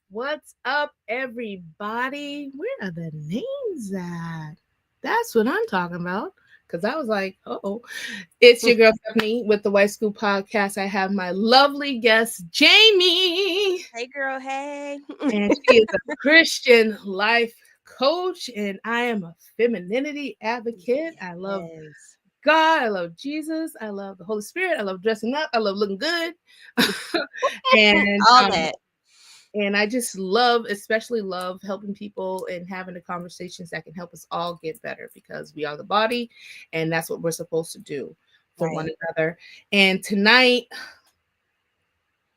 What's up, everybody? Where are the names at? That's what I'm talking about. Because I was like, oh. It's your girl, Stephanie, with the White School Podcast. I have my lovely guest, Jamie. Hey, girl. Hey. And she is a Christian life coach, and I am a femininity advocate. I love Yes. God. I love Jesus. I love the Holy Spirit. I love dressing up. I love looking good. and All that. And I just love, especially love helping people and having the conversations that can help us all get better, because we are the body and that's what we're supposed to do for one another. And tonight,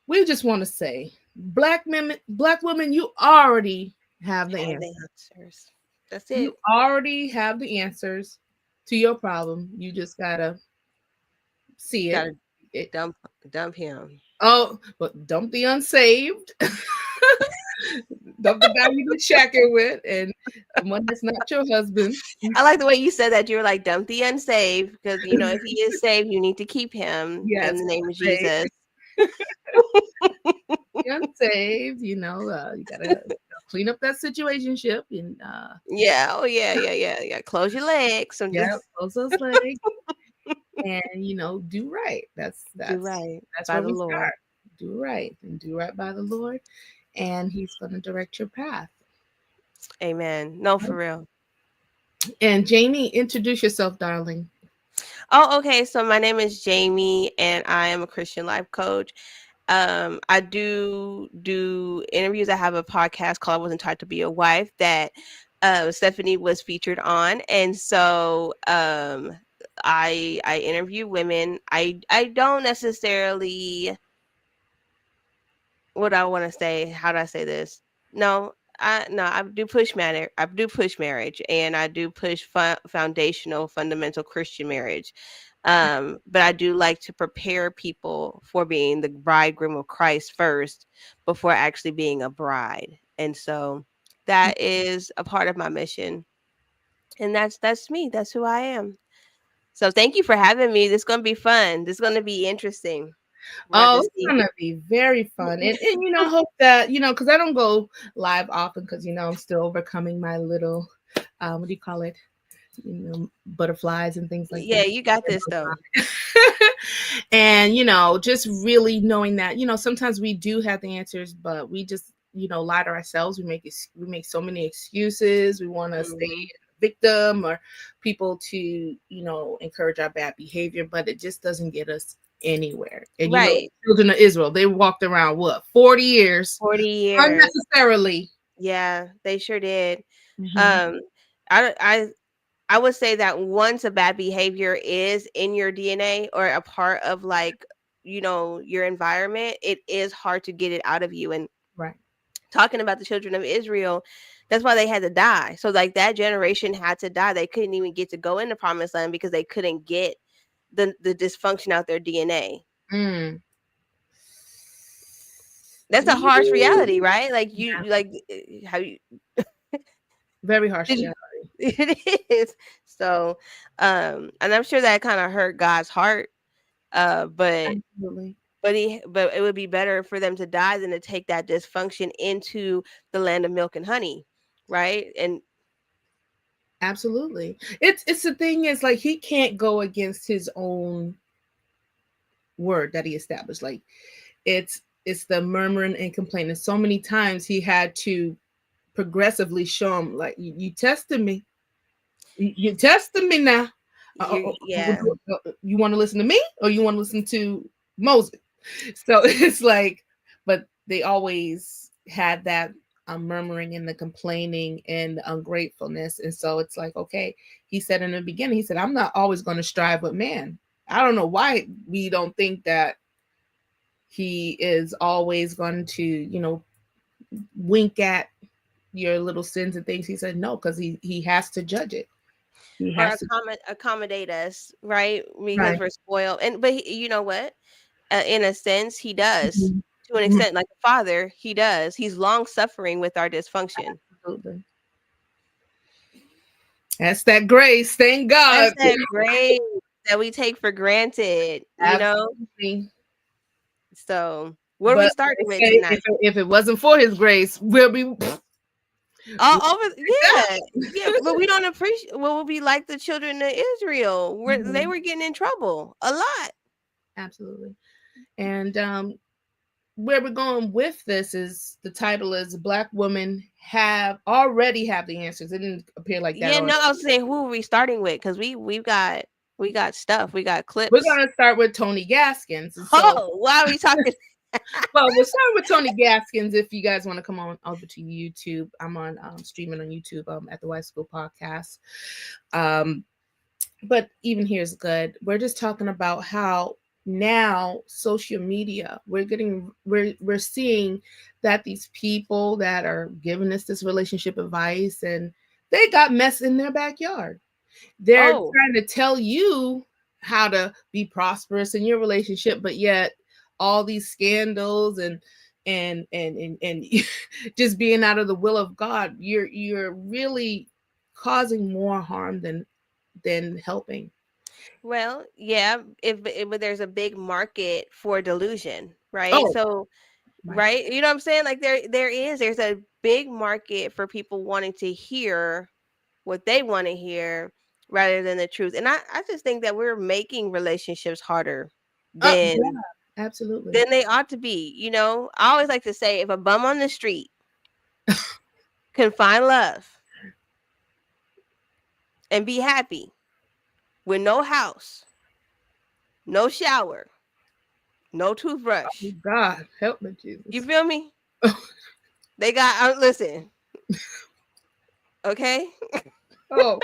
we just want to say, black women, you already have the answers. That's it. You already have the answers to your problem. You just gotta see it. Dump him. Oh, but dump the unsaved. Dump the guy you've been shacking with, and one that's not your husband. I like the way you said that. You were like, dump the unsaved, because, if he is saved, you need to keep him in the name of Jesus. Unsaved, you gotta clean up that situationship. And yeah. Close your legs. Close those legs. And do right. That's do right. That's by where the we Lord. start. Do right, and do right by the Lord, and He's going to direct your path. Amen. No, for real. And Jamie, introduce yourself, darling. Oh, okay. So my name is Jamie, and I am a Christian life coach. I do interviews. I have a podcast called "I Wasn't Taught to Be a Wife" that Stephanie was featured on, and so I interview women. I don't necessarily, what I want to say. How do I say this? No, I do push marriage. I do push marriage, and I do push foundational, fundamental Christian marriage. But I do like to prepare people for being the bridegroom of Christ first before actually being a bride. And so that is a part of my mission. And that's me. That's who I am. So thank you for having me. This is going to be fun. This is going to be interesting. It's going to be very fun. And I hope that, because I don't go live often, because, I'm still overcoming my little, what do you call it? Butterflies and things like that. Yeah, you got this though. And just really knowing that sometimes we do have the answers, but we just lie to ourselves. We make so many excuses. We want to stay a victim, or people to encourage our bad behavior, but it just doesn't get us anywhere. And children of Israel, they walked around 40 years unnecessarily. Yeah, they sure did. I would say that once a bad behavior is in your DNA or a part of your environment, it is hard to get it out of you. And talking about the children of Israel, that's why they had to die. So that generation had to die. They couldn't even get to go into promised land because they couldn't get the dysfunction out their DNA. That's a harsh reality, right? Very harsh reality. It is. So, and I'm sure that kind of hurt God's heart. But it would be better for them to die than to take that dysfunction into the land of milk and honey, right? And absolutely, it's the thing is, he can't go against his own word that he established. It's the murmuring and complaining. So many times he had to progressively show him, you tested me. You tested me now. You want to listen to me, or you want to listen to Moses? So it's but they always had that murmuring and the complaining and the ungratefulness. And so it's okay, he said in the beginning, he said, I'm not always going to strive with man. I don't know why we don't think that he is always going to, wink at your little sins and things. He said no, because he has to judge it. He has to accommodate us, right? Because we're spoiled. But you know what? in a sense, he does. Mhm. To an Mhm. extent, like a father, he does. He's long suffering with our dysfunction. Absolutely. That's that grace. Thank That's God. that grace that we take for granted, you know? Absolutely. So, what are we But starting with they say tonight? if it wasn't for his grace, we'll be All over, yeah, yeah, but we don't appreciate. Well, we'll be like the children of Israel, where they Mhm. were getting in trouble a lot. Absolutely. And where we're going with this is the title is Black Women already have the answers. It didn't appear like that Yeah, already. no, I was saying who are we starting with? Because we got stuff, we got We're clips. gonna start with Tony Gaskins. And so Oh, why are we talking? well, we'll start with Tony Gaskins if you guys want to come on over to YouTube. I'm on streaming on YouTube at the White School Podcast. Um, but even here's good. We're just talking about how now social media we're seeing that these people that are giving us this relationship advice and they got mess in their backyard. They're Oh, trying to tell you how to be prosperous in your relationship, but yet all these scandals and just being out of the will of God, you're really causing more harm than helping. well, yeah. But there's a big market for delusion, right? Oh, So, right. right, you know what I'm saying? Like there's a big market for people wanting to hear what they want to hear rather than the truth. And I just think that we're making relationships harder Yeah, than absolutely. than they ought to be. You know, I always like to say if a bum on the street can find love and be happy with no house, no shower, no Oh, toothbrush, God, help me, you Jesus. feel me? They got listen, okay? Oh,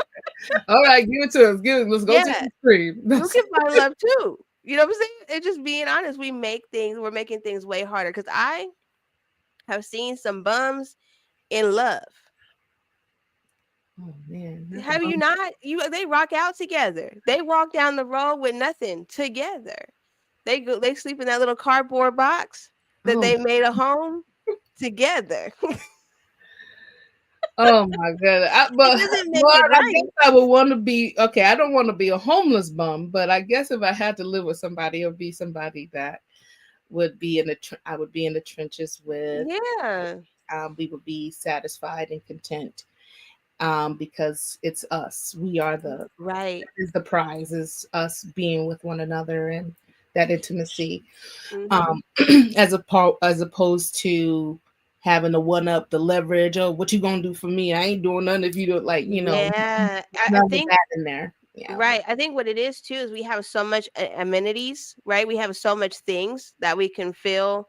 all right, give it to us. Give it. Let's go to Yeah, the stream. you can find love too. You know what I'm saying? It's just being honest. We're making things way harder because I have seen some bums in love. Oh man, not the Have you bum. not? They rock out together. They walk down the road with nothing together. They sleep in that little cardboard box that Oh, they made a home together. oh my God. It But doesn't make Lord, it I guess right. I would want to be okay. I don't want to be a homeless bum, but I guess if I had to live with somebody, it would be somebody that would be I would be in the trenches with. Yeah. We would be satisfied and content because it's us. We are Right. is the prize is us being with one another and that intimacy. Hmm. Um, as opposed to having to one up the leverage. Oh, what you gonna do for me? I ain't doing nothing if you don't like. Yeah. I None of think that in there. Yeah. right. I think what it is too is we have so much amenities, right? We have so much things that we can fill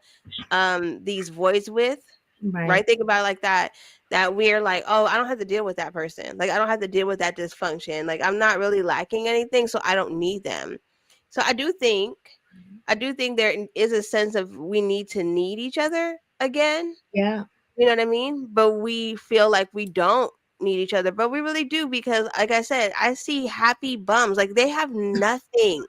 these voids with, Right. right? Think about it like that we're like, oh, I don't have to deal with that person. Like I don't have to deal with that dysfunction. Like I'm not really lacking anything, so I don't need them. So I do think there is a sense of we need each other again. Yeah. You know what I mean? But we feel like we don't need each other, but we really do because like I said, I see happy bums. Like they have nothing.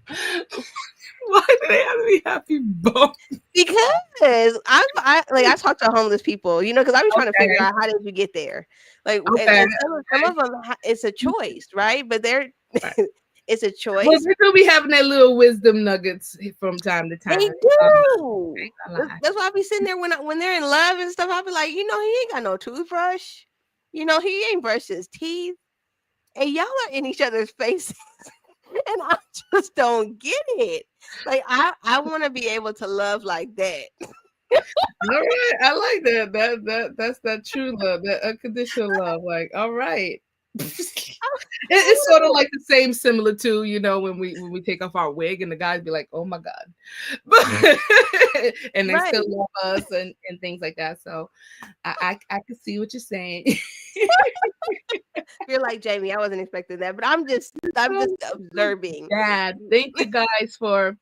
Why do they have to be happy bum? Because I talk to homeless people, because I be trying to figure Okay. out how did you get there, like, Okay. and some of them it's a choice, right? But they're Right. it's a Well, choice. they do be having their little wisdom nuggets from time to They time. do. I lie. That's why I be sitting there when they're in love and stuff. I'll be like, he ain't got no toothbrush. He ain't brushed his teeth, and y'all are in each other's faces, and I just don't get it. Like I want to be able to love like that. All right, I like that. That's that true love, that unconditional love. Like, all right. It's sort of like the same similar to when we take off our wig and the guys be like, oh my God, but and they Right. still love us and things like that. So I can see what you're saying. You're like, Jamie, I wasn't expecting that, but I'm just observing. Dad, thank you guys for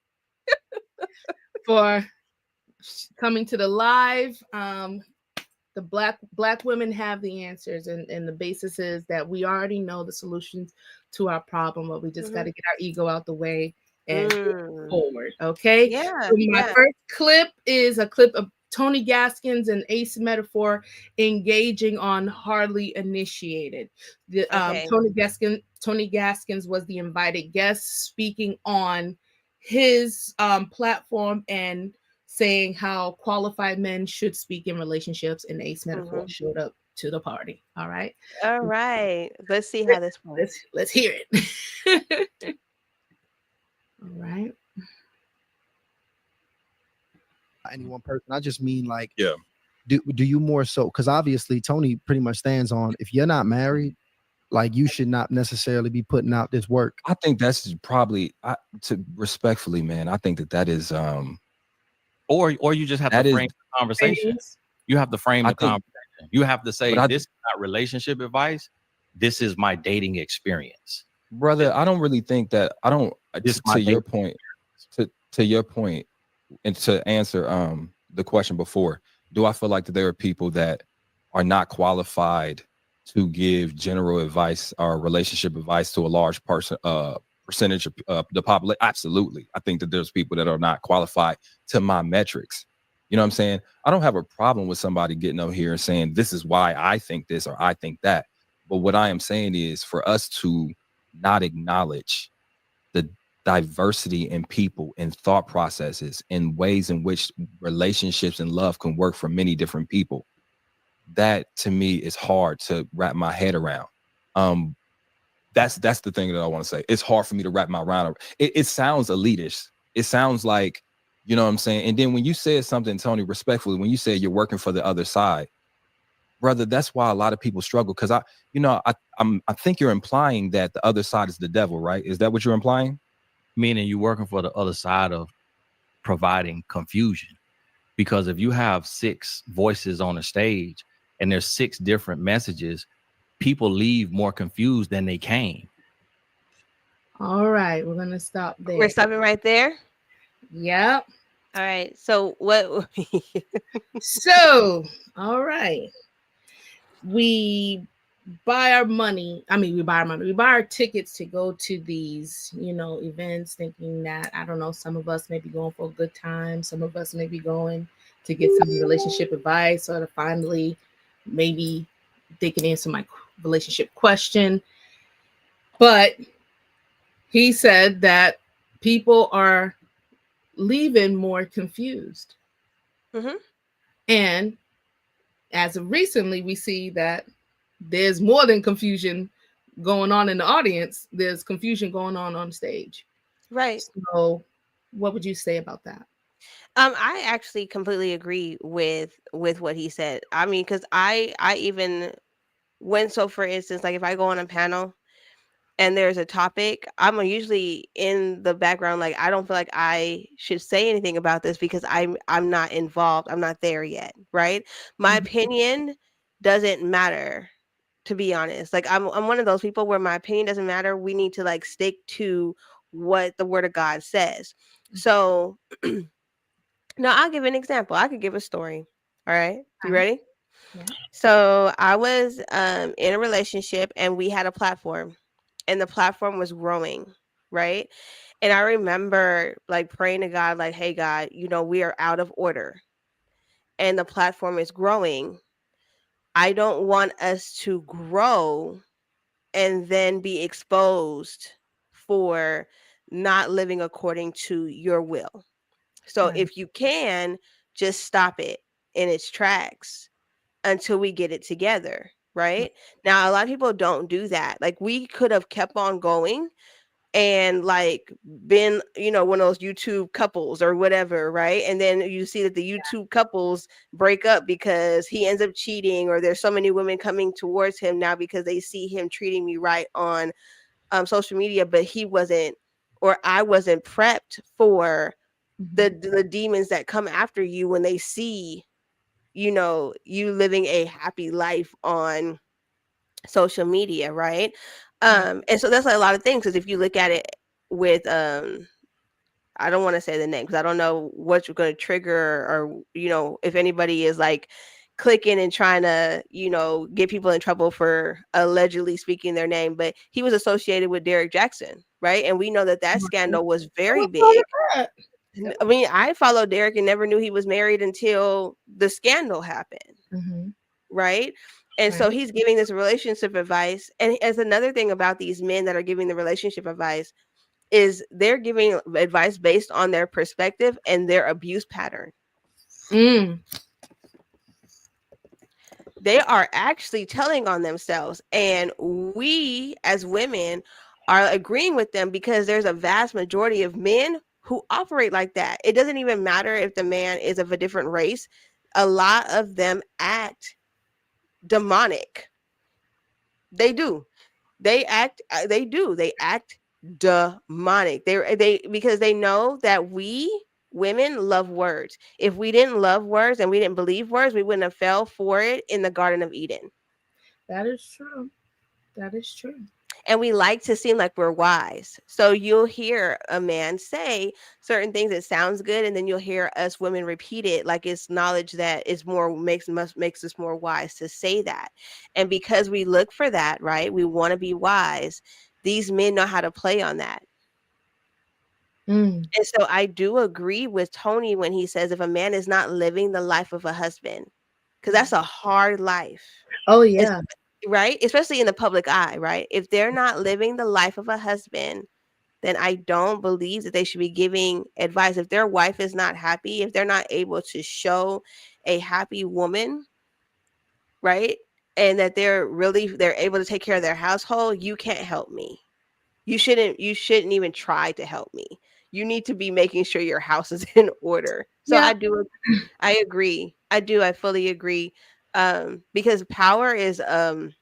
coming to the live. The black women have the answers, and the basis is that we already know the solutions to our problem, but we just got Mhm. to get our ego out the way and Mm. forward. Okay. Yeah, So my yeah. first clip is a clip of Tony Gaskins and Ace Metaphor engaging on Hardly Initiated. Okay. Tony Gaskins was the invited guest speaking on his platform and saying how qualified men should speak in relationships, and Ace Metaphor Mhm. showed up to the party. All right. All right. Let's see how this works. Let's hear it. All right. Any one person. I just mean like, Yeah. do you more so? Because obviously Tony pretty much stands on, if you're not married, like you should not necessarily be putting out this work. I think that's probably to respectfully, man. I think that is or you just have that to is frame the conversation. You have to frame I the think- conversation. You have to say, but this is not relationship advice. This is my dating experience. brother. I don't really think that. I don't. This To my your thing. point, to your point, and to answer the question before, do I feel like that there are people that are not qualified to give general advice or relationship advice to a large percentage of the population? Absolutely. I think that there's people that are not qualified to my metrics. You know what I'm saying? I don't have a problem with somebody getting up here and saying, this is why I think this or I think that. But what I am saying is for us to not acknowledge the diversity in people and thought processes and ways in which relationships and love can work for many different people, that to me is hard to wrap my head around. That's the thing that I want to say. It's hard for me to wrap my around. It sounds elitist. It sounds like, you know what I'm saying? And then when you said something, Tony, respectfully, when you said you're working for the other side, brother, that's why a lot of people struggle. Because I think you're implying that the other side is the devil, right? Is that what you're implying? Meaning you're working for the other side of providing confusion. Because if you have 6 voices on a stage and there's 6 different messages, people leave more confused than they came. All right, we're gonna stop there. We're stopping right there. Yep. All right. So what? So, all right. We buy our money. I mean, we buy our money. We buy our tickets to go to these, events, thinking that, I don't know, some of us may be going for a good time. Some of us may be going to get some relationship advice or to finally maybe they can answer my relationship question. But he said that people are leaving more confused. Mhm. And as of recently, we see that there's more than confusion going on in the audience. There's confusion going on stage. Right. So what would you say about that? I actually completely agree with what he said. I mean, because I even went, so for instance, like if I go on a panel and there's a topic, I'm usually in the background, like I don't feel like I should say anything about this because I'm not involved. I'm not there yet, right? My Mhm. opinion doesn't matter, to be honest. Like I'm one of those people where my opinion doesn't matter. We need to like stick to what the word of God says. So now I'll give an example. I could give a story. All right. You Okay. ready? Yeah. So I was in a relationship and we had a platform and the platform was growing, right? And I remember like praying to God, like, hey God, we are out of order and the platform is growing. I don't want us to grow and then be exposed for not living according to your will. So Right. if you can, just stop it in its tracks until we get it together, right? Now, a lot of people don't do that. Like we could have kept on going and like been, one of those YouTube couples or whatever, right? And then you see that the YouTube couples break up because he ends up cheating, or there's so many women coming towards him now because they see him treating me right on social media, but he wasn't, or I wasn't prepped for the demons that come after you when they see you living a happy life on social media, right? And so that's like a lot of things, because if you look at it with I don't want to say the name because I don't know what you're going to trigger, or if anybody is like clicking and trying to, get people in trouble for allegedly speaking their name, but he was associated with Derek Jackson, right? And we know that scandal was very big. I mean, I followed Derek and never knew he was married until the scandal happened, right? And so he's giving this relationship advice. And as another thing about these men that are giving the relationship advice is they're giving advice based on their perspective and their abuse pattern. They are actually telling on themselves. And we as women are agreeing with them because there's a vast majority of men who operate like that. It doesn't even matter if the man is of a different race. A lot of them act demonic. They do. They act demonic. They because they know that we women love words. If we didn't love words and we didn't believe words, we wouldn't have fell for it in the Garden of Eden. That is true. That is true. And we like to seem like we're wise. So you'll hear a man say certain things that sounds good, and then you'll hear us women repeat it like it's knowledge that is more makes us more wise to say that. And because we look for that, right? We want to be wise. These men know how to play on that. And so I do agree with Tony when he says if a man is not living the life of a husband, because that's a hard life. Oh yeah. Right? Especially in the public eye, right? If they're not living the life of a husband, then I don't believe that they should be giving advice. If their wife is not happy, if they're not able to show a happy woman, right? And that they're able to take care of their household, you can't help me. You shouldn't even try to help me. You need to be making sure your house is in order. So yeah. I agree. I fully agree. Because power is an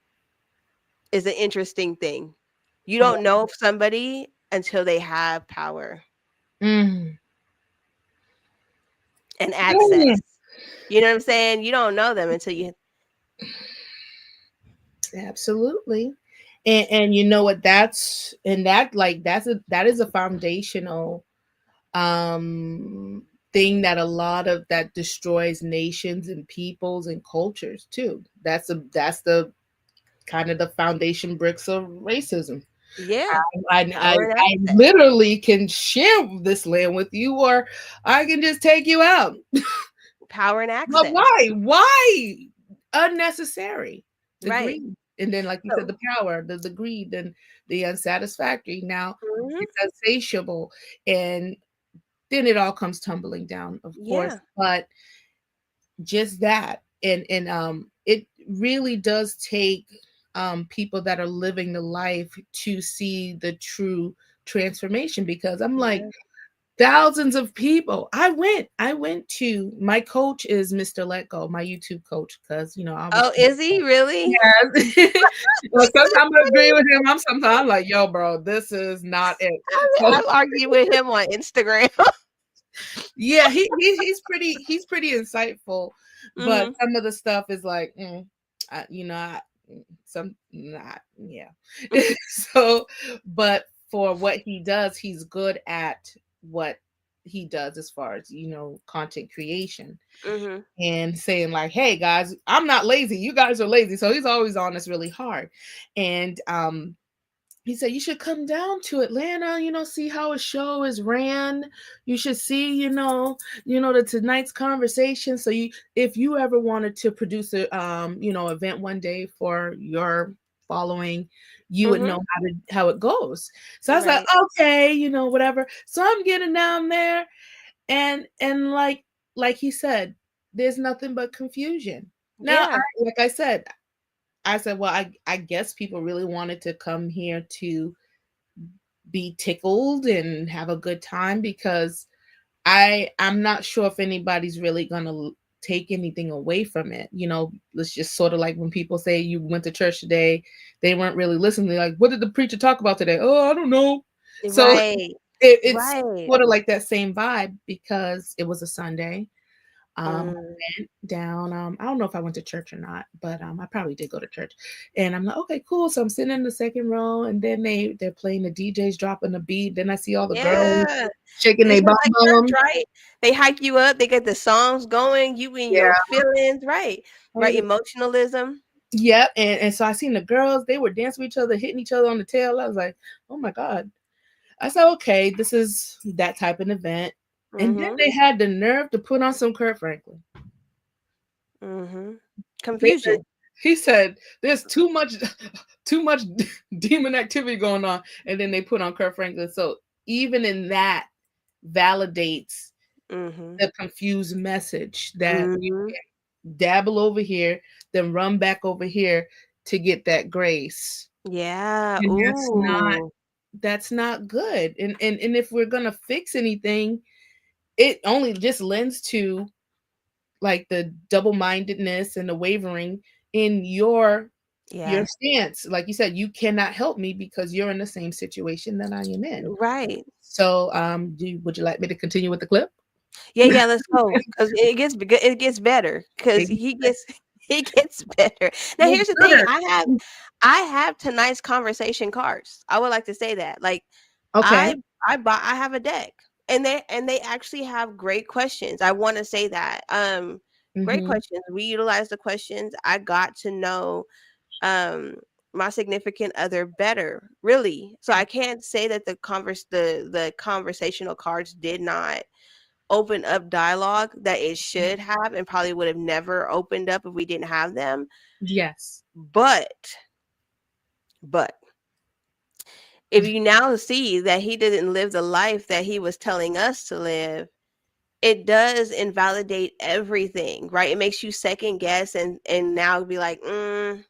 interesting thing. You don't know somebody until they have power and access. You know what I'm saying? You don't know them until you. Absolutely. And you know what that is a foundational thing that that destroys nations and peoples and cultures too. That's the kind of the foundation bricks of racism. Yeah. I literally can share this land with you, or I can just take you out. Power and access. But why unnecessary? The right. greed. And then, like you said, the power, the greed, and the unsatisfactory. Now it's insatiable, and then it all comes tumbling down, of course. But just that, and it really does take people that are living the life to see the true transformation. Because I'm like, thousands of people. I went to, my coach is Mr. Let Go, my YouTube coach, because is he really? Yes. Sometimes I agree with him. I'm like, yo, bro, this is not it. I'm arguing with him on Instagram. Yeah, he's pretty insightful, but some of the stuff is like, So, but for what he does, he's good at what he does as far as content creation, and saying like, hey guys, I'm not lazy, you guys are lazy. So he's always on us really hard. And he said, you should come down to Atlanta, see how a show is ran. You should see, the tonight's conversation. So if you ever wanted to produce a event one day for your following, you would know how it goes. So I was like, okay, whatever. So I'm getting down there, and like he said, there's nothing but confusion. Now, like I said, well, I guess people really wanted to come here to be tickled and have a good time, because I'm not sure if anybody's really gonna take anything away from it. It's just sort of like when people say you went to church today, they weren't really listening. They're like, what did the preacher talk about today? Oh, I don't know. So it's sort of like that same vibe, because it was a Sunday. I went down. I don't know if I went to church or not, but I probably did go to church. And I'm like, okay, cool. So I'm sitting in the second row, and then they're playing the DJs dropping the beat. Then I see all the girls Yeah. shaking It's their bum just like church, bum. right? They hype you up. They get the songs going. You in Yeah. your feelings, right? Right. Okay. Emotionalism. Yep. And so I seen the girls, they were dancing with each other, hitting each other on the tail. I was like, oh my God. I said, okay, this is that type of event. And then they had the nerve to put on some Kurt Franklin. Confusion. He said, there's too much demon activity going on. And then they put on Kurt Franklin. So even in that validates the confused message that you can dabble over here, then run back over here to get that grace. Yeah. And that's not good. And if we're gonna fix anything, it only just lends to like the double-mindedness and the wavering in your stance. Like you said, you cannot help me because you're in the same situation that I am in. Right. So would you like me to continue with the clip? Yeah, let's go. Because it gets better. Because he gets better. Now here's the thing. I have tonight's conversation cards. I would like to say that. Like, okay, I have a deck. And they actually have great questions. I want to say that. Great questions. We utilize the questions. I got to know my significant other better, really. So I can't say that the conversational cards did not open up dialogue that it should have, and probably would have never opened up if we didn't have them. Yes. But if you now see that he didn't live the life that he was telling us to live, it does invalidate everything, right? It makes you second guess and now be like, do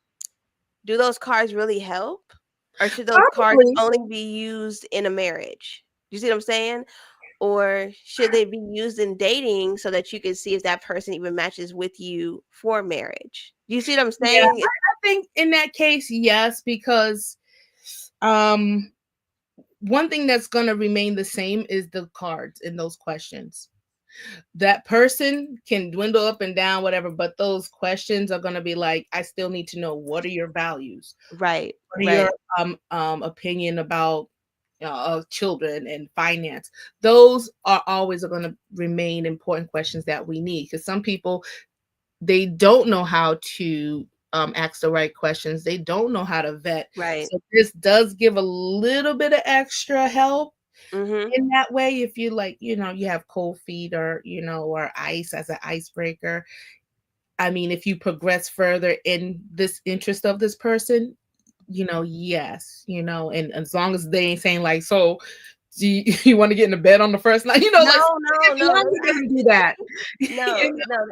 those cards really help? Or should those cards only be used in a marriage? You see what I'm saying? Or should they be used in dating so that you can see if that person even matches with you for marriage? You see what I'm saying? Yeah, I think in that case, yes, because one thing that's going to remain the same is the cards in those questions. That person can dwindle up and down, whatever, but those questions are going to be like, I still need to know, what are your values? Right. What are your opinion about children and finance? Those are always going to remain important questions that we need, because some people, they don't know how to ask the right questions. They don't know how to vet. Right. So this does give a little bit of extra help in that way. If you like, you have cold feet or ice as an icebreaker. I mean, if you progress further in this interest of this person, yes, and as long as they ain't saying like, so do you want to get in the bed on the first night? No, do that. No,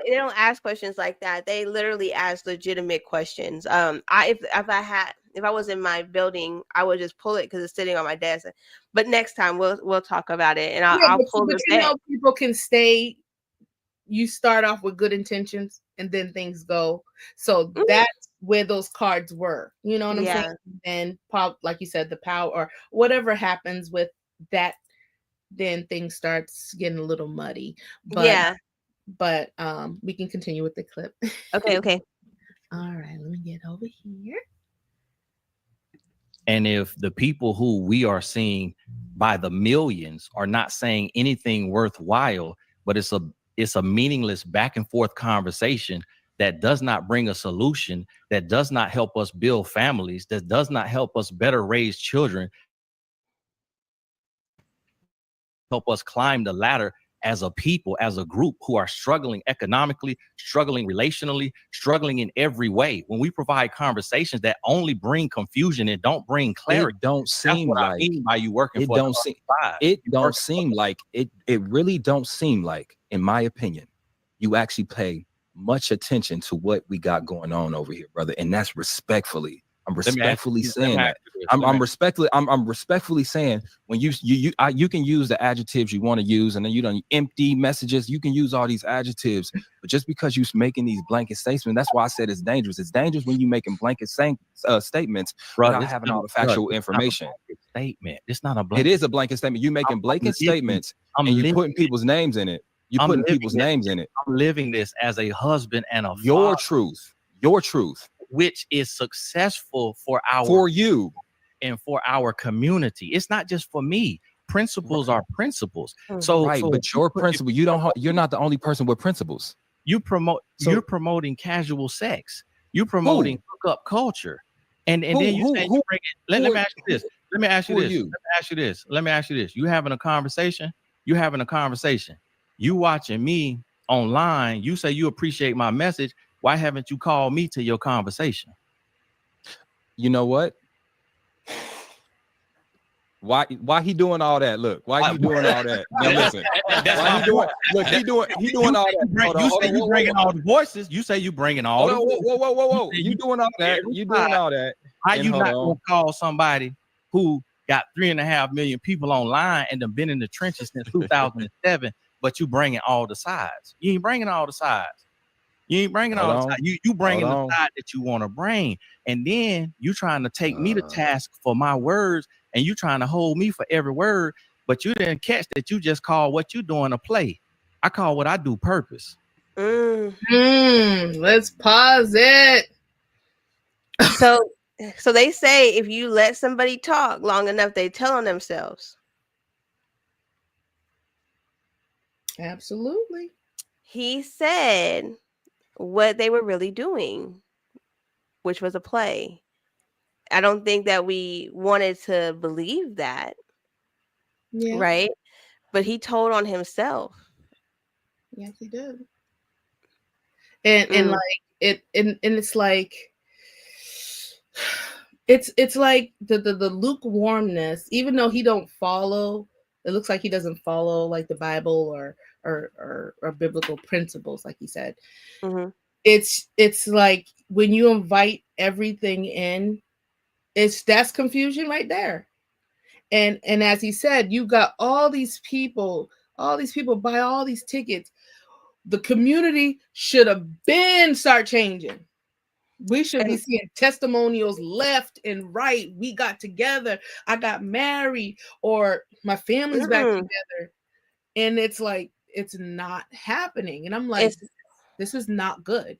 they don't ask questions like that. They literally ask legitimate questions. If I was in my building, I would just pull it because it's sitting on my desk. But next time we'll talk about it, and I'll pull this back. People can stay. You start off with good intentions, and then things go. So that's where those cards were. You know what I'm saying? And like you said, the power or whatever happens with that, then things starts getting a little muddy. But we can continue with the clip. Okay. All right, let me get over here. And if the people who we are seeing by the millions are not saying anything worthwhile, but it's a meaningless back and forth conversation that does not bring a solution, that does not help us build families, that does not help us better raise children, help us climb the ladder as a people, as a group who are struggling economically, struggling relationally, struggling in every way. When we provide conversations that only bring confusion and don't bring clarity, it don't seem like, I mean by you working it for don't seem, it don't seem like it really don't seem like, in my opinion, you actually pay much attention to what we got going on over here, brother. And that's respectfully. I'm respectfully saying that. I'm respectfully saying, when you can use the adjectives you want to use, and then you don't empty messages. You can use all these adjectives, but just because you're making these blanket statements, that's why I said it's dangerous. It's dangerous when you're making blanket statements without having all the factual information. Statement. It's not a blanket. It is a blanket statement. You're making blanket statements, and you're putting people's names in it. You I'm putting living people's this. names in it. I'm living this as a husband and a Your father, truth which is successful for our for you. and for our community. It's not just for me. Principles are principles. So, Right, so but your principle, you're not the only person with principles. you're promoting casual sex. You're promoting hookup culture. And then you say you bring it. Let me ask you this. Let me ask you this. Let me ask you this. You having a conversation. You watching me online. You say you appreciate my message. Why haven't you called me to your conversation? You know what? Why he doing all that? Look, why he doing all that? Now listen, why he doing? Look, he doing all that. You say you bringing all the voices. You say you bringing all the voices. Whoa! You doing all that? You doing all that? How you not gonna call somebody who got 3.5 million people online and have been in the trenches since 2007, but you bringing all the sides? You ain't bringing all the sides. You bringing the side that you want to bring, and then you trying to take me to task for my words, and you trying to hold me for every word, but you didn't catch that you just call what you doing a play. I call what I do purpose. Let's pause it. So they say if you let somebody talk long enough, they tell on themselves. Absolutely. He said what they were really doing, which was a play. I don't think that we wanted to believe that. Yeah. Right? But he told on himself. Yes, he did. And like it and it's like it's like the lukewarmness, even though he don't follow, it looks like he doesn't follow like the Bible or biblical principles, like he said. Mm-hmm. It's like when you invite everything in, that's confusion right there. And as he said, you got all these people buy all these tickets. The community should have been start changing. We should be seeing testimonials left and right. We got together. I got married, or my family's back together. And it's like, it's not happening. And I'm like, this is not good.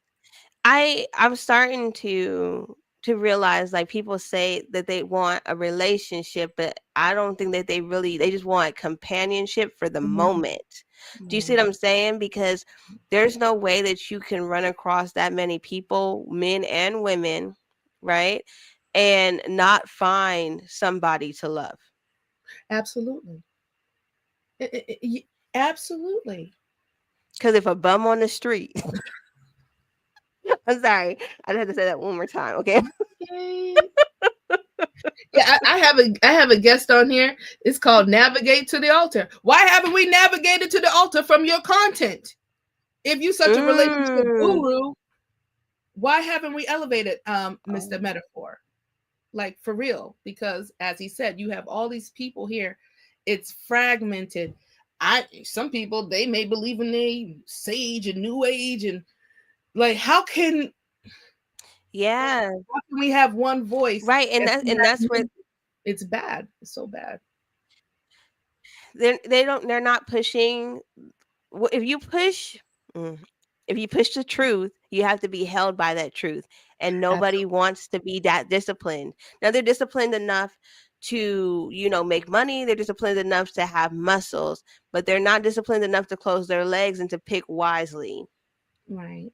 I'm starting to realize, like, people say that they want a relationship, but I don't think that they just want companionship for the moment. Do you see what I'm saying? Because there's no way that you can run across that many people, men and women, right, and not find somebody to love. Absolutely. Absolutely. Because if a bum on the street I'm sorry, I had to say that one more time. Okay. Yeah, I have a guest on here. It's called Navigate to the Altar. Why haven't we navigated to the altar from your content? If you're such a relationship guru, why haven't we elevated Mr. Metaphor? Like, for real, because as he said, you have all these people here. It's fragmented. Some people, they may believe in the sage and new age, and like, how can we have one voice? Right. And that's where it's bad. It's so bad. They're not pushing. If you push the truth, you have to be held by that truth. And nobody wants to be that disciplined. Now, they're disciplined enough to, make money. They're disciplined enough to have muscles, but they're not disciplined enough to close their legs and to pick wisely. Right.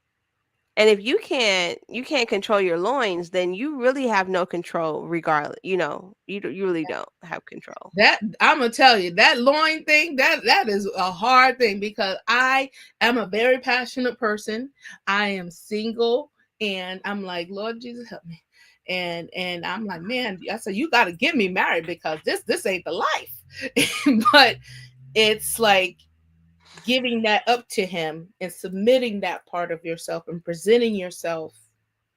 And if you can't control your loins, then you really have no control. Regardless, you really don't have control. That I'm gonna tell you, that loin thing, that is a hard thing, because I am a very passionate person. I am single, and I'm like, Lord Jesus, help me. And I'm like, man, I said, you got to get me married, because this ain't the life. But it's like giving that up to him and submitting that part of yourself and presenting yourself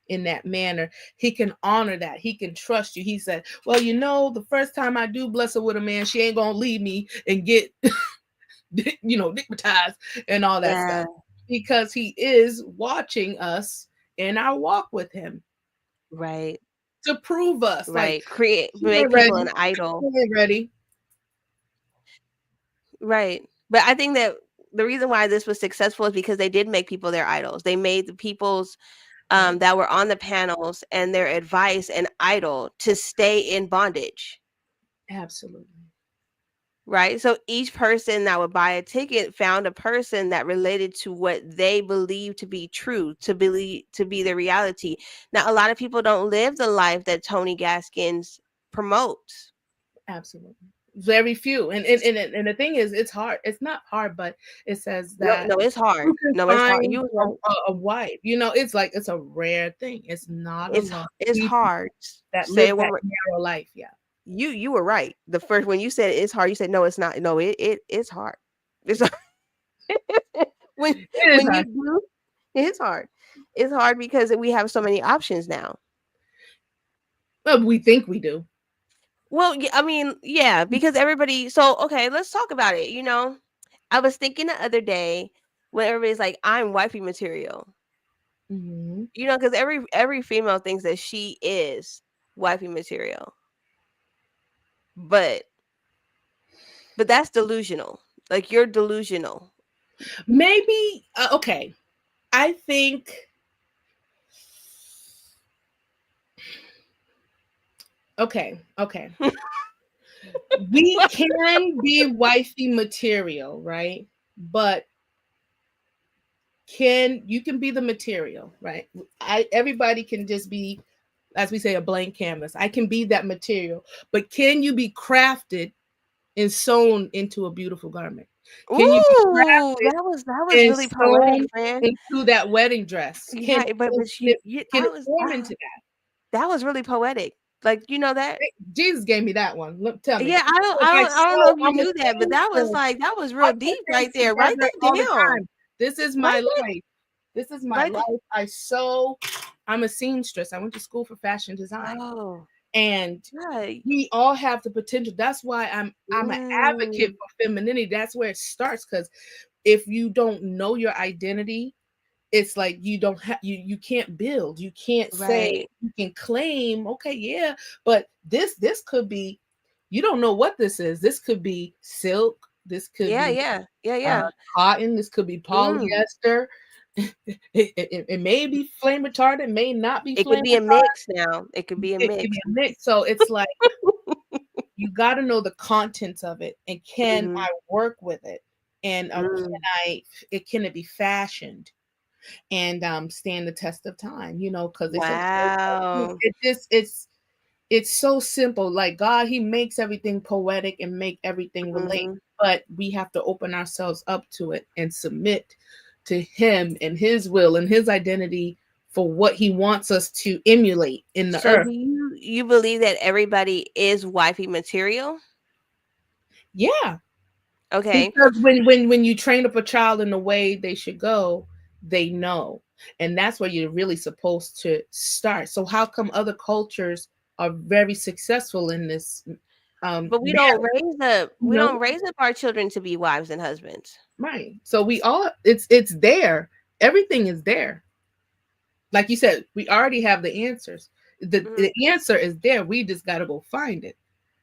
in that manner. He can honor that. He can trust you. He said, well, the first time I do bless her with a man, she ain't gonna leave me and get dickmatized and all that stuff, because he is watching us in our walk with him, right, to prove us, right, make people an idol. Ready, right. But I think that the reason why this was successful is because they did make people their idols. They made the people's that were on the panels and their advice an idol to stay in bondage. Absolutely. Right. So each person that would buy a ticket found a person that related to what they believe to be true, to be the reality. Now, a lot of people don't live the life that Tony Gaskins promotes. Absolutely. Very few. And the thing is, it's hard. It's not hard, but it says that No, it's hard. you can No, it's hard. find You a wife. You know, it's like it's a rare thing. It's not a lot of it's people hard. that Say live it that one narrow life. Yeah. You were right. The first when you said it's hard, you said no, it's not. No, it's hard. It's when It is when hard. you do, it's hard. It's hard because we have so many options now. Well, we think we do. Well, I mean, yeah, because everybody. So okay, let's talk about it. You know, I was thinking the other day when everybody's like, "I'm wifey material." Mm-hmm. You know, because every female thinks that she is wifey material. But that's delusional. Like you're delusional. Maybe okay. I think okay. We can be wifey material, right? But you can be the material, right? Everybody can just be, as we say, a blank canvas. I can be that material, but can you be crafted and sewn into a beautiful garment? Can you be crafted that was and really poetic, sewn friend. into that wedding dress? Yeah, but Can it form into that? That was really poetic. Like you know that. Jesus gave me that one. Look, tell me. Yeah, I don't know if you knew that, but that was real deep right there. Write that down. This is my life. This is my life. I'm a seamstress. I went to school for fashion design. Oh. And right. We all have the potential. That's why I'm an advocate for femininity. That's where it starts. Because if you don't know your identity, it's like you don't have you can't build. You can't say, you can claim, okay, yeah, but this could be, you don't know what this is. This could be silk. This could be cotton. This could be polyester. It may be flame retardant, may not be. It could be a mix now. It could be a mix. Could be a mix. So it's like you got to know the contents of it, and can I work with it, and can it be fashioned and stand the test of time? You know, because it's so simple. Like God, He makes everything poetic and make everything relate, but we have to open ourselves up to it and submit to Him and His will and His identity for what He wants us to emulate in the earth. Do you believe that everybody is wifey material? Yeah. Okay. Because when you train up a child in the way they should go, they know. And that's where you're really supposed to start. So how come other cultures are very successful in this? But we don't raise up our children to be wives and husbands. Right. So we all it's there. Everything is there. Like you said, we already have the answers. The answer is there. We just got to go find it.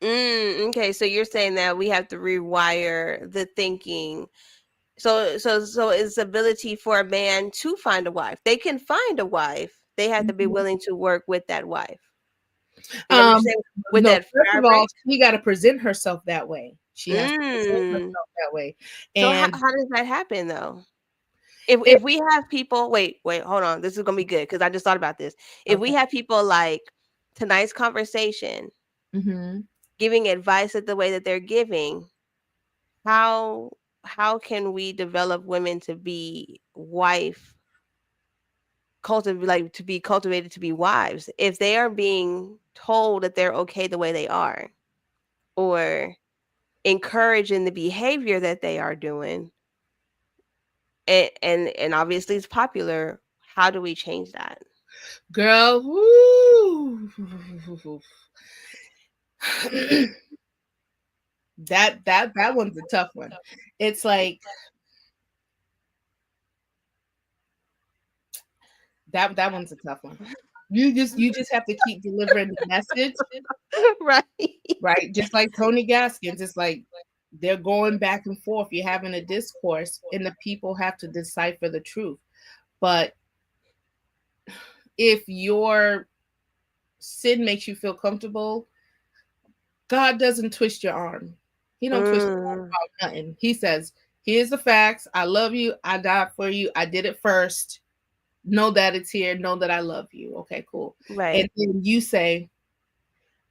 Okay, so you're saying that we have to rewire the thinking. So it's ability for a man to find a wife. They can find a wife. They have to be willing to work with that wife. First of all, she got to present herself that way. She has to present herself that way. And so how does that happen though? If we have people, wait, hold on. This is gonna be good because I just thought about this. If we have people like tonight's conversation, giving advice the way that they're giving, how can we develop women to be cultivated to be wives if they are being told that they're okay the way they are, or encouraged in the behavior that they are doing? And obviously it's popular. How do we change that? Girl, woo. that one's a tough one. It's like that one's a tough one. You just have to keep delivering the message. Right. Just like Tony Gaskins. It's like they're going back and forth. You're having a discourse, and the people have to decipher the truth. But if your sin makes you feel comfortable, God doesn't twist your arm. He don't twist your arm about nothing. He says, here's the facts. I love you. I died for you. I did it first. Know that it's here. Know that I love you. Okay, cool. Right. And then you say,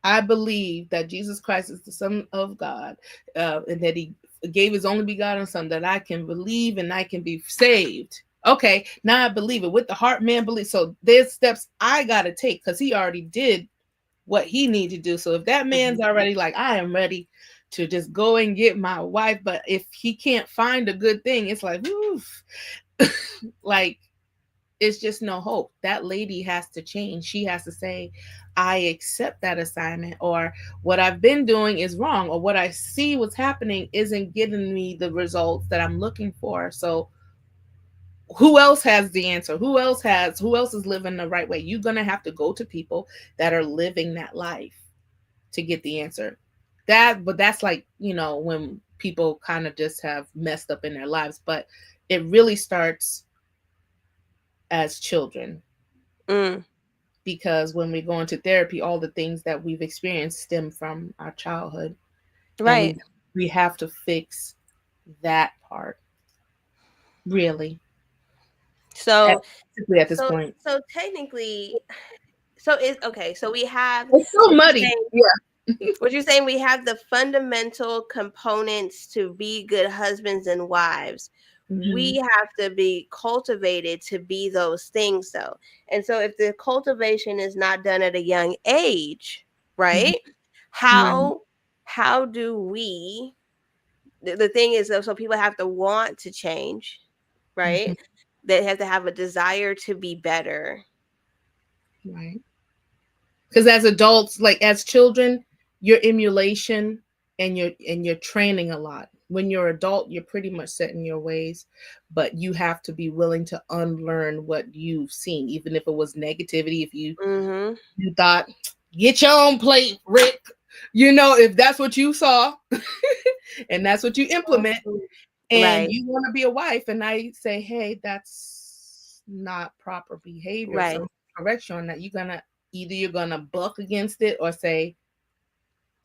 I believe that Jesus Christ is the Son of God, and that he gave his only begotten Son, that I can believe and I can be saved. Okay, now I believe it. With the heart, man believes. So there's steps I got to take because he already did what he needed to do. So if that man's already like, I am ready to just go and get my wife, but if he can't find a good thing, it's like, oof. Like, it's just no hope. That lady has to change. She has to say, I accept that assignment, or what I've been doing is wrong, or what I see what's happening isn't getting me the results that I'm looking for. So who else has the answer? Who else is living the right way? You're going to have to go to people that are living that life to get the answer. But that's like, when people kind of just have messed up in their lives, but it really starts as children. Because when we go into therapy, all the things that we've experienced stem from our childhood. Right. And we have to fix that part. Really. So at this point. So technically, so we have, it's so muddy. What you're saying, we have the fundamental components to be good husbands and wives. We have to be cultivated to be those things, though. And so if the cultivation is not done at a young age, right? How do we, the thing is, though, so people have to want to change, right? They have to have a desire to be better. Right. Because as adults, like as children, your emulation and you're training a lot. When you're an adult, you're pretty much set in your ways, but you have to be willing to unlearn what you've seen, even if it was negativity. If you thought, get your own plate, Rick, if that's what you saw and that's what you implement, and you want to be a wife, and I say, hey, that's not proper behavior. Right. So correct you on that. You're gonna buck against it or say,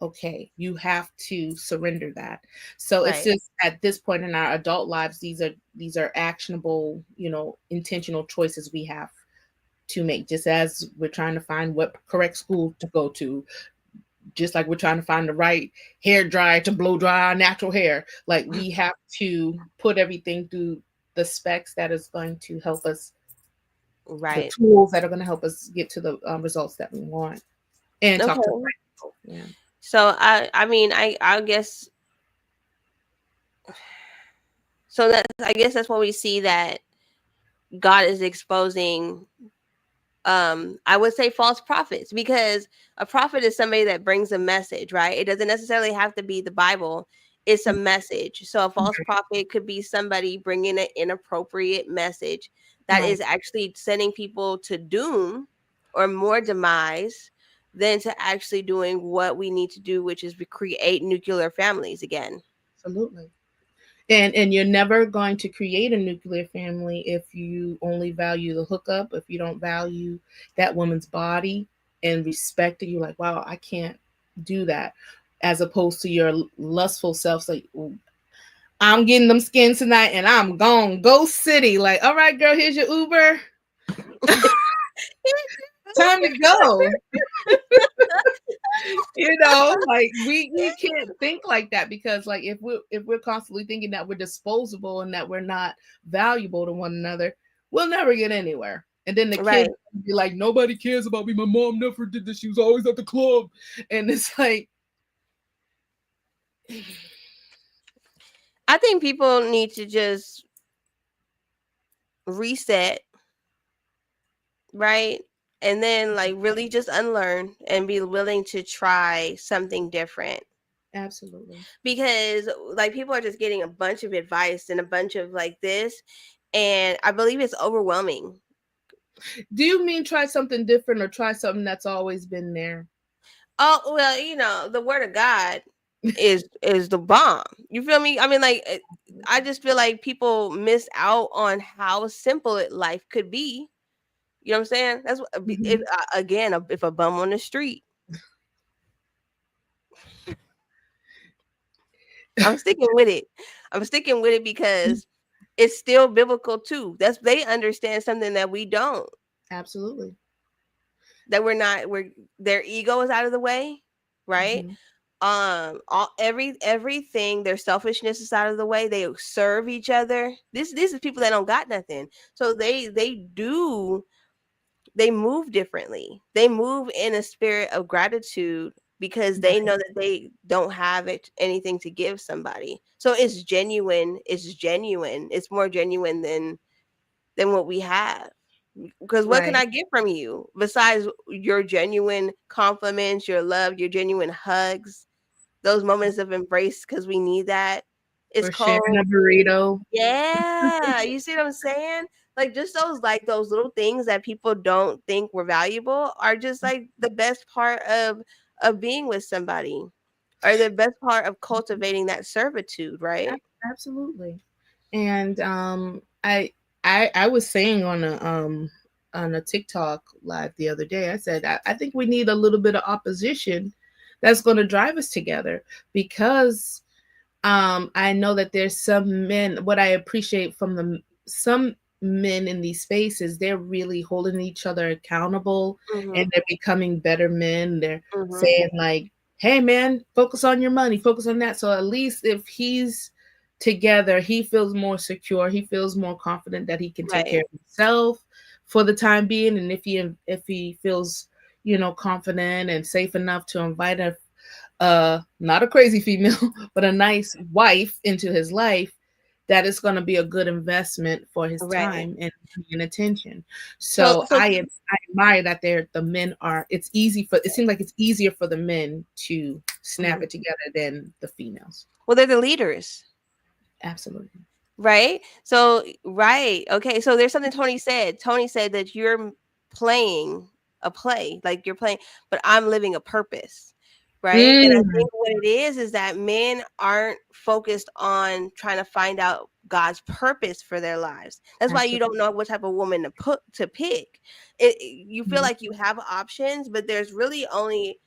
okay, you have to surrender that. So it's just at this point in our adult lives, these are actionable, intentional choices we have to make, just as we're trying to find what correct school to go to, just like we're trying to find the right hair dryer to blow dry our natural hair. Like, we have to put everything through the specs that is going to help us, the tools that are going to help us get to the results that we want, and talk to the right people. Yeah. So I guess, so I guess that's when we see that God is exposing, I would say, false prophets, because a prophet is somebody that brings a message, right? It doesn't necessarily have to be the Bible. It's a message. So a false prophet could be somebody bringing an inappropriate message that is actually sending people to doom or more demise than to actually doing what we need to do, which is create nuclear families again. Absolutely. And you're never going to create a nuclear family if you only value the hookup, if you don't value that woman's body and respect it. You're like, wow, I can't do that. As opposed to your lustful self, like, I'm getting them skins tonight and I'm gone. Go city. Like, all right, girl, here's your Uber. Time to go. Like we can't think like that, because like if we're constantly thinking that we're disposable and that we're not valuable to one another, we'll never get anywhere. And then the kids be like, nobody cares about me. My mom never did this. She was always at the club. And it's like, I think people need to just reset, right? And then like really just unlearn and be willing to try something different. Absolutely. Because like people are just getting a bunch of advice and a bunch of like this, and I believe it's overwhelming. Do you mean try something different or try something that's always been there? Oh, well, the word of God is the bomb. You feel me? I mean, like, I just feel like people miss out on how simple life could be. You know what I'm saying? That's what, if, again, if a bum on the street. I'm sticking with it. I'm sticking with it because it's still biblical too. They understand something that we don't. Absolutely. That their ego is out of the way, right? Everything, their selfishness is out of the way. They serve each other. This is people that don't got nothing. So they move differently. They move in a spirit of gratitude because they know that they don't have anything to give somebody. So it's genuine. It's more genuine than what we have. Because what can I get from you besides your genuine compliments, your love, your genuine hugs, those moments of embrace, because we need that. It's called sharing a burrito. Yeah, you see what I'm saying? Like, just those little things that people don't think were valuable are just like the best part of being with somebody, or the best part of cultivating that servitude, right? Absolutely. And I was saying on a TikTok live the other day, I said I think we need a little bit of opposition that's going to drive us together, because I know that there's some men, what I appreciate from some men in these spaces, they're really holding each other accountable, and they're becoming better men. They're saying like, hey man, focus on your money, focus on that. So at least if he's together, he feels more secure, he feels more confident that he can take care of himself for the time being. And if he feels, confident and safe enough to invite not a crazy female, but a nice wife into his life, that is going to be a good investment for his time and attention. So I admire that the men are. It seems like it's easier for the men to snap it together than the females. Well, they're the leaders. Absolutely. Right. So, okay. So there's something Tony said. Tony said that you're playing a play, like you're playing, but I'm living a purpose. Right. And I think what it is that men aren't focused on trying to find out God's purpose for their lives. That's why you don't know what type of woman to pick. You feel like you have options, but there's really only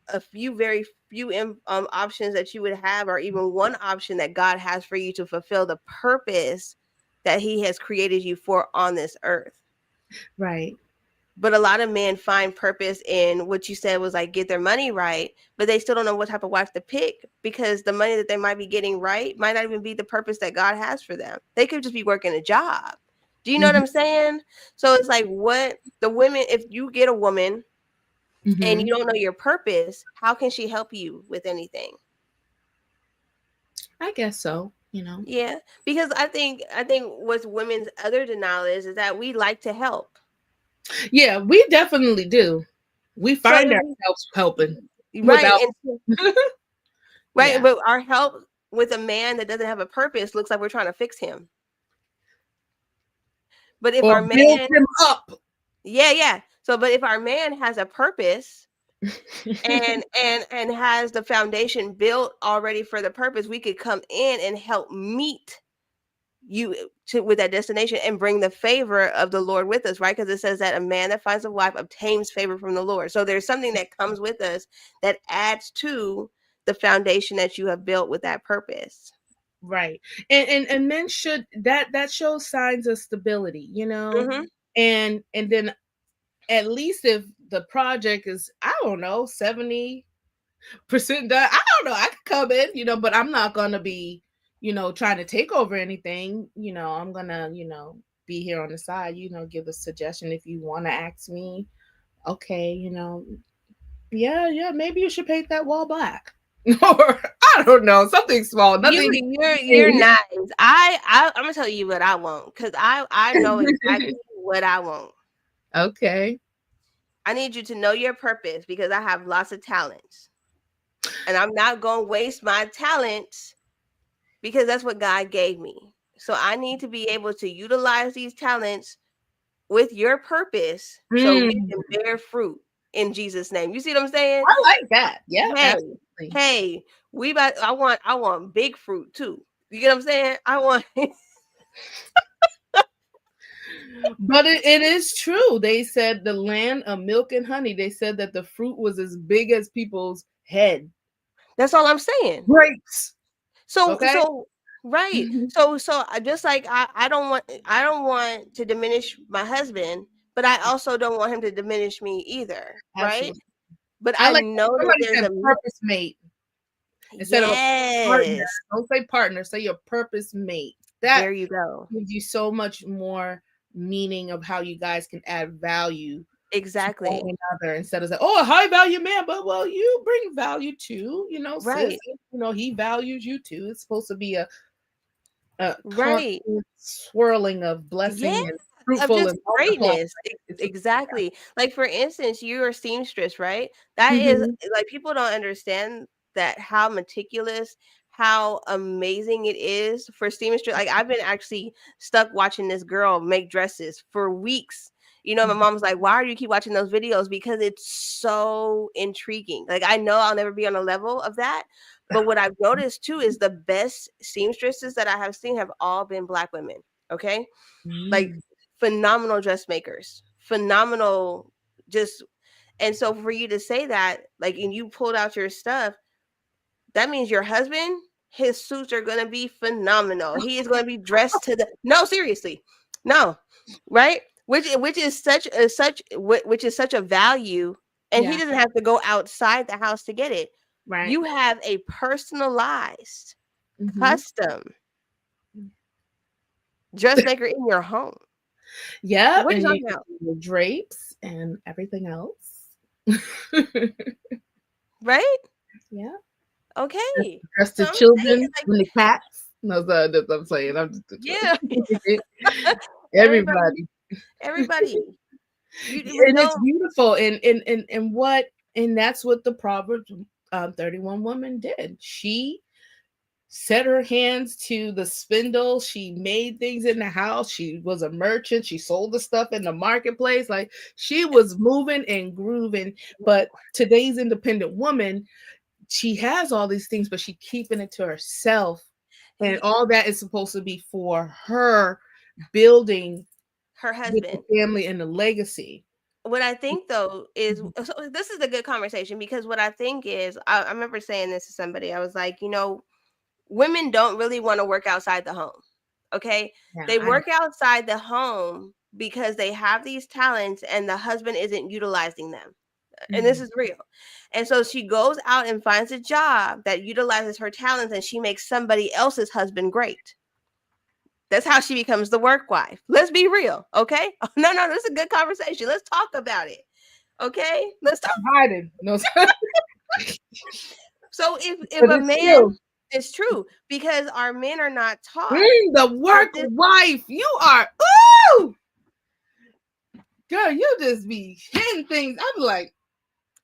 a very few options that you would have, or even one option that God has for you to fulfill the purpose that he has created you for on this earth. Right. But a lot of men find purpose in what you said was like get their money right, but they still don't know what type of wife to pick, because the money that they might be getting right might not even be the purpose that God has for them. They could just be working a job. Do you know what I'm saying? So it's like, what the women, if you get a woman and you don't know your purpose, how can she help you with anything? I guess so. Yeah, because I think what women's other denial is that we like to help. Yeah, we definitely do. We find ourselves helping. Right. Right. Yeah. But our help with a man that doesn't have a purpose looks like we're trying to fix him. But if our man build him up. Yeah. So, but if our man has a purpose and has the foundation built already for the purpose, we could come in and help meet you with that destination and bring the favor of the Lord with us, right? Because it says that a man that finds a wife obtains favor from the Lord. So there's something that comes with us that adds to the foundation that you have built with that purpose. Right. And men should, that shows signs of stability, and then at least if the project is, I don't know, 70% done, I don't know, I could come in, but I'm not gonna be, trying to take over anything. I'm gonna, be here on the side, give a suggestion if you want to ask me. Okay, yeah, maybe you should paint that wall black. Or I don't know, something small. Nothing. You're nice. I'm gonna tell you what I want, because I know exactly what I want. Okay. I need you to know your purpose, because I have lots of talents, and I'm not gonna waste my talents, because that's what God gave me. So I need to be able to utilize these talents with your purpose, so we can bear fruit in Jesus' name. You see what I'm saying? I like that. Yeah, Hey, absolutely. hey, I want big fruit too. You get what I'm saying? I want But it is true. They said the land of milk and honey. They said that the fruit was as big as people's head. that's all I'm saying. Grapes. So Okay. right. Mhm. So I just like I don't want to diminish my husband, but I also don't want him to diminish me either. Right. Absolutely. But I I like know that somebody there's said a purpose mate instead of a partner. yes. Don't say partner, say your purpose mate. That There you go. gives you so much more meaning of how you guys can add value to Exactly. one another instead of saying, oh, a high value man, but well, you bring value too, you know, sis. Right. You know, he values you too. It's supposed to be a Right. constant swirling of blessing Yeah. and Of fruitful just and multiply. greatness. It's Exactly. Like for instance, you're a seamstress, right? That is Mhm. like people don't understand that how meticulous, how amazing it is for seamstress. Like I've been actually stuck watching this girl make dresses for weeks. You know, my mom's like, "Why do you keep watching those videos?" Because it's so intriguing. Like I know I'll never be on a level of that, but what I've noticed too is the best seamstresses that I have seen have all been Black women. Okay, like Mm. phenomenal dressmakers, phenomenal just. And so for you to say that, like, and you pulled out your stuff, that means your husband, his suits are going to be phenomenal. He is going to be dressed to the no, seriously, no, right? Which is such a value, and he Yeah, doesn't have to go outside the house to get it. right. You have a personalized, Mhm. custom dressmaker in your home. Yep, What are you and you talking about? your drapes and everything else. Right? Yeah. Okay. Dress So the I'm saying, children like, and the cats. No, that's what I'm saying. I'm just yeah, everybody, everybody. everybody. You And it's no, beautiful. And that's what the Proverbs 31 woman did. She set her hands to the spindle. She made things in the house. She was a merchant. She sold the stuff in the marketplace. Like she was moving and grooving. But today's independent woman, she has all these things, but she's keeping it to herself. And all that is supposed to be for her building her with the husband. family and the legacy. What I think though is Mhm. so this is a good conversation because what I think is I remember saying this to somebody. I was like, women don't really want to work outside the home. Okay. Yeah, They I don't. work outside the home because they have these talents and the husband isn't utilizing them. And this Mhm. is real. And so she goes out and finds a job that utilizes her talents and she makes somebody else's husband great. That's how she becomes the work wife. Let's be real. Okay. No, this is a good conversation. Let's talk about it. Okay. Let's talk. Hiding. No, So if but a it's man, true. it's true because our men are not taught The that work this. wife. You are. Ooh, girl, you just be hitting things. I'm like,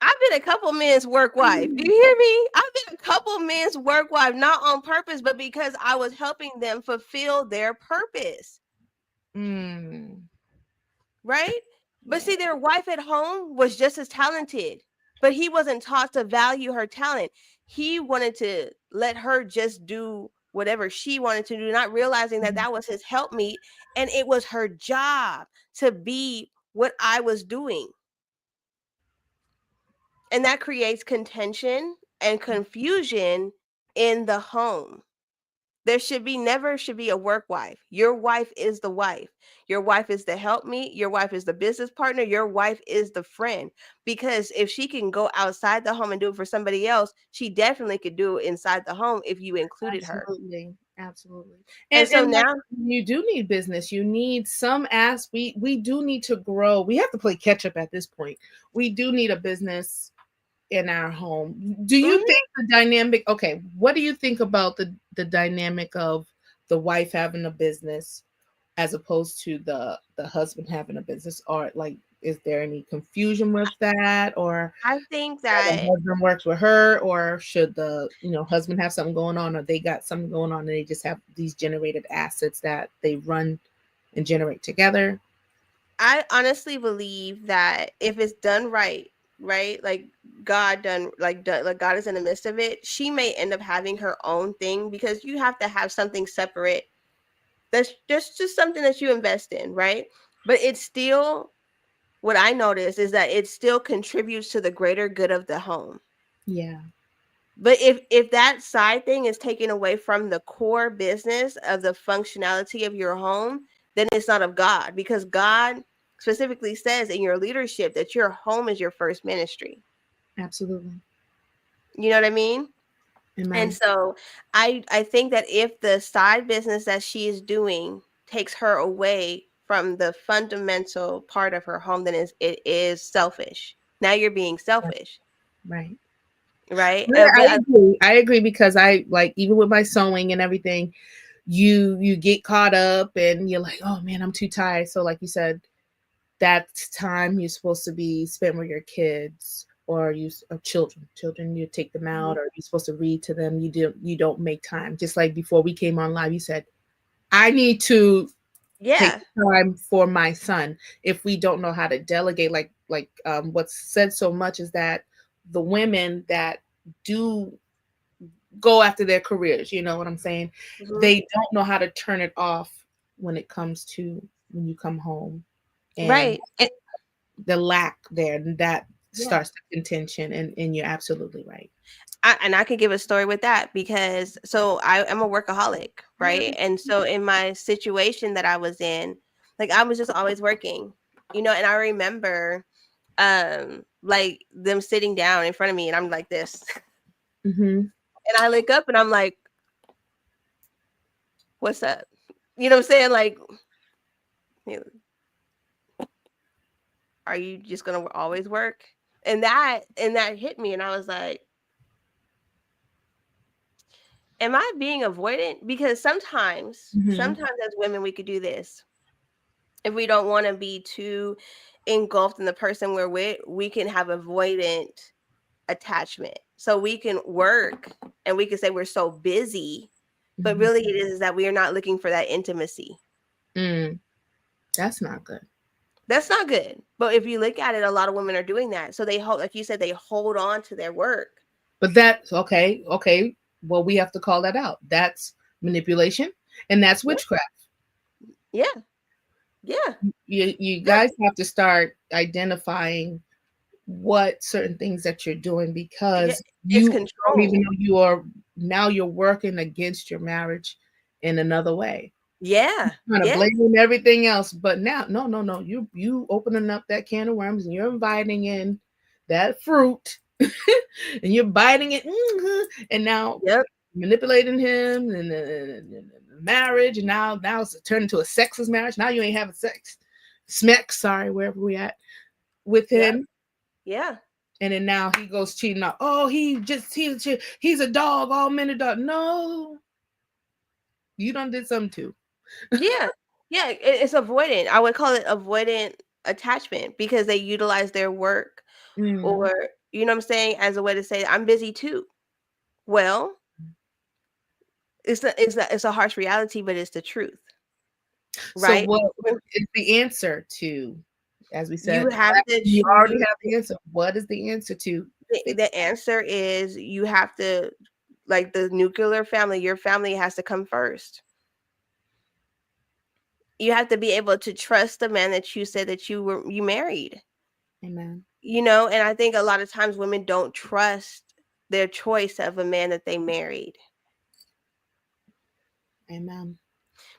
I've been a couple men's work wife. Do you hear me? I've been a couple men's work wife, not on purpose, but because I was helping them fulfill their purpose. mm, Right? But yeah. see, their wife at home was just as talented, but he wasn't taught to value her talent. He wanted to let her just do whatever she wanted to do, not realizing that that was his helpmeet and it was her job to be what I was doing. And that creates contention and confusion in the home. There never should be a work wife. Your wife is the wife. Your wife is the helpmeet. Your wife is the business partner. Your wife is the friend. Because if she can go outside the home and do it for somebody else, she definitely could do it inside the home if you included her. Absolutely. Absolutely. And so And like now, you do need business. You need some we do need to grow. We have to play catch up at this point. We do need a business in our home. Do you Mhm. think the dynamic, okay, what do you think about the dynamic of the wife having a business as opposed to the husband having a business? Or like is there any confusion with that, or I think the that husband works with her, or should the husband have something going on, or they got something going on and they just have these generated assets that they run and generate together? I honestly believe that if it's done right, right? Like God like God is in the midst of it. She may end up having her own thing because you have to have something separate. That's just something that you invest in, right? But it's still, what I notice is that it still contributes to the greater good of the home. Yeah. But if that side thing is taken away from the core business of the functionality of your home, then it's not of God, because God specifically says in your leadership that your home is your first ministry. Absolutely. You know what I mean? Amen. And so I think that if the side business that she is doing takes her away from the fundamental part of her home, then it is selfish. Now you're being selfish. Right. Right. Yeah, I agree. I agree, because I, like, even with my sewing and everything, you get caught up and you're like, oh man, I'm too tired. So like you said, that's time you're supposed to be spent with your kids or children. You take them out, or you're supposed to read to them. You don't make time. Just like before we came on live, you said, I need to take time for my son. If we don't know how to delegate, like what's said so much is that the women that do go after their careers, you know what I'm saying? They don't know how to turn it off when it comes to when you come home. And right. The lack there, that starts the contention, and you're absolutely right. I could give a story with that, because so I'm a workaholic, right? And so in my situation that I was in, like I was just always working, you know, and I remember like them sitting down in front of me and I'm like this. And I look up and I'm like, what's up? You know what I'm saying? Like, are you just gonna always work? And that hit me, and I was like, am I being avoidant? Because sometimes as women, we could do this. If we don't want to be too engulfed in the person we're with, we can have avoidant attachment. So we can work and we can say we're so busy, but really it is that we are not looking for that intimacy. That's not good. That's not good. But if you look at it, a lot of women are doing that. So they hold, like you said, they hold on to their work. But that's okay. Well, we have to call that out. That's manipulation, and that's witchcraft. Yeah. You guys have to start identifying what certain things that you're doing, because you don't even know you're working against your marriage in another way. Yeah. You're kind of blaming everything else, but now no. You opening up that can of worms, and you're inviting in that fruit. And you're biting it, and now manipulating him, and the marriage, and now it's turned into a sexless marriage. Now you ain't having sex, wherever we at with him. Yeah. And then now he goes cheating out. Oh, he's a dog. All men are dog. No, you done did something too. Yeah, it's avoidant. I would call it avoidant attachment, because they utilize their work, or you know what I'm saying, as a way to say I'm busy too. Well, it's a harsh reality, but it's the truth, right? So what is the answer to, as we said, you already have the answer. What is the answer to? The answer is you have to, like the nuclear family, your family has to come first. You have to be able to trust the man that you said that you married. Amen. You know, and I think a lot of times women don't trust their choice of a man that they married. Amen.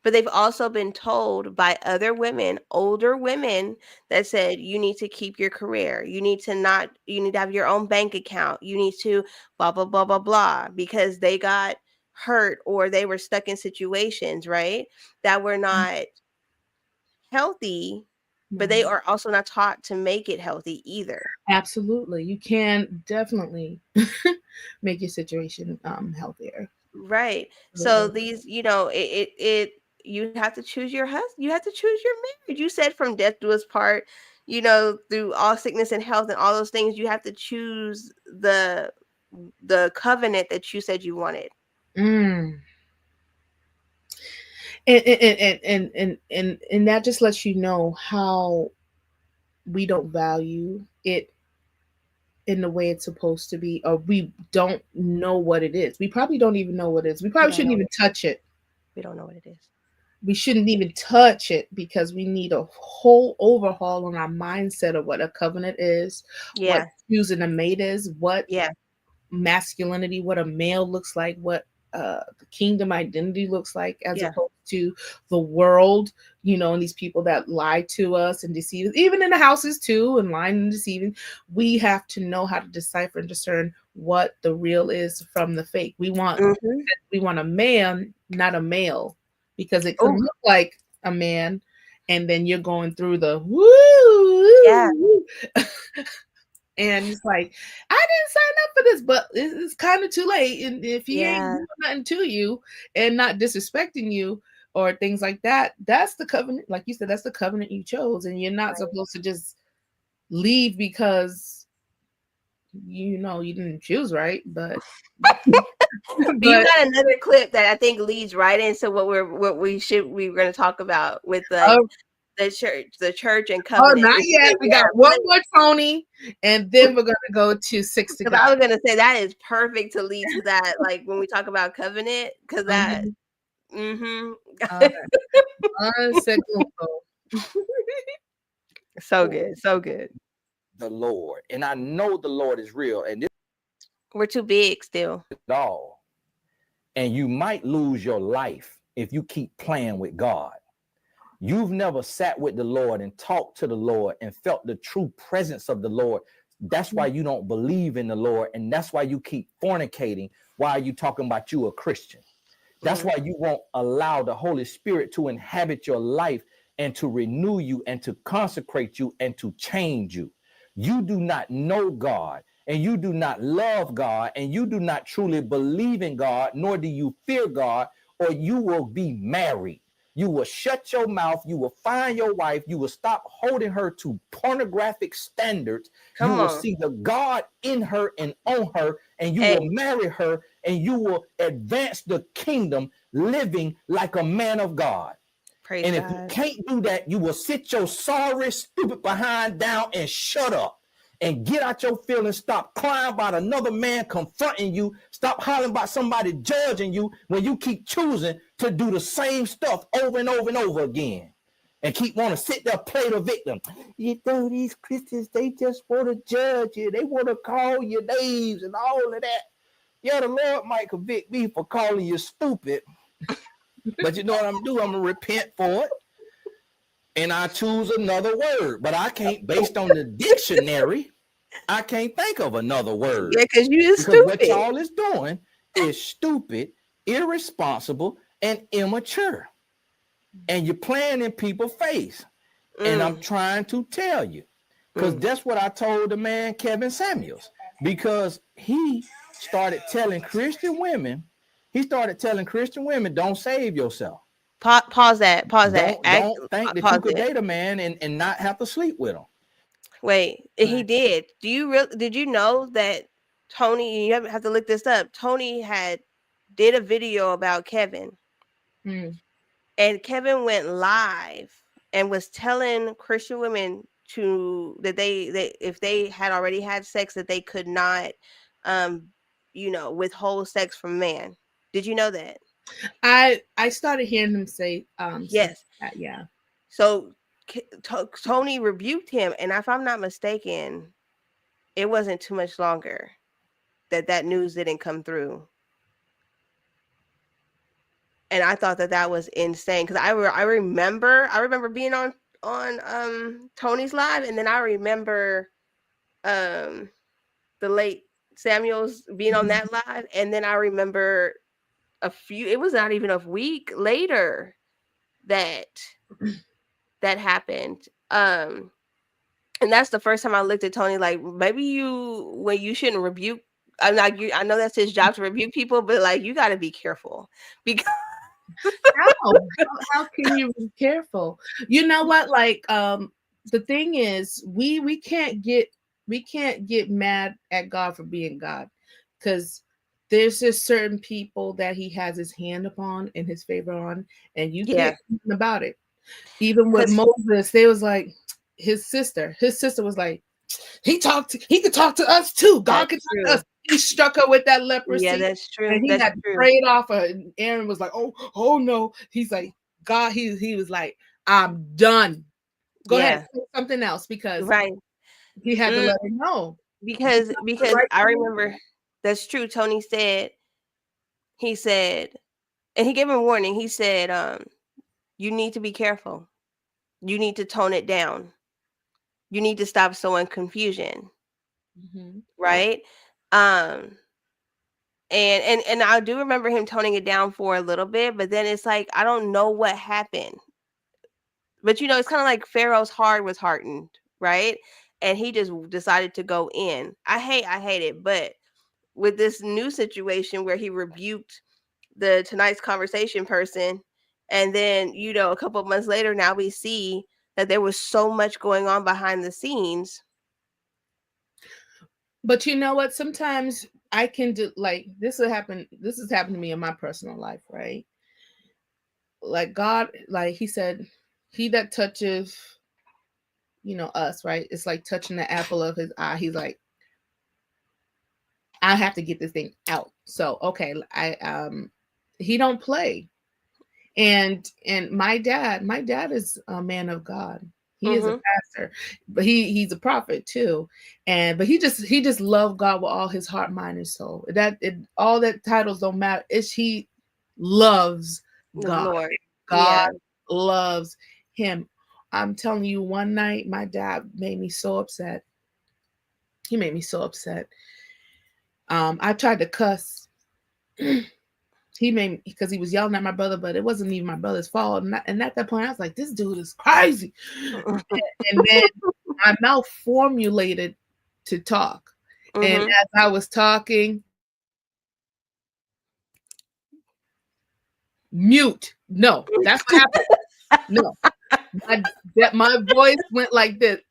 But they've also been told by other women, older women, that said, you need to keep your career. You need to have your own bank account. You need to blah, blah, blah, blah, blah, because they got hurt or they were stuck in situations, right, that were not healthy, but they are also not taught to make it healthy either. Absolutely. You can definitely make your situation healthier. Right. So these, you know, you have to choose your husband. You have to choose your marriage. You said from death do us part, you know, through all sickness and health and all those things. You have to choose the covenant that you said you wanted. And that just lets you know how we don't value it in the way it's supposed to be, or we don't know what it is. We probably don't even know what it is. We probably shouldn't even touch it. We don't know what it is. We shouldn't even touch it because we need a whole overhaul on our mindset of what a covenant is, what choosing a mate is, what masculinity, what a male looks like, what the kingdom identity looks like, as opposed to the world, you know, and these people that lie to us and deceive us, even in the houses too, and lying and deceiving. We have to know how to decipher and discern what the real is from the fake. We want a man, not a male, because it can look like a man, and then you're going through the woo. And it's like, I didn't sign up for this, but it's kind of too late. And if he ain't doing nothing to you and not disrespecting you or things like that, that's the covenant. Like you said, that's the covenant you chose. And you're not supposed to just leave because, you know, you didn't choose right. But you got another clip that I think leads right into what we're going to talk about with the church and covenant. Oh, not yet. We got one more Tony, and then we're gonna go to 6 to God. I was gonna say that is perfect to lead to that, like when we talk about covenant, because that. So good, so good. The Lord, and I know the Lord is real, and we're too big still. At all, and you might lose your life if you keep playing with God. You've never sat with the Lord and talked to the Lord and felt the true presence of the Lord. That's why you don't believe in the Lord. And that's why you keep fornicating while you talking about you a Christian. That's why you won't allow the Holy Spirit to inhabit your life and to renew you and to consecrate you and to change you. You do not know God, and you do not love God, and you do not truly believe in God, nor do you fear God, or you will be married. You will shut your mouth. You will find your wife. You will stop holding her to pornographic standards. You will see the God in her and on her, and you will marry her, and you will advance the kingdom living like a man of God. Praise and God. If you can't do that, you will sit your sorry, stupid behind down and shut up. And get out your feelings. Stop crying about another man confronting you. Stop hollering about somebody judging you when you keep choosing to do the same stuff over and over and over again. And keep wanting to sit there, play the victim. You know, these Christians, they just want to judge you. They want to call you names and all of that. Yeah, the Lord might convict me for calling you stupid. But you know what I'm going to do? I'm going to repent for it. And I choose another word. But I can't, based on the dictionary, I can't think of another word. Yeah, because you're stupid. What y'all is doing is stupid, irresponsible, and immature. And you're playing in people's face. And I'm trying to tell you. Because that's what I told the man, Kevin Samuels. Because he started telling Christian women, don't save yourself. Pause that. Don't think that you could date a man and not have to sleep with him. Wait, he did. Did you know that Tony? You have to look this up. Tony did a video about Kevin, and Kevin went live and was telling Christian women that they if they had already had sex that they could not, withhold sex from man. Did you know that? I started hearing him say yes. Yeah. So Tony rebuked him, and if I'm not mistaken, it wasn't too much longer that news didn't come through. And I thought that was insane because I remember being on Tony's live, and then I remember the late Samuels being on that live, and then I remember it was not even a week later that happened. And that's the first time I looked at Tony like, maybe you shouldn't rebuke. I'm like, I know that's his job to rebuke people, but like, you got to be careful because how can you be careful? You know what? Like, the thing is, we can't get mad at God for being God, because there's just certain people that he has his hand upon and his favor on, and you can't do nothing about it. Even with Moses, they was like his sister was like, he could talk to us too. God That's could talk true. to us. He struck her with that leprosy. Yeah, that's true. And he That's had to true. pray it off her. And Aaron was like, oh no. He's like, God, he was like, I'm done. Go ahead, say something else, because Right. he had to let her know. Because right I thing. remember that's true. Tony said, he said, and he gave him a warning. He said, you need to be careful. You need to tone it down. You need to stop sowing confusion. Mhm. Right. And I do remember him toning it down for a little bit, but then it's like, I don't know what happened. But you know, it's kind of like Pharaoh's heart was hardened, right? And he just decided to go in. I hate it, but with this new situation where he rebuked the tonight's conversation person, and then you know, a couple of months later, now we see that there was so much going on behind the scenes. But you know what? Sometimes I can do, like, this has happened to me in my personal life, right? Like God, like he said, he that touches, you know, us, right? It's like touching the apple of his eye. He's like, I have to get this thing out. So okay, he don't play. And my dad is a man of God. He is a pastor, but he's a prophet too. But he just loved God with all his heart, mind, and soul. All that titles don't matter. He loves God. Lord. God loves him. I'm telling you, one night my dad made me so upset. He made me so upset. I tried to cuss. He made me, because he was yelling at my brother, but it wasn't even my brother's fault. And at that point, I was like, this dude is crazy. And then my mouth formulated to talk. And as I was talking, mute. No, that's what happened. No, my voice went like this.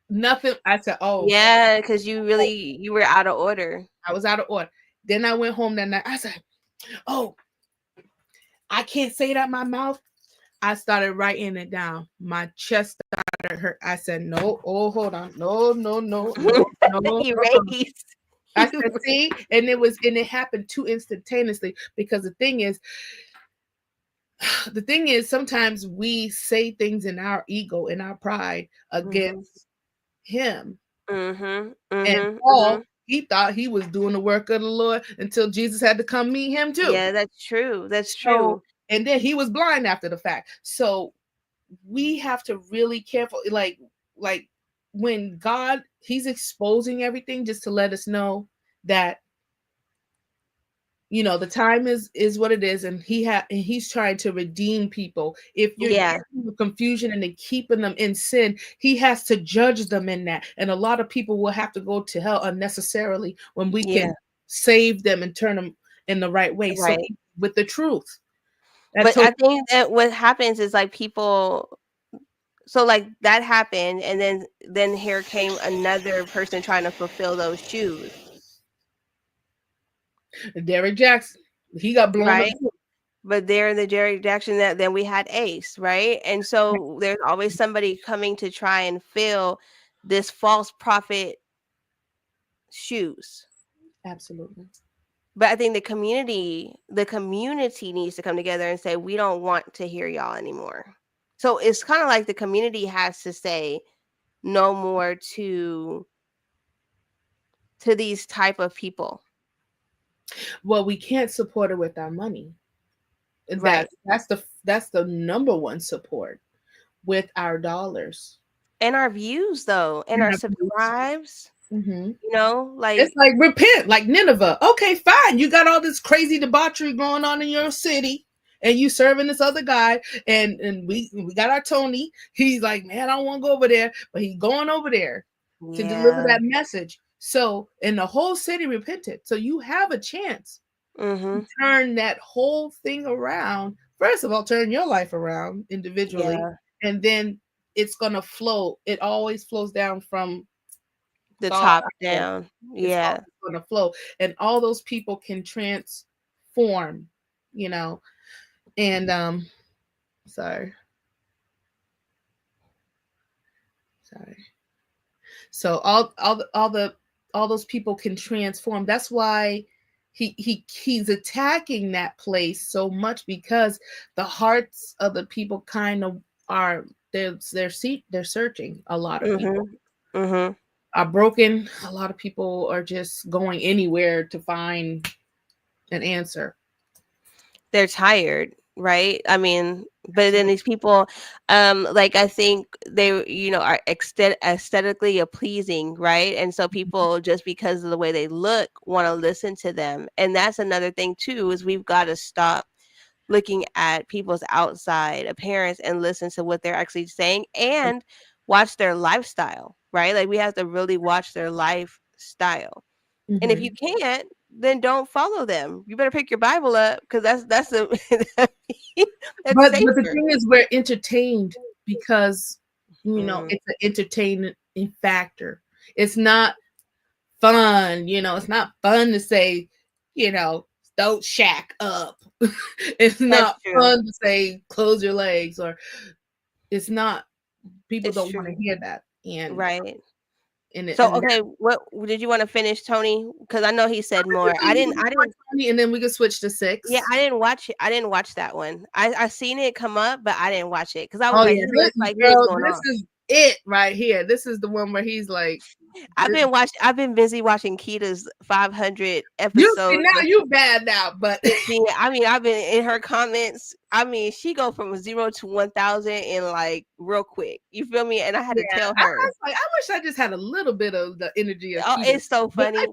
Nothing. I said, oh. Yeah, because you were out of order. I was out of order. Then I went home that night. I said, oh, I can't say it out my mouth. I started writing it down. My chest started hurt. I said, no, hold on. No. Erased. I said, see, and it happened too instantaneously, because the thing is, sometimes we say things in our ego, in our pride against him. And Paul, he thought he was doing the work of the Lord until Jesus had to come meet him too. Yeah, that's true. That's true. And then he was blind after the fact. So we have to really careful, like when God, he's exposing everything just to let us know that, you know, the time is what it is, and he's trying to redeem people. If you're getting confusion and then keeping them in sin, he has to judge them in that. And a lot of people will have to go to hell unnecessarily when we can save them and turn them in the right way. Right. So with the truth. But I think that what happens is, like, people, so like that happened, and then here came another person trying to fulfill those shoes. Derrick Jackson, he got blown up. But there in the Derrick Jackson, that then we had Ace, right? And so there's always somebody coming to try and fill this false prophet shoes. Absolutely. But I think the community needs to come together and say, we don't want to hear y'all anymore. So it's kind of like the community has to say no more to these type of people. Well, we can't support it with our money. Right. That's the number one support, with our dollars. And our views, though, and our subscribes. You know, like, it's like, repent, like Nineveh. Okay, fine. You got all this crazy debauchery going on in your city, and you serving this other guy, and we got our Tony. He's like, man, I don't want to go over there, but he's going over there to deliver that message. So, and the whole city repented. So you have a chance to turn that whole thing around. First of all, turn your life around individually, and then it's gonna flow. It always flows down from the top down. It's going to flow, and all those people can transform, you know. And sorry. So all those people can transform. That's why he's attacking that place so much, because the hearts of the people kind of are they're searching. A lot of people are broken. A lot of people are just going anywhere to find an answer. They're tired, right? I mean, but then these people, like I think they, are aesthetically pleasing, right? And so people, just because of the way they look, want to listen to them. And that's another thing too, is we've got to stop looking at people's outside appearance and listen to what they're actually saying, and watch their lifestyle, right? Like we have to really watch their lifestyle. And if you can't, then don't follow them. You better pick your Bible up, because that's a but the thing is, we're entertained because it's an entertainment factor. It's not fun, it's not fun to say, don't shack up. It's not fun to say close your legs, or it's not. People don't want to hear that, and right. And so, okay, what did you want to finish, Tony? Because I know he said more. I didn't. And then we can switch to 6. Yeah, I didn't watch it. I didn't watch that one. I seen it come up, but I didn't watch it because I was this is it right here. This is the one where he's like, I've been busy watching Kita's 500 episodes. Now you bad now, but I mean, I've been in her comments. I mean, she go from 0 to 1,000 in like real quick. You feel me? And I had to tell her. I wish I just had a little bit of the energy of Kita. It's so funny. I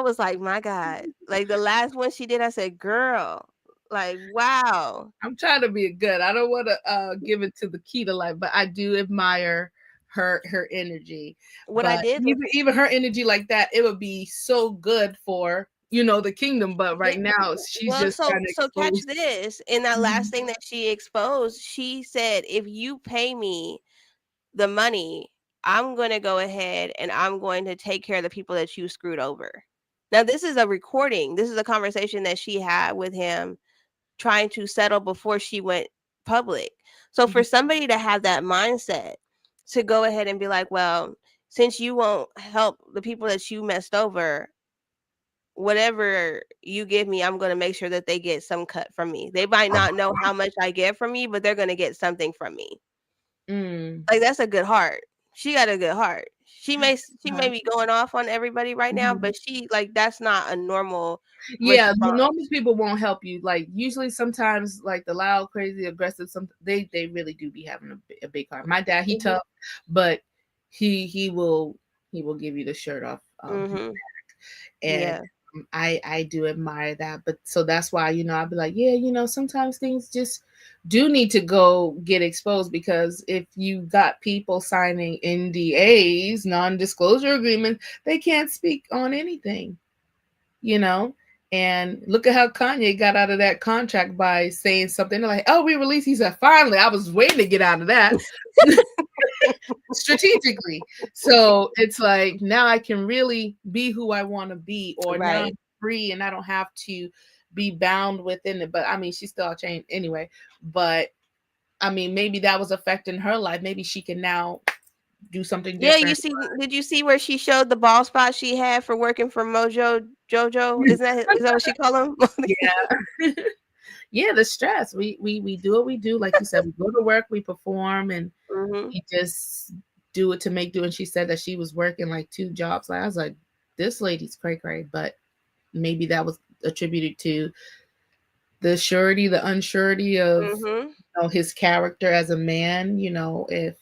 was like, my God. Like the last one she did, I said, girl, like, wow. I'm trying to be good. I don't want to give it to the Kita life, but I do admire her energy. What I did, even her energy like that, it would be so good for the kingdom. But right now, she's just so catch this. In that last thing that she exposed, she said, if you pay me the money, I'm going to go ahead and I'm going to take care of the people that you screwed over. Now, this is a recording. This is a conversation that she had with him, trying to settle before she went public. So for somebody to have that mindset, to go ahead and be like, well, since you won't help the people that you messed over, whatever you give me, I'm going to make sure that they get some cut from me. They might not know how much I get from you, but they're going to get something from me. Like, that's a good heart. She got a good heart. She may be going off on everybody right now, but she, like, that's not a normal. Yeah, the normal people won't help you. Like, usually sometimes, like, the loud, crazy, aggressive, they really do be having a big heart. My dad, he tough, but he will give you the shirt off. And I do admire that. But so that's why, I'll be like, yeah, sometimes things just do need to go get exposed, because if you got people signing NDAs, non-disclosure agreements, they can't speak on anything, and look at how Kanye got out of that contract by saying something like, oh, we released. He said, finally, I was waiting to get out of that strategically. So it's like, now I can really be who I want to be, or now I'm free and I don't have to be bound within it. But I mean, she's still a chain anyway. But I mean, maybe that was affecting her life. Maybe she can now do something different. Yeah, did you see where she showed the ball spot she had for working for Mojo Jojo? Is that what she call him? Yeah. Yeah, the stress. We do what we do. Like you said, we go to work, we perform, and we just do it to make do. And she said that she was working like 2 jobs. Like, I was like, this lady's cray-cray. But maybe that was attributed to the surety, the unsurety of his character as a man, if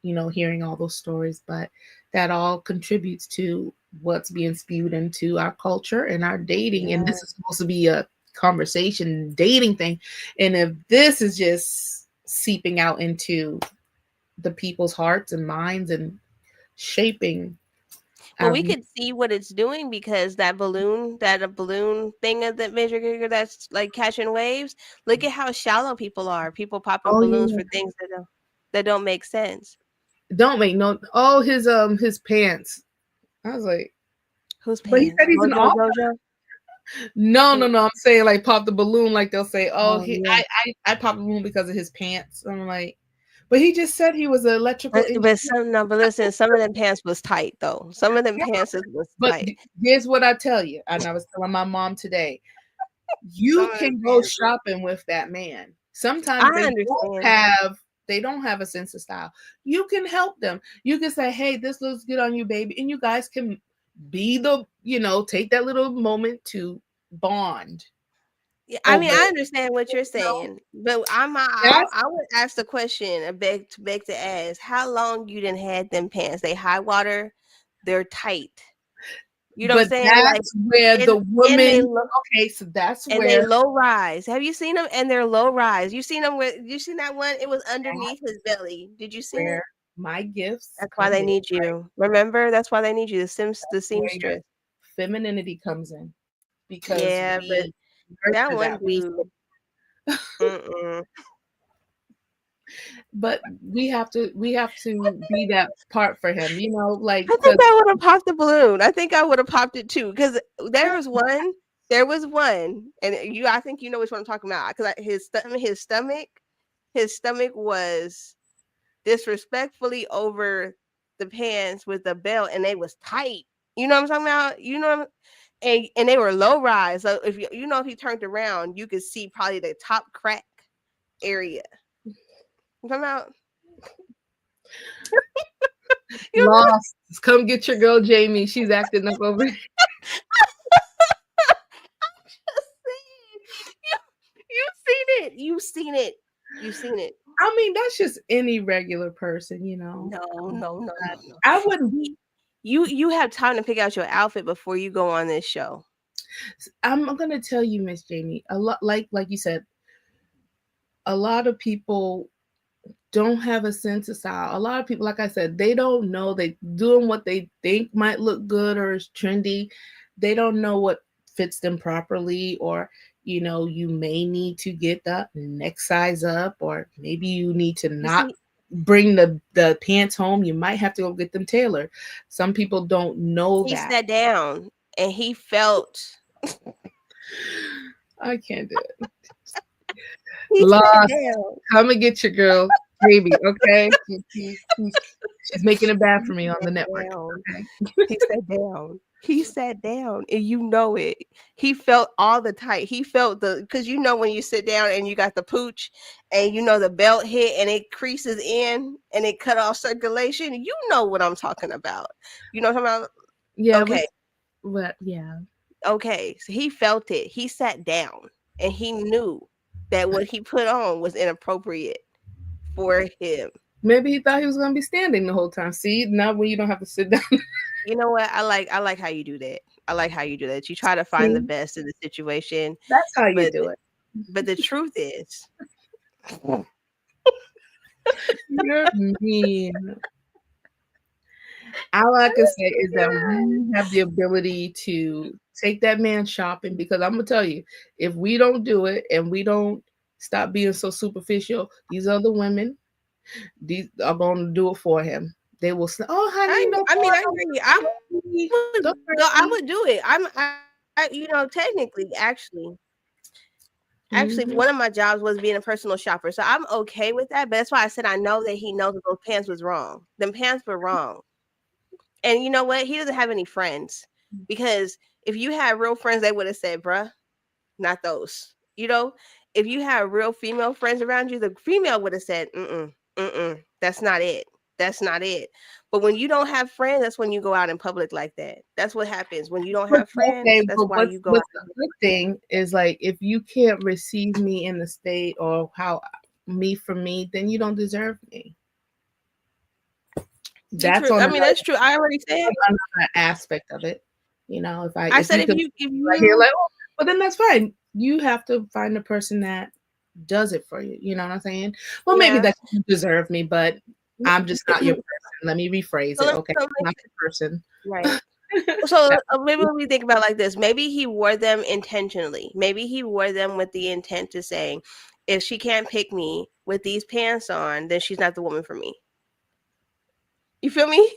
hearing all those stories. But that all contributes to what's being spewed into our culture and our dating. And this is supposed to be a conversation dating thing, and if this is just seeping out into the people's hearts and minds and shaping, well, we could see what it's doing, because that balloon thing of that major that's like catching waves, look at how shallow people are. People popping balloons for things that don't make sense. His pants. I was like, whose pants? But he said he's an author. No. I'm saying, like, pop the balloon, like they'll say, I popped the balloon because of his pants. I'm like, But he just said he was an electrical engineer. But listen, some of them pants was tight though. Some of them pants was But tight. here's what I tell you, and I was telling my mom today: you can go shopping with that man. Sometimes they don't have a sense of style. You can help them. You can say, "Hey, this looks good on you, baby," and you guys can be take that little moment to bond. Yeah, I mean, I understand what you're saying, but I would ask the question and beg to ask, how long you didn't had them pants? They high water, they're tight. You know what I'm saying? That's where the woman. Okay, so that's and where they low rise. Have you seen them? And they're low rise. You seen them with? You seen that one? It was underneath his belly. Did you see it? My gifts. That's why they need you. Remember, that's why they need you. The seamstress. Femininity comes in because but that one but we have to be that part for him, like I think I would have popped the balloon. I think I would have popped it too, because there was one, and I think you know which one I'm talking about, because his stomach was disrespectfully over the pants with the belt, and they was tight. You know what I'm talking about? You know, and they were low rise. So if if he turned around, you could see probably the top crack area. You talking about? Lost. Come get your girl Jamie. She's acting up over here. You've seen it. I mean, that's just any regular person, No. I wouldn't be. You have time to pick out your outfit before you go on this show. I'm gonna tell you, Miss Jamie, a lot like you said, a lot of people don't have a sense of style. A lot of people, like I said, they don't know. They doing what they think might look good or is trendy. They don't know what fits them properly, or you may need to get the next size up, or maybe you need to not bring the pants home. You might have to go get them tailored. Some people don't know that. He sat down and he felt. I can't do it. Lost. Come and get your girl, baby. Okay, she's making it bad for me on the network. Okay? He sat down, and you know it. He felt all the tight. He felt because when you sit down and you got the pooch, and the belt hit and it creases in and it cut off circulation. You know what I'm talking about. You know what I'm talking about? Yeah. Okay. Yeah. Okay. So he felt it. He sat down and he knew that what he put on was inappropriate for him. Maybe he thought he was going to be standing the whole time. See, now when you don't have to sit down. You know what? I like how you do that. I like how you do that. You try to find the best in the situation. That's how you do it. But the truth is, you're mean. All I can say is that we have the ability to take that man shopping, because I'm gonna tell you, if we don't do it and we don't stop being so superficial, these other women, these are going to do it for him. They will say, "Oh, honey, I agree. I would do it. Technically, actually, one of my jobs was being a personal shopper, so I'm okay with that. But that's why I said I know that he knows that those pants was wrong. Them pants were wrong. And you know what? He doesn't have any friends, because if you had real friends, they would have said, "Bruh, not those." If you have real female friends around you, the female would have said, "That's not it. That's not it." But when you don't have friends, that's when you go out in public like that. That's what happens when you don't have friends. That's why you go. What's the good thing is, like, if you can't receive me in the state or how me for me, then you don't deserve me. That's true. That's true. I already said another aspect of it. If you hear like, oh, well, then that's fine. You have to find the person that does it for you. You know what I'm saying? Well, maybe that you deserve me, but I'm just not your person. Let me rephrase it. Okay, I'm not your person. Right. So maybe we think about it like this. Maybe he wore them intentionally. Maybe he wore them with the intent to say, if she can't pick me with these pants on, then she's not the woman for me. You feel me?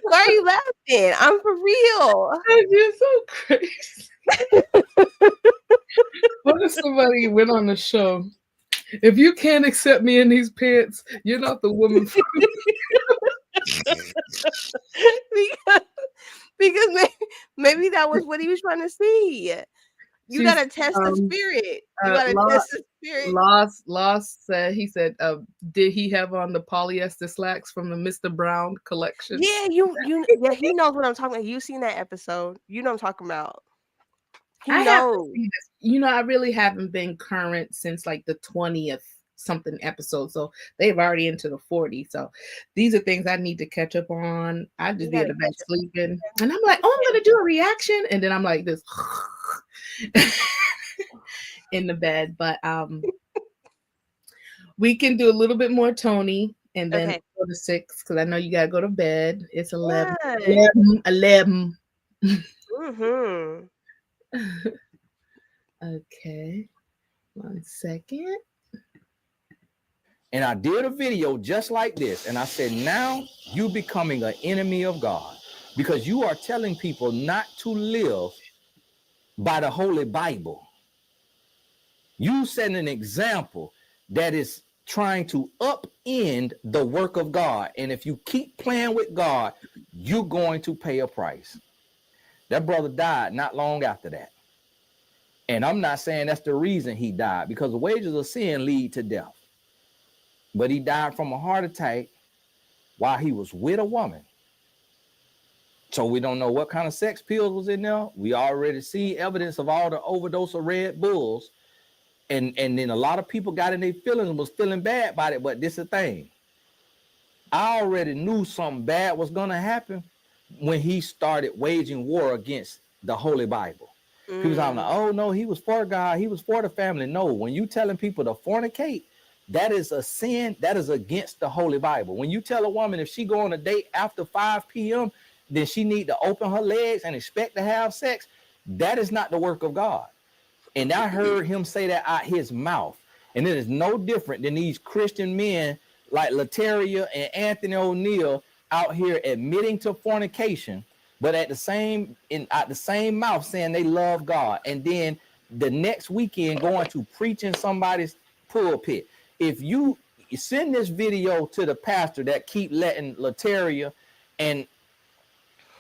Why are you laughing? I'm for real. You're so crazy. What if somebody went on the show If you can't accept me in these pants, you're not the woman for me. because maybe that was what he was trying to see. You She's, gotta test the spirit. You gotta Law- test the spirit. Lost said, he said, did he have on the polyester slacks from the Mr. Brown collection? Yeah, yeah, he knows what I'm talking about. You seen that episode? You know what I'm talking about. He I haven't knows. seen this. You know, I really haven't been current since like the 20th something episode. So they've already into the 40s. So these are things I need to catch up on. I just be in the bed sleeping. And I'm like, oh, I'm gonna do a reaction. And then I'm like this in the bed. But we can do a little bit more Tony and then go to 6 because I know you gotta go to bed. It's 11. Yeah. 11. Mm-hmm. Okay, 1 second. And I did a video just like this. And I said, now you becoming an enemy of God because you are telling people not to live by the Holy Bible. You set an example that is trying to upend the work of God. And if you keep playing with God, you're going to pay a price. That brother died not long after that. And I'm not saying that's the reason he died, because the wages of sin lead to death. But he died from a heart attack while he was with a woman. So we don't know what kind of sex pills was in there. We already see evidence of all the overdose of Red Bulls. And then a lot of people got in their feelings and was feeling bad about it. But this is the thing. I already knew something bad was going to happen when he started waging war against the Holy Bible. People talking like, oh, no, he was for God. He was for the family. No, when you telling people to fornicate, that is a sin. That is against the Holy Bible. When you tell a woman if she go on a date after 5 p.m., then she need to open her legs and expect to have sex, that is not the work of God. And I heard him say that out his mouth. And it is no different than these Christian men like Lataria and Anthony O'Neill out here admitting to fornication, but at the same mouth saying they love God. And then the next weekend going to preach in somebody's pulpit. If you send this video to the pastor that keep letting Lataria and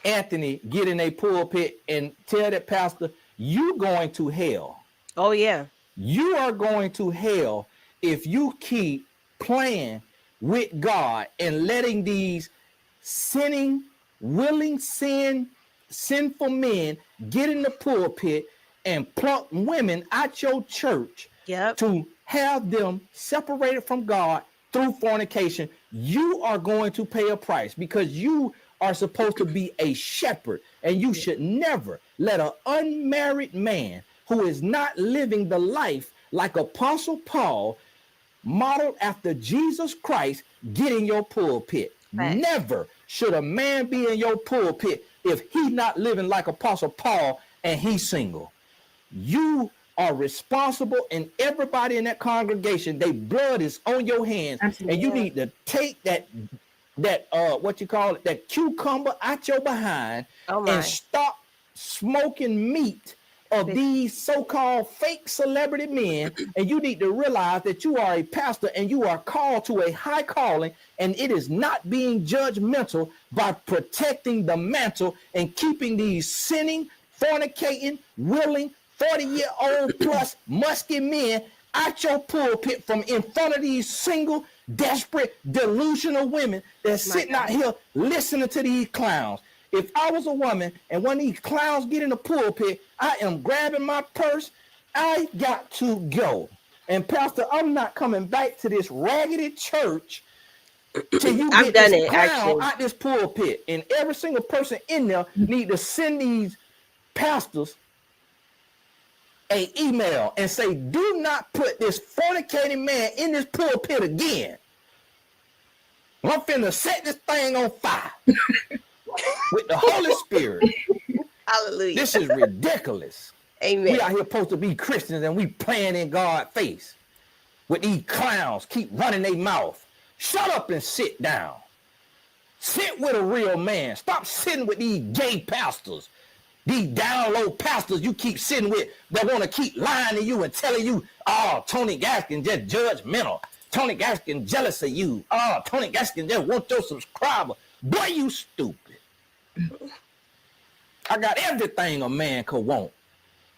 Anthony get in a pulpit and tell that pastor, you going to hell. Oh, yeah. You are going to hell if you keep playing with God and letting these sinning, willing, sinful men get in the pulpit and pluck women out your church to have them separated from God through fornication. You are going to pay a price because you are supposed to be a shepherd, and you should never let an unmarried man who is not living the life like Apostle Paul, modeled after Jesus Christ, get in your pulpit. Right. Never should a man be in your pulpit if he's not living like Apostle Paul and he's single. You are responsible, and everybody in that congregation, their blood is on your hands. Absolutely. And you need to take that what you call it, that cucumber out your behind and stop smoking meat of these so-called fake celebrity men. And you need to realize that you are a pastor and you are called to a high calling, and it is not being judgmental by protecting the mantle and keeping these sinning, fornicating, willing, 40-year-old plus musky men out your pulpit from in front of these single, desperate, delusional women that's sitting out here listening to these clowns. If I was a woman and one of these clowns get in the pulpit, I am grabbing my purse. I got to go. And Pastor, I'm not coming back to this raggedy church till you get this clown out this pulpit. And every single person in there need to send these pastors an email and say, do not put this fornicating man in this pulpit again. I'm finna set this thing on fire with the Holy Spirit. Hallelujah. This is ridiculous. Amen. We out here supposed to be Christians and we playing in God's face with these clowns keep running their mouth. Shut up and sit down. Sit with a real man. Stop sitting with these gay pastors These down low pastors you keep sitting with that want to keep lying to you and telling you, oh, Tony Gaskin just judgmental. Tony Gaskin jealous of you. Oh, Tony Gaskin just want your subscriber. Boy, you stupid. I got everything a man could want.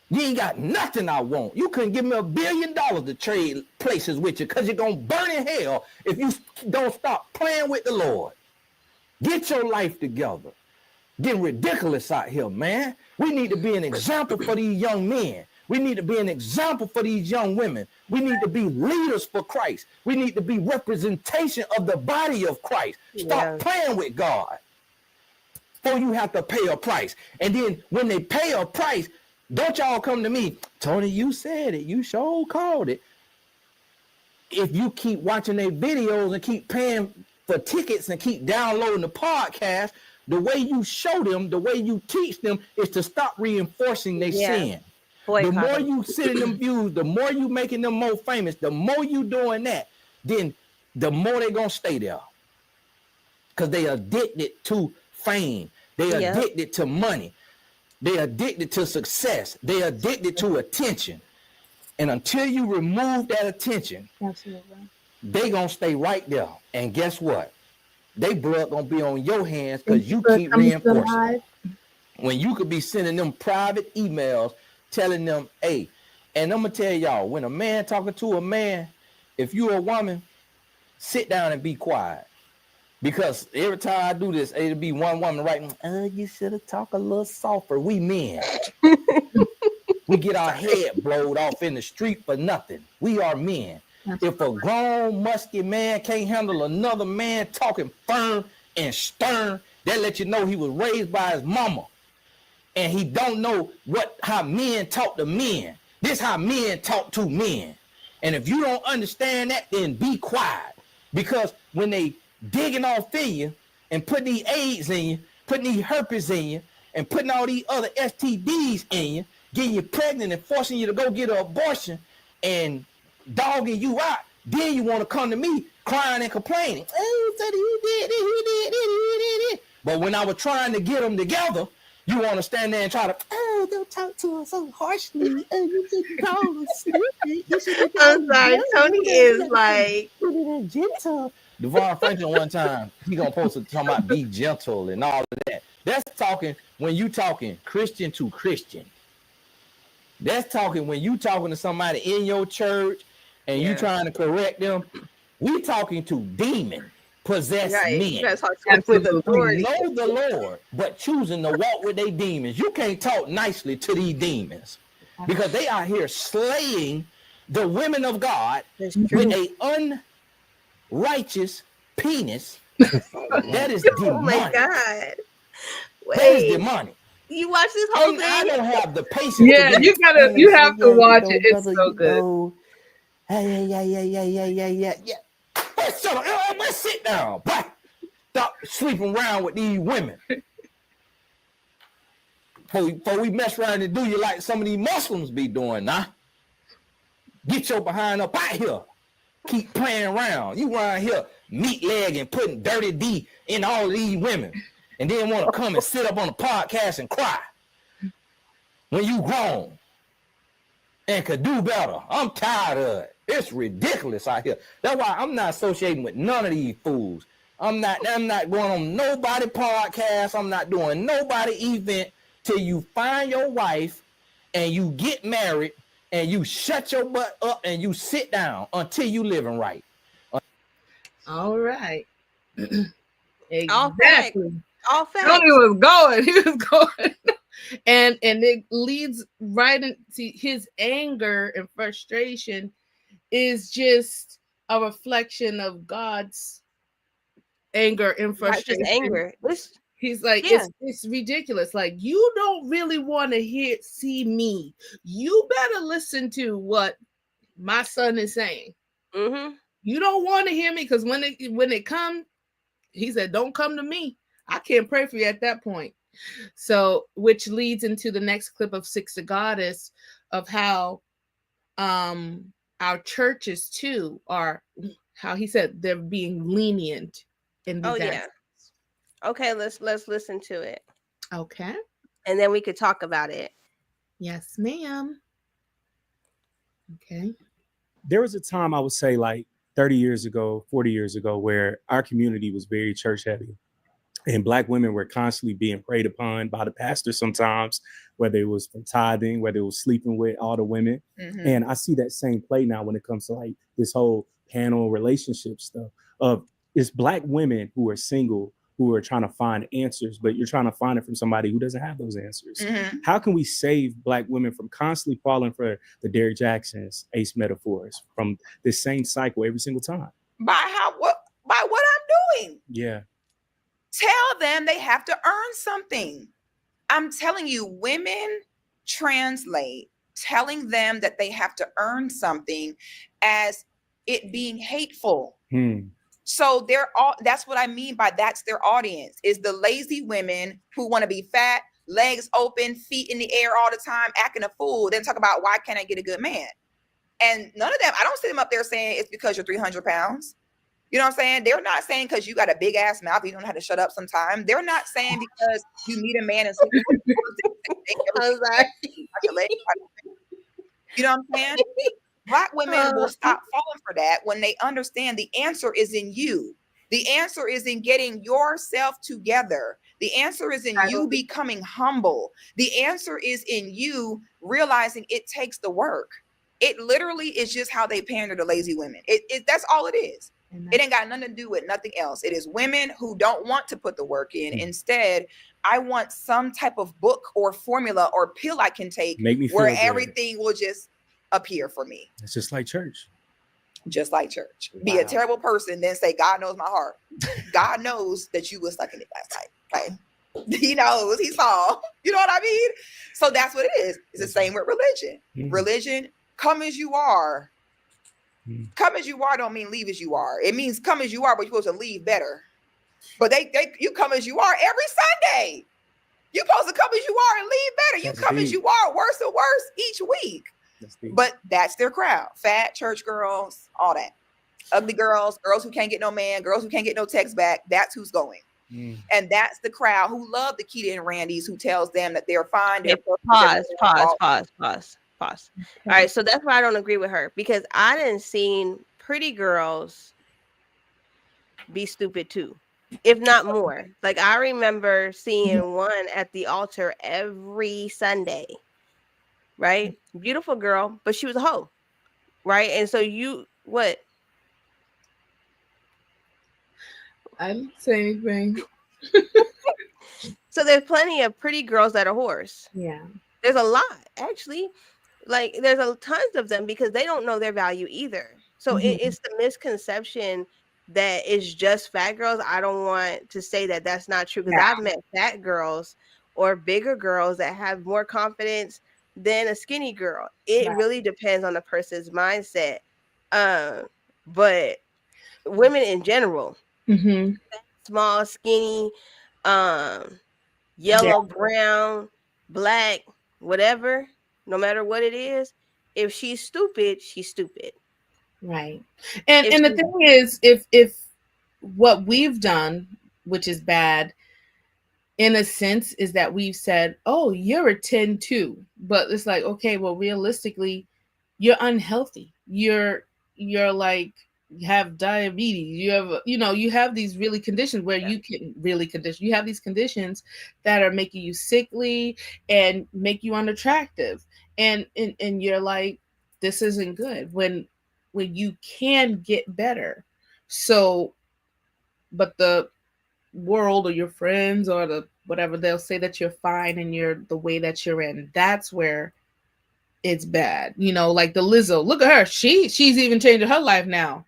You ain't got nothing I want. You couldn't give me $1 billion to trade places with you because you're going to burn in hell if you don't stop playing with the Lord. Get your life together. Getting ridiculous out here, man. We need to be an example for these young men. We need to be an example for these young women. We need to be leaders for Christ. We need to be representation of the body of Christ. Stop playing with God. Or you have to pay a price. And then when they pay a price, don't y'all come to me, Tony, you said it. You sure called it. If you keep watching their videos and keep paying for tickets and keep downloading the podcast, the way you show them, the way you teach them is to stop reinforcing their sin. The more you sit in them views, the more you making them more famous, the more you doing that, then the more they gonna stay there. Because they addicted to fame. They addicted to money. They addicted to success. They addicted to attention. And until you remove that attention, they gonna stay right there. And guess what? They blood gonna be on your hands because you keep reinforcing. When you could be sending them private emails telling them, hey, and I'm gonna tell y'all, when a man talking to a man, if you're a woman, sit down and be quiet. Because every time I do this, it'll be one woman writing, you should have talked a little softer. We men. We get our head blowed off in the street for nothing. We are men. If a grown, musky man can't handle another man talking firm and stern, that let you know he was raised by his mama. And he don't know how men talk to men. This how men talk to men. And if you don't understand that, then be quiet. Because when they digging off in you and putting these AIDS in you, putting these herpes in you, and putting all these other STDs in you, getting you pregnant and forcing you to go get an abortion and dogging you out, then you want to come to me crying and complaining. Oh, he said he did it. But when I was trying to get them together, you want to stand there and try to, don't talk to us so harshly. You should call us stupid. I'm sorry, Tony is like gentle. Devon Franklin one time, he gonna post a talking about be gentle and all of that. That's talking when you talking Christian to Christian. That's talking when you talking to somebody in your church and you trying to correct them. We talking to demon possessed men. That's with authority. Know the Lord, but choosing to walk with their demons. You can't talk nicely to these demons because they are here slaying the women of God with a unrighteous penis. That is demonic. Oh my God. Wait. That is demonic. You watch this whole thing? I don't have the patience. Yeah, you have to watch it. It's so good. Yeah. Let's shut up. Let's sit down. Stop sleeping around with these women. Before we mess around and do you like some of these Muslims be doing now. Get your behind up out here. Keep playing around. You around here meat leg and putting dirty D in all of these women. And then want to come and sit up on the podcast and cry. When you grown. And could do better. I'm tired of it. It's ridiculous out here. That's why I'm not associating with none of these fools. I'm not going on nobody podcast. I'm not doing nobody event till you find your wife and you get married and you shut your butt up and you sit down until you living right. All right. Exactly. All facts. Tony was going. He was going. And it leads right into his anger and frustration is just a reflection of God's anger and frustration. Not just anger. He's like, it's ridiculous. Like, you don't really want to see me. You better listen to what my son is saying. Mm-hmm. You don't want to hear me because when it comes, he said, don't come to me. I can't pray for you at that point. So, which leads into the next clip of Six to Goddess of how our churches too are, how he said they're being lenient in these Okay, let's listen to it. Okay. and then we could talk about it. Yes, ma'am. Okay. There was a time, I would say like 30 years ago, 40 years ago, where our community was very church heavy. And Black women were constantly being preyed upon by the pastor sometimes, whether it was from tithing, whether it was sleeping with all the women. Mhm. And I see that same play now when it comes to like this whole panel relationship stuff of it's Black women who are single, who are trying to find answers, but you're trying to find it from somebody who doesn't have those answers. Mhm. How can we save Black women from constantly falling for the Derrick Jacksons, ace metaphors, from this same cycle every single time? By what I'm doing. Yeah. Tell them they have to earn something. I'm telling you, women translate telling them that they have to earn something as it being hateful. So they're all, that's what I mean by that's their audience, is the lazy women who want to be fat, legs open, feet in the air all the time, acting a fool, then talk about why can't I get a good man? And none of them, I don't see them up there saying it's because you're 300 pounds. You know what I'm saying? They're not saying because you got a big ass mouth, you don't know how to shut up sometime. They're not saying because you meet a man and sleep with him. I was like, You know what I'm saying? Black women will stop falling for that when they understand the answer is in you. The answer is in getting yourself together. The answer is in you becoming humble. The answer is in you realizing it takes the work. It literally is just how they pander to lazy women. That's all it is. It ain't got nothing to do with nothing else. It is women who don't want to put the work in. Instead, I want some type of book or formula or pill I can take Make me feel where good. everything will just appear for me. It's just like church. Just like church. Be a Wow. terrible person, then say, God knows my heart. God knows that you was sucking it last night. Okay? He knows, he saw. You know what I mean? So that's what it is. It's the same with religion. Religion, come as you are. Come as you are don't mean leave as you are. It means come as you are, but you're supposed to leave better. But you come as you are every Sunday. You're supposed to come as you are and leave better. You That's come as deep. you are worse and worse each week. That's deep. But that's their crowd. Fat church girls, all that. Ugly girls, girls who can't get no man, girls who can't get no text back. That's who's going. And that's the crowd who love the Keita and Randy's, who tells them that they're fine. They're Pause. All right, so that's why I don't agree with her, because I didn't seen pretty girls be stupid too, if not more. Like I remember seeing one at the altar every Sunday, right? Beautiful girl, but she was a hoe, right? And so what? I didn't say anything. So there's plenty of pretty girls that are whores. Yeah. There's a lot, actually. Like there's tons of them because they don't know their value either. So it's the misconception that it's just fat girls. I don't want to say that that's not true, because I've met fat girls or bigger girls that have more confidence than a skinny girl. It really depends on the person's mindset. But women in general, small, skinny, yellow, brown, black, whatever, no matter what it is, if she's stupid, she's stupid. Right. And the thing is, if what we've done, which is bad in a sense, is that we've said, oh, you're a 10 too. But it's like, okay, well, realistically, you're unhealthy. You're like, you have diabetes, you have, you have these really conditions where you can really you have these conditions that are making you sickly and make you unattractive. And you're like, this isn't good when you can get better. So, but the world or your friends or the whatever, they'll say that you're fine and you're the way that you're in. That's where it's bad. Like the Lizzo, look at her. She's even changing her life now.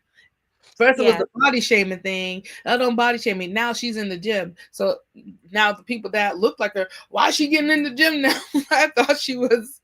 First it was the body shaming thing. I don't body shame me. Now she's in the gym. So now the people that look like her, why is she getting in the gym now? I thought she was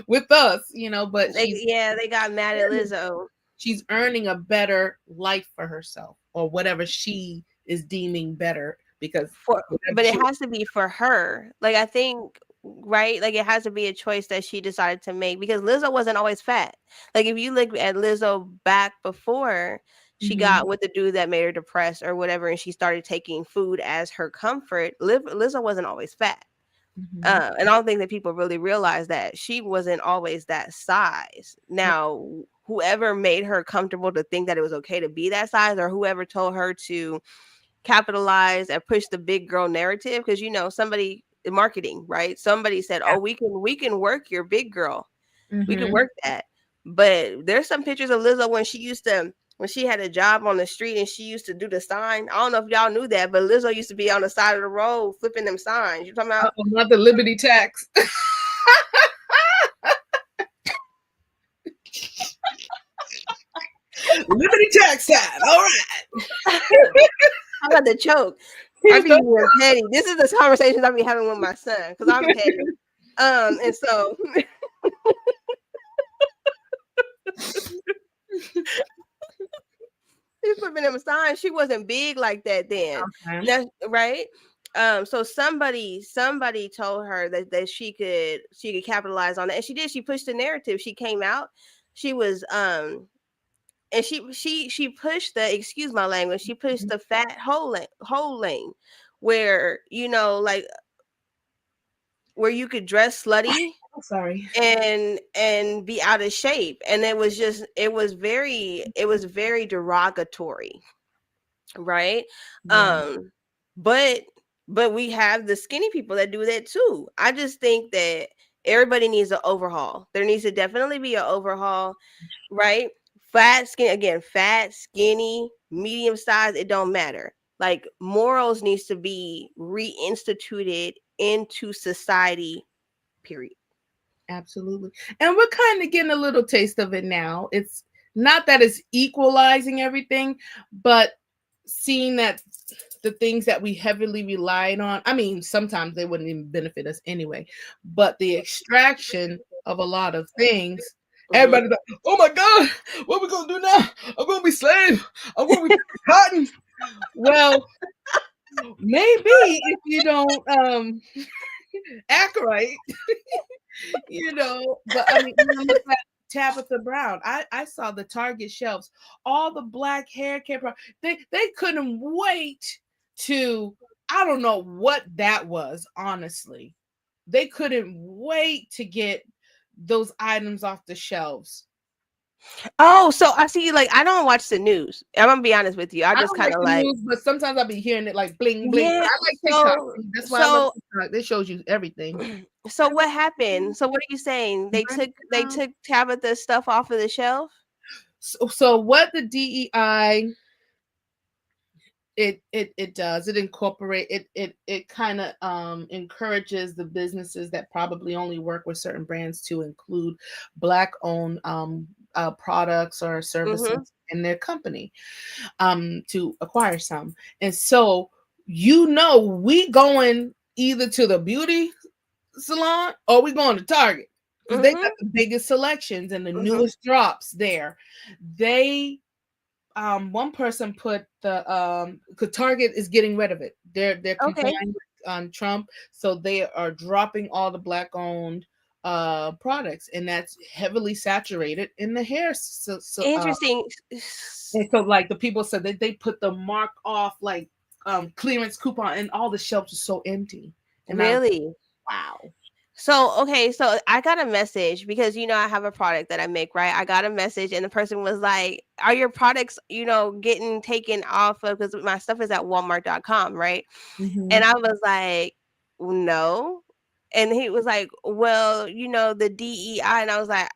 with us, but they got mad at Lizzo. She's earning a better life for herself, or whatever she is deeming better, but it has to be for her. Like I think, right? Like it has to be a choice that she decided to make, because Lizzo wasn't always fat. Like if you look at Lizzo back before she got with the dude that made her depressed or whatever, and she started taking food as her comfort, Lizzo wasn't always fat. Mhm. And I don't think that people really realize that she wasn't always that size. Now, whoever made her comfortable to think that it was okay to be that size, or whoever told her to capitalize and push the big girl narrative, because somebody in marketing, right? Somebody said, "Oh, we can work your big girl. We can Mhm. work that." But there's some pictures of Lizzo when she had a job on the street and she used to do the sign. I don't know if y'all knew that, but Lizzo used to be on the side of the road flipping them signs. You talking about? Not the Liberty tax. Liberty tax time. All right. I'm about to choke. I be being petty. This is the conversations I be having with my son because I'm petty. And so she's flipping them signs. She wasn't big like that then. Okay. That's right. So somebody told her that she could capitalize on that, and she did. She pushed the narrative. She came out. She was and she pushed the, excuse my language, she pushed the fat whole lane where like where you could dress slutty Oh, sorry. and be out of shape, and it was very derogatory, right? Yeah. But we have the skinny people that do that too. I just think that everybody needs an overhaul. There needs to definitely be an overhaul, right? Fat, skinny, medium size, it don't matter. Like, morals needs to be reinstituted into society, period. Absolutely. And we're kind of getting a little taste of it now. It's not that it's equalizing everything, but seeing that the things that we heavily relied on, I mean, sometimes they wouldn't even benefit us anyway, but the extraction of a lot of things, everybody's like, oh my God, what are we going to do now? I'm going to be slave. I'm going to be cotton. Well, maybe if you don't act right, but I mean, look at Tabitha Brown. I saw the Target shelves, all the black hair care products. They couldn't wait to, I don't know what that was, honestly. They couldn't wait to get those items off the shelves. Oh, so I see, like, I don't watch the news. I'm gonna be honest with you. I just don't kind of the like, news, but sometimes I'll be hearing it like bling bling. yeah. I like TikTok. That's why I love TikTok. It shows you everything. So what happened? So what are you saying? They took Tabitha's stuff off of the shelf? So what the DEI it does, it incorporate it kind of encourages the businesses that probably only work with certain brands to include black owned products or services in their company to acquire some. And so we going either to the beauty salon or we going to Target, because they got the biggest selections and the newest drops there. They one person put the because Target is getting rid of it. They're complying with Trump, so they are dropping all the black owned products, and that's heavily saturated in the hair. So Interesting. And so like the people said that they put the mark off like clearance coupon, and all the shelves are so empty. And really? Wow. So, okay, so I got a message because, I have a product that I make, right? I got a message and the person was like, are your products, getting taken off of, because my stuff is at walmart.com, right? And I was like, no. And he was like, well, the DEI. And I was like,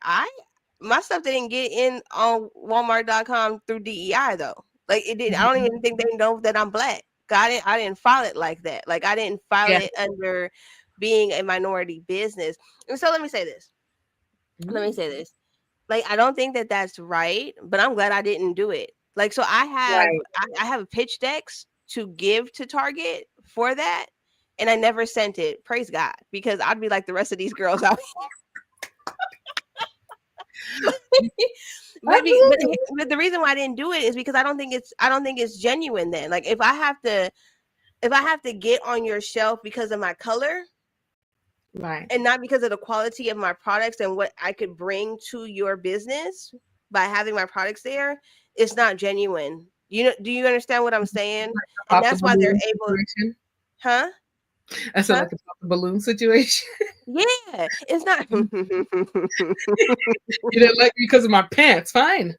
my stuff didn't get in on walmart.com through DEI though. Like, it didn't. I don't even think they know that I'm black. I didn't file it like that. Like, I didn't file it under being a minority business. And so let me say this. Like, I don't think that that's right, but I'm glad I didn't do it. Like, so I have pitch decks to give to Target for that, and I never sent it. Praise God, because I'd be like the rest of these girls out here. but the reason why I didn't do it is because I don't think it's genuine then. Like, if I have to get on your shelf because of my color, right, and not because of the quality of my products and what I could bring to your business by having my products there, it's not genuine. Do you understand what I'm saying? And that's why they're able, I said Huh? like a pop the balloon situation. Yeah, it's not. You didn't like me because of my pants. Fine.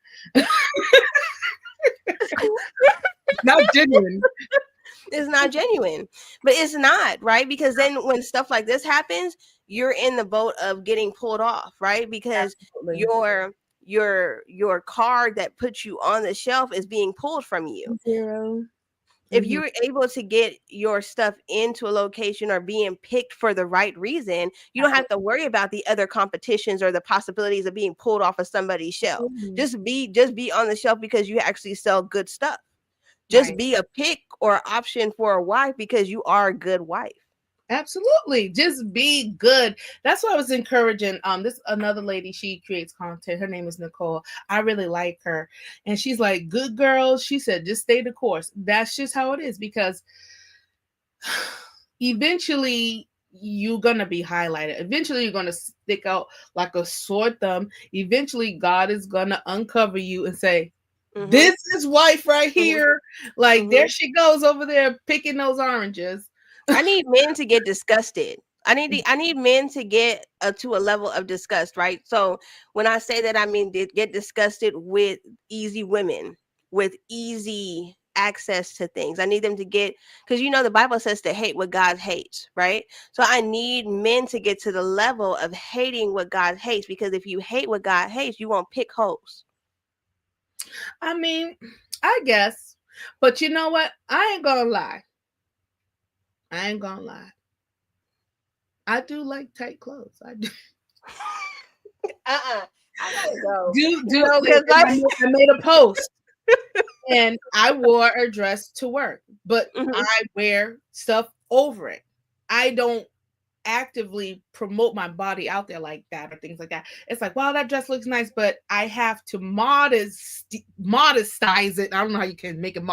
Not genuine. It's not genuine, but it's not, right? Because then when stuff like this happens, you're in the boat of getting pulled off, right? Because Absolutely. your card that puts you on the shelf is being pulled from you. Zero. If Mhm. you're able to get your stuff into a location or being picked for the right reason, you don't have to worry about the other competitions or the possibilities of being pulled off of somebody's shelf. Mhm. Just be on the shelf because you actually sell good stuff. Just Right. be a pick or option for a wife because you are a good wife. Absolutely. Just be good. That's what I was encouraging. This another lady, she creates content. Her name is Nicole. I really like her. And she's like, good girls. She said, just stay the course. That's just how it is because eventually you're gonna be highlighted. Eventually you're gonna stick out like a sore thumb. Eventually God is gonna uncover you and say, Mhm. this is wife right here. Like there Mhm. she goes over there picking those oranges. I need men to get disgusted. I need men to get to a level of disgust, right? So when I say that, I mean get disgusted with easy women, with easy access to things. I need them to get, because the Bible says to hate what God hates, right? So I need men to get to the level of hating what God hates, because if you hate what God hates, you won't pick hoes. I mean, I guess. But you know what? I ain't gonna lie. I do like tight clothes. I do. I gotta go. Because I made a post and I wore a dress to work, but I wear stuff over it. I don't actively promote my body out there like that or things like that. It's like, wow, that dress looks nice, but I have to modestize it. I don't know how you can make it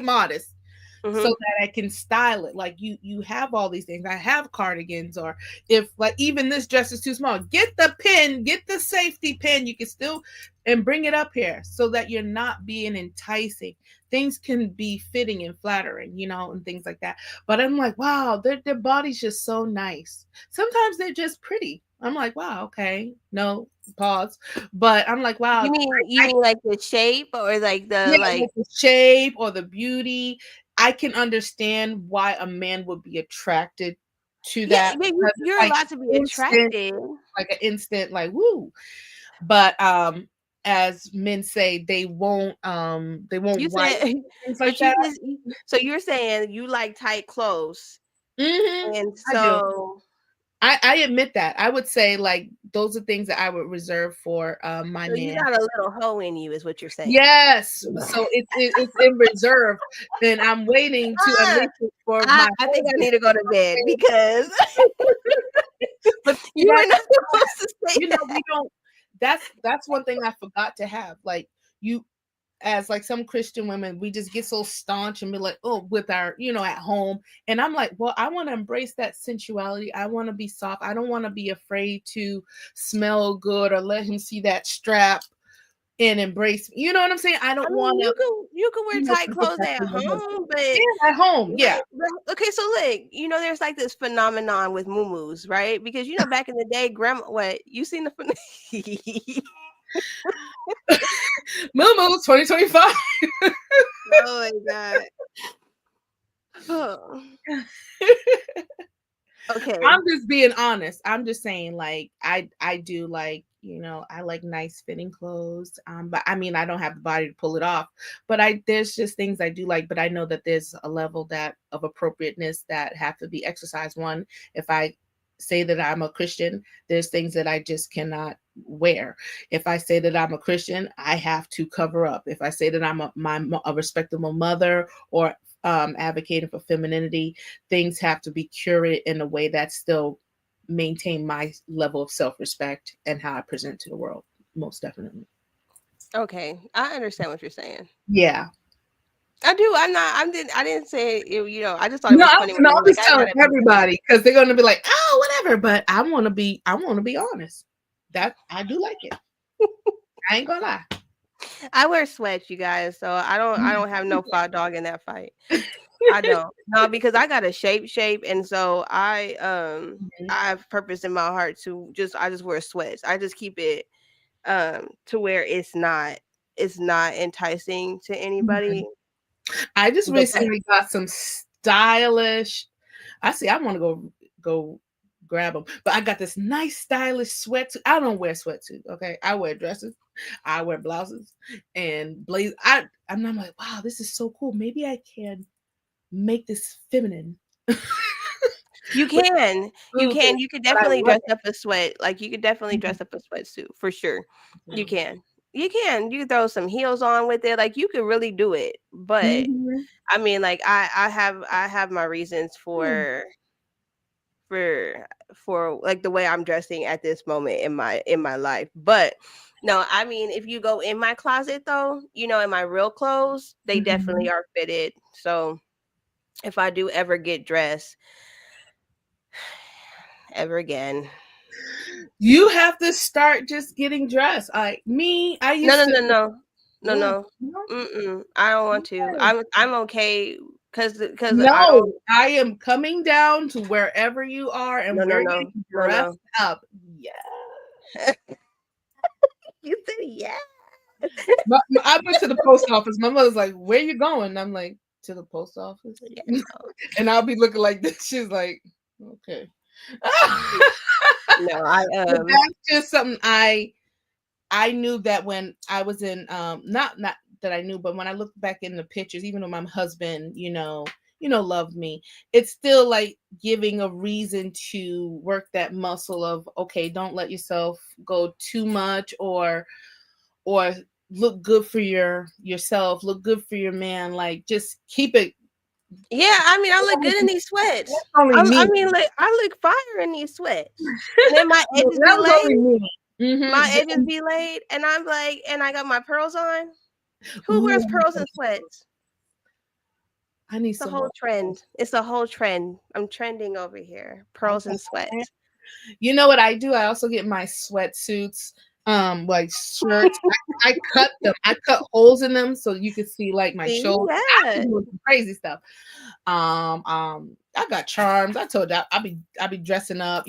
modest. So that I can style it. Like you have all these things. I have cardigans, or if like even this dress is too small, get the pin, get the safety pin. You can still and bring it up here so that you're not being enticing. Things can be fitting and flattering, and things like that. But I'm like, wow, their body's just so nice. Sometimes they're just pretty. I'm like, wow, okay, no pause. But I'm like, wow. You mean like the shape or like the like the shape or the beauty? I can understand why a man would be attracted to that. Yeah, you're like allowed to be attracted. Like an instant, like woo. But as men say, they won't You write said, things like that. So you're saying you like tight clothes, Mm-hmm. and I so I admit that. I would say like those are things that I would reserve for my so man. you got a little hoe in you, is what you're saying. Yes. So it's in reserve. Then I'm waiting to unleash it for my. I think I need to go to bed because But you were not supposed to say that. we don't. That's one thing I forgot to have. Like you, as like some Christian women, we just get so staunch and be like, oh, with our, at home. And I'm like, well, I want to embrace that sensuality. I want to be soft. I don't want to be afraid to smell good or let him see that strap and embrace me. You know what I'm saying? I don't want to. You can wear tight clothes at home, but at home, yeah. Okay, so look, there's like this phenomenon with muumuus, right? Because back in the day, grandma, what you seen the Muumuus 2025. Oh my god. Oh. Okay. I'm just being honest. I'm just saying, like, I do like, I like nice fitting clothes. But I mean, I don't have the body to pull it off. But there's just things I do like. But I know that there's a level of appropriateness that have to be exercised. One, if I say that I'm a Christian, there's things that I just cannot wear. If I say that I'm a Christian, I have to cover up. If I say that I'm a respectable mother or advocating for femininity, things have to be curated in a way that still maintain my level of self-respect and how I present to the world. Most definitely. Okay, I understand what you're saying. Yeah, I do. I didn't say it, I just thought it was funny. I'm just telling everybody because they're gonna be like, oh, whatever. But I want to be honest. That I do like it. I ain't gonna lie. I wear sweats, you guys, so I don't have no dog in that fight. I don't. No, because I got a shape, and so I Mhm. I have purpose in my heart to I just wear sweats. I just keep it to where it's not enticing to anybody. I just But recently got some stylish. I want to go grab them, but I got this nice stylish sweatsuit. I don't wear sweatsuit. Okay, I wear dresses, I wear blouses and blaze. I'm like, wow, this is so cool. Maybe I can make this feminine. you can, Little thing, you could but I definitely love dress up a sweat. Like you could definitely it. dress up a sweatsuit for sure. You Mhm. can. You can. You can throw some heels on with it. Like you could really do it. But Mhm. I mean, like I have my reasons Yeah. for like the way I'm dressing at this moment in my life. But no, I mean, if you go in my closet though, you know, in my real clothes, they definitely Mhm. are fitted. So if I do ever get dressed ever again. You have to start just getting dressed. Like me, I No, used no, to. no, no. No, Yeah. no. No. Mm-mm. I don't want to. Yeah. I'm okay because I No, don't. I am coming down to wherever you are and No, no, we're no, getting no, dressed no. up. Yeah. You said yeah. I went to the post office. My mother's like, "Where you going?" I'm like, "To the post office," Yeah, no. and I'll be looking like this. She's like, "Okay." No, I But that's just something I knew that when I was in not that I knew, but when I look back in the pictures, even though my husband, loved me, it's still like giving a reason to work that muscle of, okay, don't let yourself go too much or look good for yourself, look good for your man, like just keep it. Yeah, I mean, I look good in these sweats. That's only I me. mean, like I look fire in these sweats, and then my No, edges that be was laid. only me. My Mm-hmm. edges be laid, and I'm like, and I got my pearls on. Who Ooh, wears pearls and sweats? I need It's a some whole more. trend. It's a whole trend. I'm trending over here. Pearls and Okay. sweats. You know what I do? I also get my sweatsuits, like shirts. I cut them. I cut holes in them so you can see like my See shoulders. I be that? doing some crazy stuff. I got charms. I told you I be dressing up.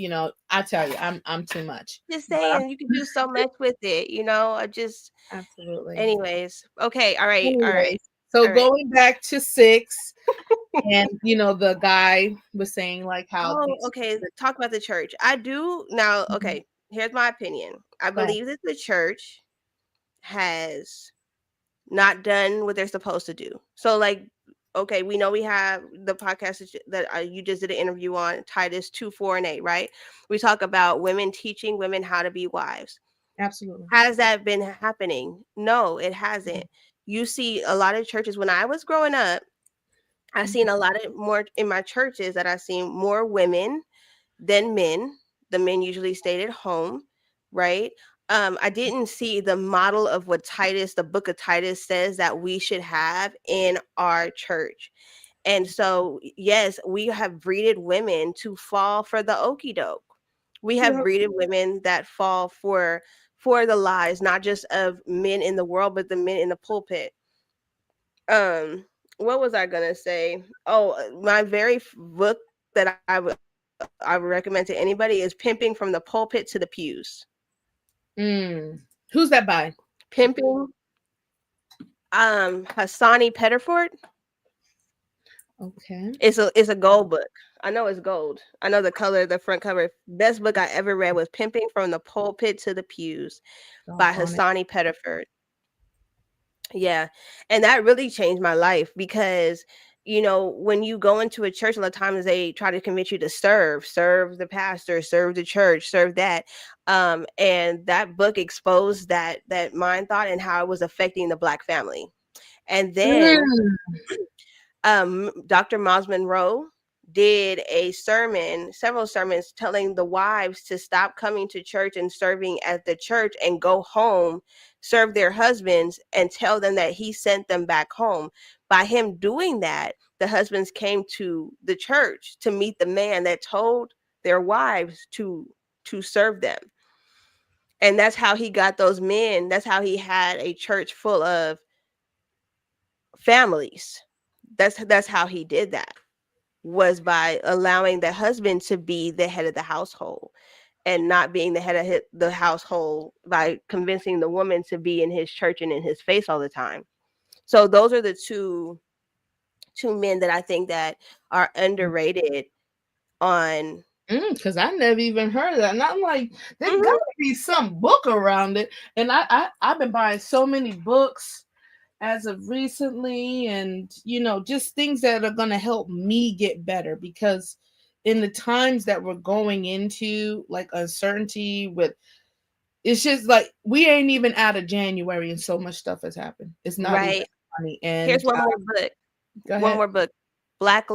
I tell you, I'm too much. Just But saying, you can do so much with it. You know, I just. absolutely. Anyways, okay, all right, all right, Anyways, so all right. going back to 6, and the guy was saying like how Oh, these. okay. Talk about the church. I do now. Mhm. Okay, here's my opinion. I Go ahead. believe that the church has not done what they're supposed to do. So, like, okay, we know we have the podcast that you just did an interview on Titus 2:4-8, right? We talk about women teaching women how to be wives. Absolutely. Has that been happening? No, it hasn't. You see a lot of churches when I was growing up. I seen a lot of more in my churches that I seen more women than men. The men usually stayed at home, right? I didn't see the model of what the book of Titus says that we should have in our church. And so, yes, we have breeded women to fall for the okey doke. We have Yep. breeded women that fall for the lies, not just of men in the world, but the men in the pulpit. What was I gonna say? Oh, my very book that I would recommend to anybody is Pimping from the Pulpit to the Pews. Who's that by? Pimping. Hassani Petterford. Okay. It's a gold book. I know it's gold. I know the color, the front cover. Best book I ever read was Pimping from the Pulpit to the Pews by Doggone it. Hassani Petterford. Yeah. And that really changed my life because, when you go into a church, a lot of times they try to convince you to serve the pastor, serve the church, serve that. And that book exposed that mind thought and how it was affecting the Black family. And then Dr. Miles Monroe did several sermons telling the wives to stop coming to church and serving at the church and go home, serve their husbands, and tell them that he sent them back home. By him doing that, the husbands came to the church to meet the man that told their wives to serve them. And that's how he got those men. That's how he had a church full of families That's how he did that, was by allowing the husband to be the head of the household and not being the head of the household by convincing the woman to be in his church and in his face all the time. So those are the two men that I think that are underrated on. Because I never even heard of that, and I'm like, there's gotta be some book around it. And I've been buying so many books as of recently, and just things that are gonna help me get better, because in the times that we're going into, like uncertainty with, it's just like we ain't even out of January and so much stuff has happened. It's not Right. even funny. And Here's one more book. go One ahead. more book. Black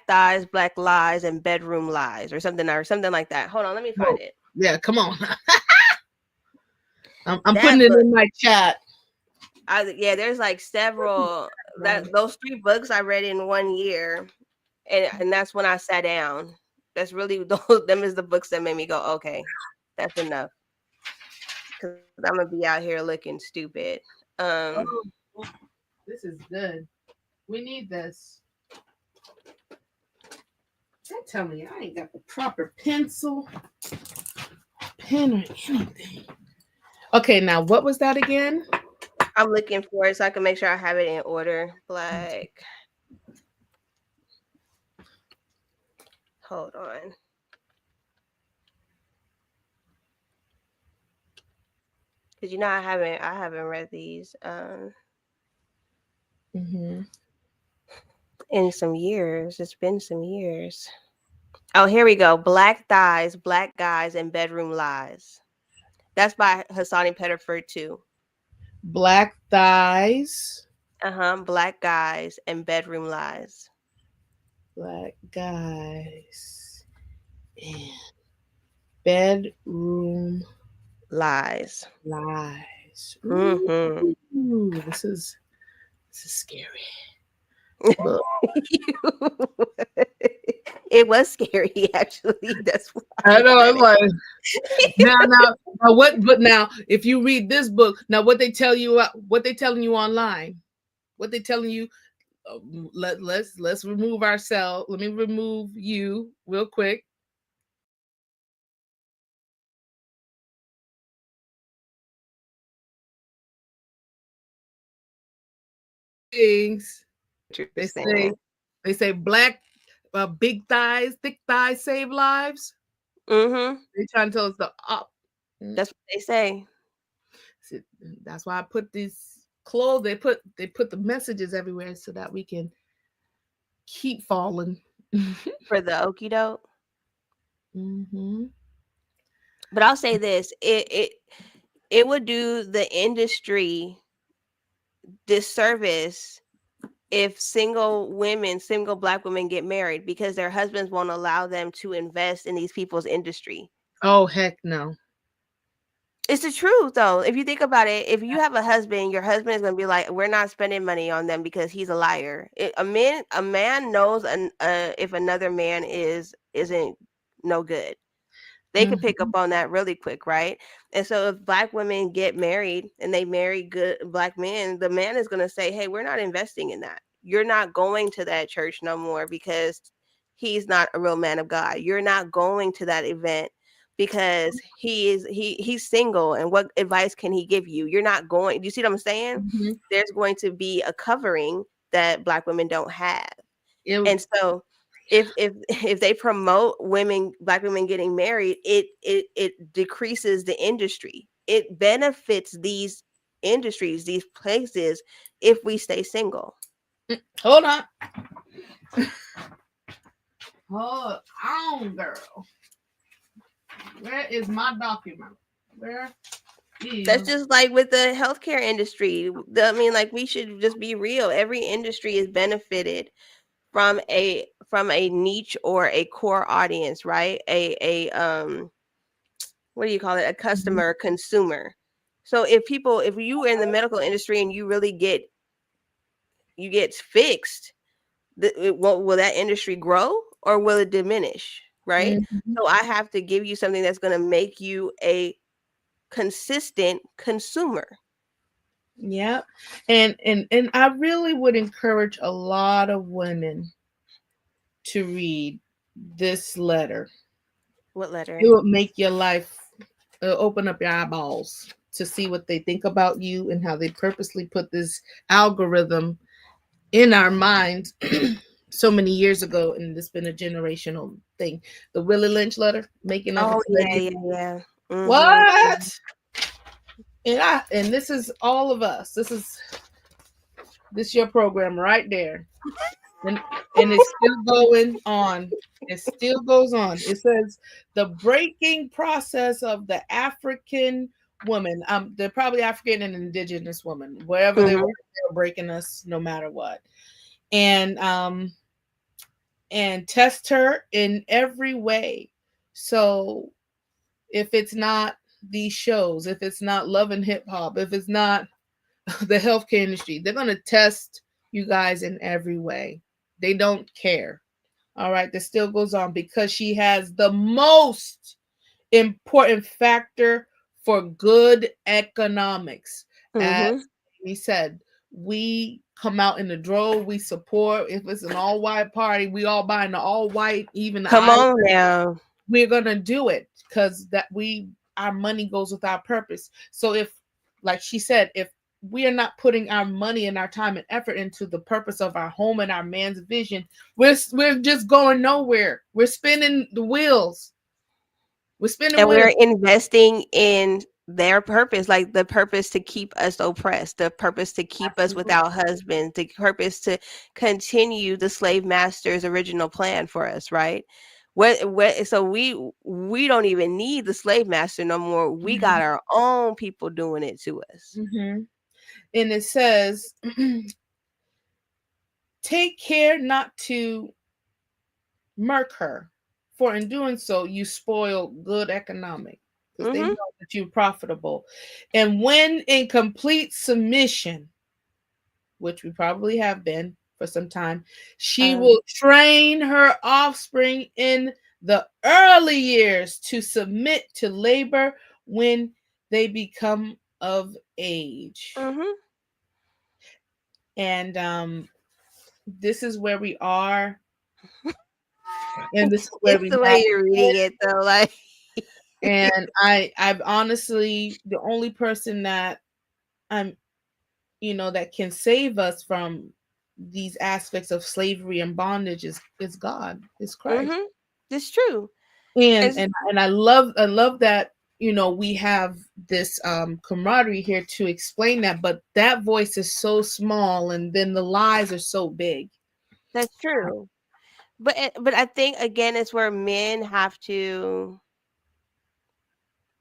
Thighs, Black Lies, and Bedroom Lies, or something like that. Hold on, let me find it. Yeah, come on. I'm That putting it book- in my chat. There's like several those 3 books I read in 1 year, and that's when I sat down. That's really them is the books that made me go, okay, that's enough. Because I'm gonna be out here looking stupid. This is good. We need this. Don't tell me I ain't got the proper pencil, pen, or anything. Okay, now what was that again? I'm looking for it so I can make sure I have it in order. Black. Hold on. Because I haven't read these in some years. It's been some years. Oh, here we go. Black Thighs, Black Guys, and Bedroom Lies. That's by Hassani Pettiford too. Black Thighs. Black Guys and Bedroom Lies. Black Guys and Bedroom Lies. Ooh, this is scary. It was scary, actually. That's why I know. I'm like, now, what? But now, if you read this book, now what they tell you, what they telling you online, what they telling you. Let's remove ourselves. Let me remove you real quick. Things they say black big thighs, thick thighs save lives. They trying to tell us the up. That's what they say. That's why I put these clothes. They put the messages everywhere so that we can keep falling for the okie doke. But I'll say this: it would do the industry disservice if single Black women get married because their husbands won't allow them to invest in these people's industry. Oh, heck no. It's the truth, though. If you think about it, if you have a husband, your husband is going to be like, we're not spending money on them because he's a liar. A man knows if another man isn't no good. They can pick up on that really quick, right? And so if Black women get married and they marry good Black men, the man is going to say, hey, we're not investing in that. You're not going to that church no more because he's not a real man of God. You're not going to that event because he's single, and what advice can he give you? You're not going. Do you see what I'm saying? There's going to be a covering that Black women don't have. And so if they promote Black women getting married, it decreases the industry. It benefits these industries, these places, if we stay single. Hold on. Hold on, girl. Where is my document? Where is... That's just like with the healthcare industry. I mean, like, we should just be real. Every industry is benefited from a niche or a core audience, right? A what do you call it? A customer, consumer. So if you are in the medical industry and you really get fixed, will that industry grow or will it diminish? Right? So I have to give you something that's going to make you a consistent consumer. Yeah. And I really would encourage a lot of women to read this letter. What letter? It will make your life open up your eyeballs to see what they think about you and how they purposely put this algorithm in our minds so many years ago, and it's been a generational thing. The Willie Lynch letter, making up. Oh yeah. Mhm. What? And this is all of us. This your program right there. And it's still going on. It still goes on. It says the breaking process of the African woman. They're probably African and indigenous woman. Wherever they were, they were breaking us no matter what. And test her in every way. So if it's not these shows, if it's not Love and Hip Hop, if it's not the healthcare industry, they're going to test you guys in every way. They don't care. All right. This still goes on because she has the most important factor for good economics. As we said, we come out in the drove, we support. If it's an all-white party, we all buy an all-white, even Come on now. We're gonna do it because our money goes with our purpose. So if, like she said, if we are not putting our money and our time and effort into the purpose of our home and our man's vision, we're just going nowhere. We're spinning the wheels. We're investing in their purpose, like the purpose to keep us oppressed, the purpose to keep us without husbands, the purpose to continue the slave master's original plan for us, right? So we don't even need the slave master no more. We got our own people doing it to us. And it says, take care not to murk her, for in doing so you spoil good economic, because they know that you're profitable. And when in complete submission, which we probably have been for some time, she will train her offspring in the early years to submit to labor when they become of age. And this is where we are. And this is where it's the way you're reading it, though. Like, and I've honestly, the only person that that can save us from these aspects of slavery and bondage is God, is Christ. It's true. And I love that we have this camaraderie here to explain that, but that voice is so small and then the lies are so big. That's true. But I think again it's where men have to,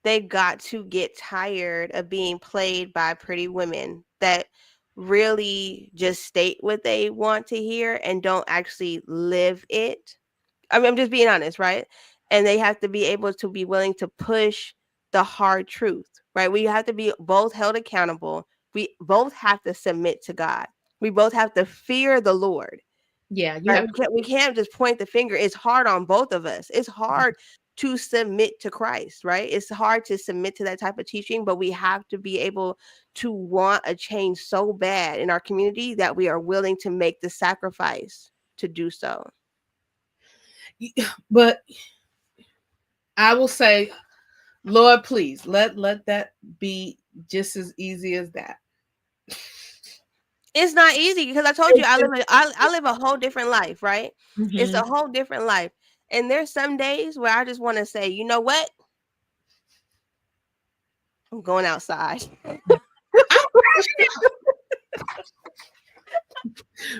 they've got to get tired of being played by pretty women that really just state what they want to hear and don't actually live it. I mean, I'm just being honest, right? And they have to be able to be willing to push the hard truth, right? We have to be both held accountable. We both have to submit to God. We both have to fear the Lord. Yeah, we can't just point the finger. It's hard on both of us. It's hard to submit to Christ, right? It's hard to submit to that type of teaching, but we have to be able to want a change so bad in our community that we are willing to make the sacrifice to do so. But I will say, Lord, please let that be just as easy as that. It's not easy because I told you I live a whole different life, right? It's a whole different life. And there's some days where I just want to say, you know what? I'm going outside.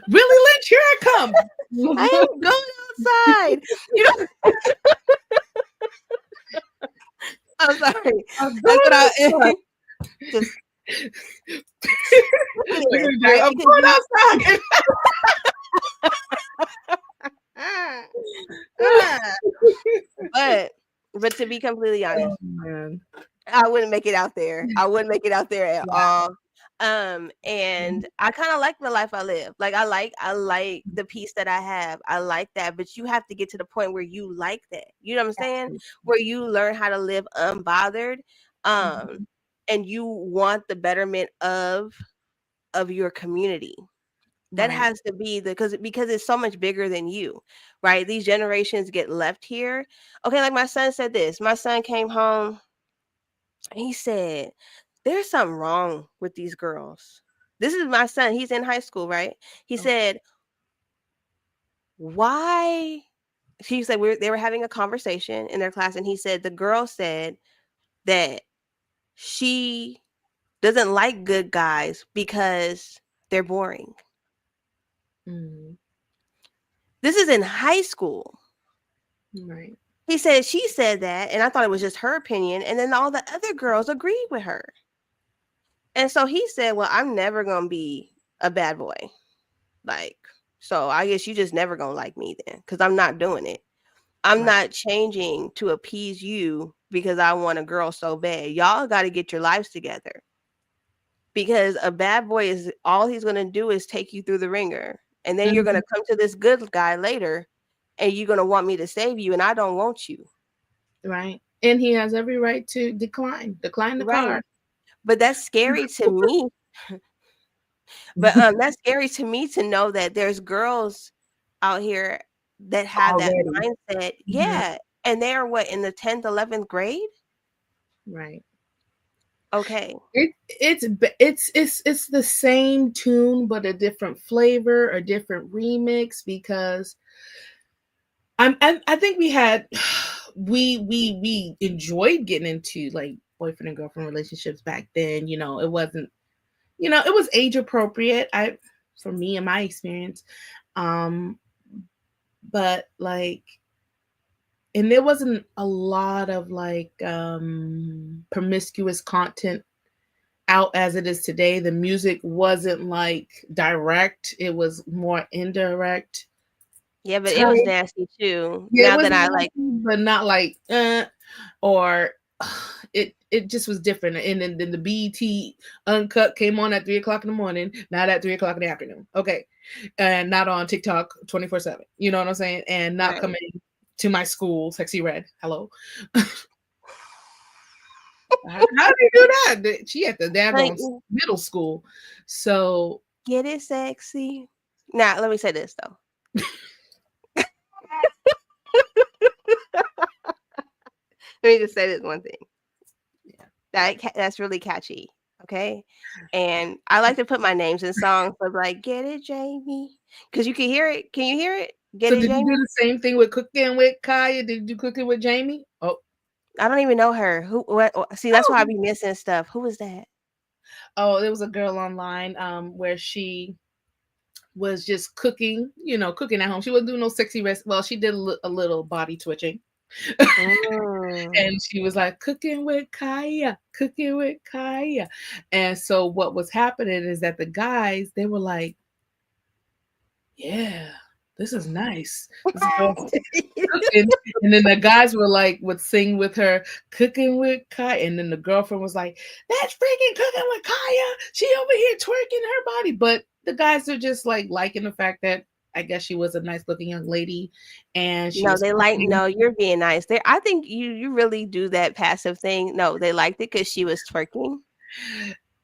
Really, Lynch, here I come. I am going outside. I'm sorry. That's what I just. I'm going outside. But to be completely honest, I wouldn't make it out there. I wouldn't make it out there at all. And I kind of like the life I live. Like I like the peace that I have. I like that. But you have to get to the point where you like that. You know what I'm saying? Where you learn how to live unbothered. and you want the betterment of your community. That Right. has to be because it's so much bigger than you, right? These generations get left here. Okay, like my son said this. My son came home and he said, "There's something wrong with these girls." This is my son. He's in high school, right? He said, "Why?" She said they were having a conversation in their class, and he said the girl said that she doesn't like good guys because they're boring. Mm, This is in high school. right. He said she said that, and I thought it was just her opinion, and then all the other girls agreed with her. And so he said, "Well, I'm never gonna be a bad boy. Like, so I guess you just never gonna like me then, because I'm not doing it. I'm Right. not changing to appease you because I want a girl so bad. Y'all got to get your lives together. Because a bad boy is all he's gonna do is take you through the ringer, and then you're Mhm. gonna come to this good guy later, and you're gonna want me to save you, and I don't want you." Right. And he has every right to decline the Right. card. But that's scary to me. But that's scary to me to know that there's girls out here that have that Already. mindset. Mhm. Yeah. And they're what, in the 10th, 11th grade? Right. Okay. It's the same tune but a different flavor, a different remix, because I think we enjoyed getting into like boyfriend and girlfriend relationships back then. It wasn't, it was age appropriate. For me in my experience. But like, and there wasn't a lot of like promiscuous content out as it is today. The music wasn't like direct, it was more indirect. Yeah, but it type. was nasty too. Yeah, it Now was that I like, nasty, but not like or it just was different. And then the BET Uncut came on at 3 o'clock in the morning, not at 3 o'clock in the afternoon. Okay. And not on TikTok 24/7. You know what I'm saying? And not right. coming to my school, Sexy Red. Hello. How did you do that? She at the Like, daggone middle school. So get it sexy. Now, let me say this though. Let me just say this one thing. yeah. That's really catchy. Okay. And I like to put my names in songs, but like, get it, Jamie. Because you can hear it. Can you hear it? Get So it, did you Jamie? do the same thing with cooking with Kaya? Did you do cooking with Jamie? Oh, I don't even know her. See, that's why I be missing stuff. Who is that? there was a girl online where she was just cooking, cooking at home. She wasn't doing no sexy rest. Well, she did a little body twitching. And she was like, cooking with Kaya. And so what was happening is that the guys, they were like, yeah, this is nice. This girl's cooking. And then the guys would sing with her, cooking with Kaya. And then the girlfriend was like, that's freaking cooking with Kaya. She over here twerking her body. But the guys are just like liking the fact that I guess she was a nice looking young lady. And she No, was they like, cooking. no, you're being nice. I think you really do that passive thing. No, they liked it because she was twerking.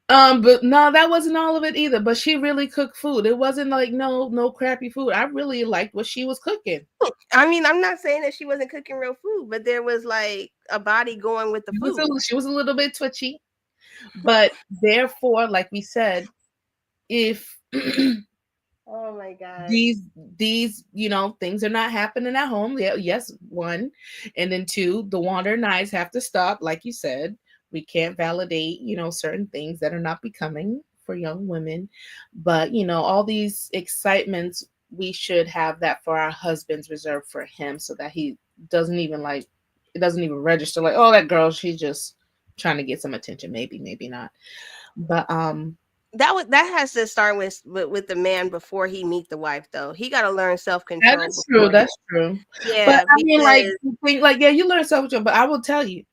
But no, that wasn't all of it either. But she really cooked food. It wasn't like no crappy food. I really liked what she was cooking. I mean, I'm not saying that she wasn't cooking real food, but there was like a body going with the food. She was a little bit twitchy. But therefore, like we said, if oh my god, these things are not happening at home. Yeah, yes, one. And then two, the wander knives have to stop, like you said. We can't validate, certain things that are not becoming for young women. But, all these excitements, we should have that for our husbands reserved for him so that he doesn't even it doesn't even register like, oh, that girl, she's just trying to get some attention. Maybe not. But that has to start with the man before he meet the wife, though. He got to learn self-control. That's true. That's true. Yeah, but I mean, yeah, you learn self-control. But I will tell you,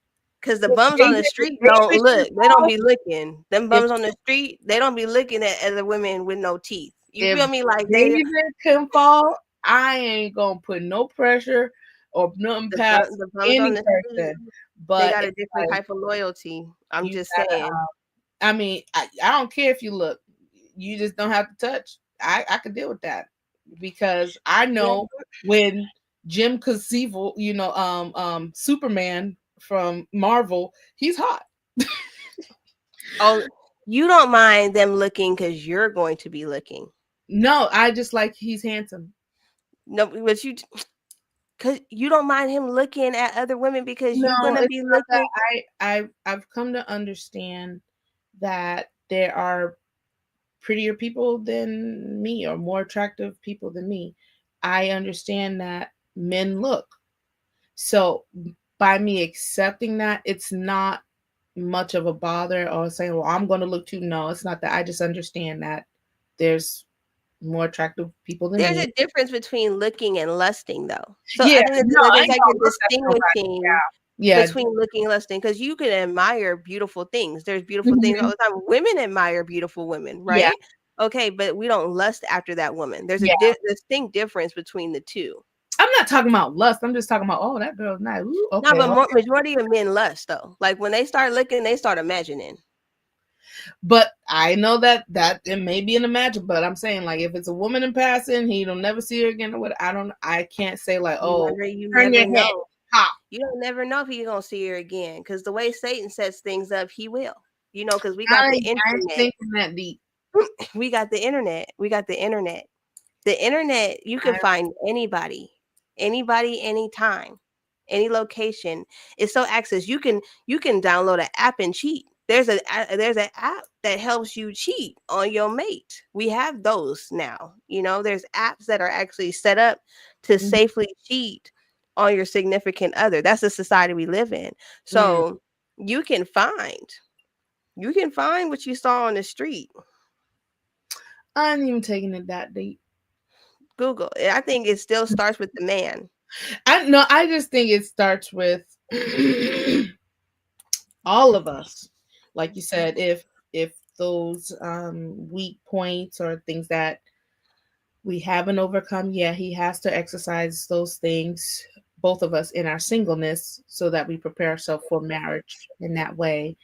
because the bums on the street don't look. They don't be looking. Them bums on the street, they don't be looking at other women with no teeth. You feel me? Like David can fall. I ain't gonna put no pressure or nothing past any person. But got a it's different like, type of loyalty. I'm you just gotta, saying. I mean, I don't care if you look, you just don't have to touch. I could deal with that because I know when Jim Caviezel, Superman from Marvel, he's hot. Oh, you don't mind them looking because you're going to be looking. No, I just like he's handsome. No, but because you don't mind him looking at other women because No, you're gonna it's be not that. looking. I've come to understand that there are prettier people than me or more attractive people than me. I understand that men look. So by me accepting that, it's not much of a bother or saying, well, I'm going to look too. No, it's not that. I just understand that there's more attractive people than There's me. a difference between looking and lusting, though. So Yeah, I think no, I there's ain't like gonna a look at nobody. distinguishing Yeah. between looking and lusting, because you can admire beautiful things. There's beautiful Mhm. things all the time. Women admire beautiful women, right? Yeah. Okay, but we don't lust after that woman. There's Yeah. a distinct difference between the two. I'm not talking about lust. I'm just talking about, oh, that girl's nice. Ooh, okay. No, but majority of men lust though. Like when they start looking, they start imagining. But I know that it may be an imagine, but I'm saying, like, if it's a woman in passing, he'll never see her again or what. I can't say like, oh, You turn never your head. know. Pop. You don't never know if he's gonna see her again, because the way Satan sets things up, he will. Because we got the internet. I ain't thinking that deep. We got the internet. The internet, you can find anybody, anytime, any location. It's so access. You can download an app and cheat. There's an app that helps you cheat on your mate. We have those now. There's apps that are actually set up to safely cheat on your significant other. That's the society we live in. So you can find what you saw on the street. I ain't even taking it that deep. Google. I think it still starts with the man. I just think it starts with all of us. Like you said, if those weak points or things that we haven't overcome, he has to exercise those things, both of us, in our singleness, so that we prepare ourselves for marriage in that way,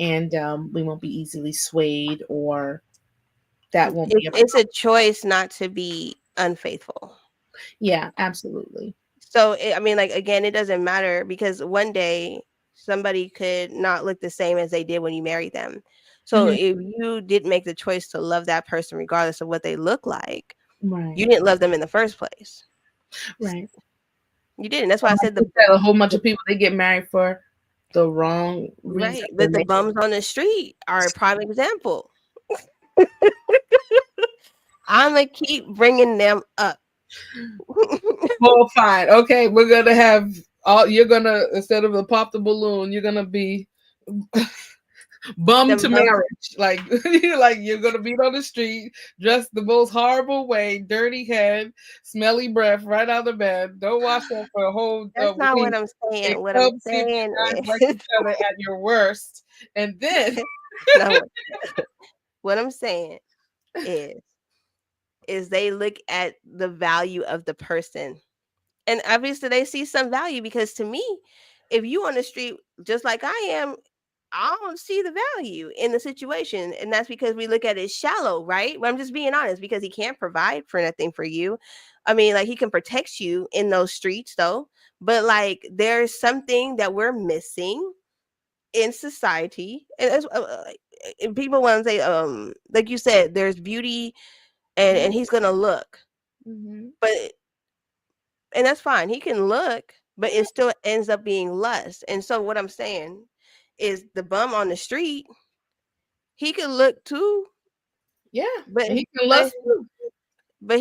and we won't be easily swayed, or that won't be. It's a choice not to be unfaithful. Yeah, absolutely. So again, it doesn't matter, because one day somebody could not look the same as they did when you married them. So if you did make the choice to love that person regardless of what they look like, you didn't love them in the first place. Right. You didn't. That's why I said a whole bunch of people, they get married for the wrong reason. Right. But the bums on the street are a prime example. I'm going to keep bringing them up. Well, fine. Okay, we're gonna have you're gonna, instead of a pop the balloon, you're gonna be bummed to marriage. Like you're gonna be on the street, dressed the most horrible way, dirty head, smelly breath, right out of the bed. Don't wash up for a whole. That's not what I'm saying. What I'm saying is at your worst, and then what I'm saying is they look at the value of the person, and obviously they see some value, because to me, if you on the street just like I am, I don't see the value in the situation. And that's because we look at it shallow, right? But I'm just being honest, because he can't provide for nothing for you. I mean, like, he can protect you in those streets though, but like there's something that we're missing in society. And people want to say, like you said, there's beauty and he's gonna look, but and that's fine, he can look, but it still ends up being lust. And so what I'm saying is, the bum on the street, he can look too, but he can lust too. But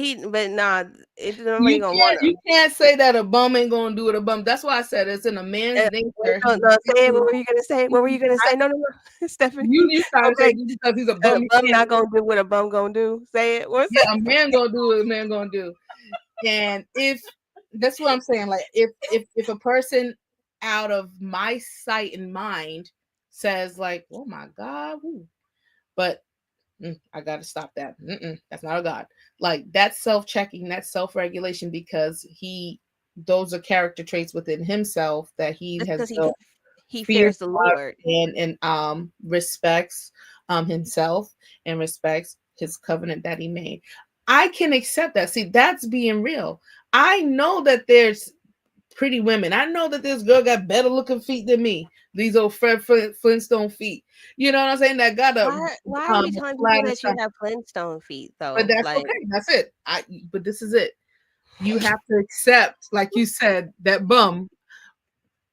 nah, it's nobody gonna want him. You can't say that a bum ain't gonna do it. A bum. That's why I said it's in a man's nature. No, say it. What were you gonna say? No, Stephanie. You trying to say because he's a bum. A bum not gonna do what a bum gonna do. Say it. What's a man gonna do what a man gonna do. And if that's what I'm saying, like if a person out of my sight and mind says like, oh my God, but I got to stop that. That's not a God. Like, that's self-checking, that's self-regulation, because those are character traits within himself that he has built he fears the Lord and respects himself and respects his covenant that he made. I can accept that. See, that's being real. I know that there's pretty women. I know that this girl got better looking feet than me. These old Fred Flintstone feet. You know what I'm saying? That got a why are we telling people that you have Flintstone feet though? But that's like, okay. That's it. But this is it. You have to accept, like you said, that bum.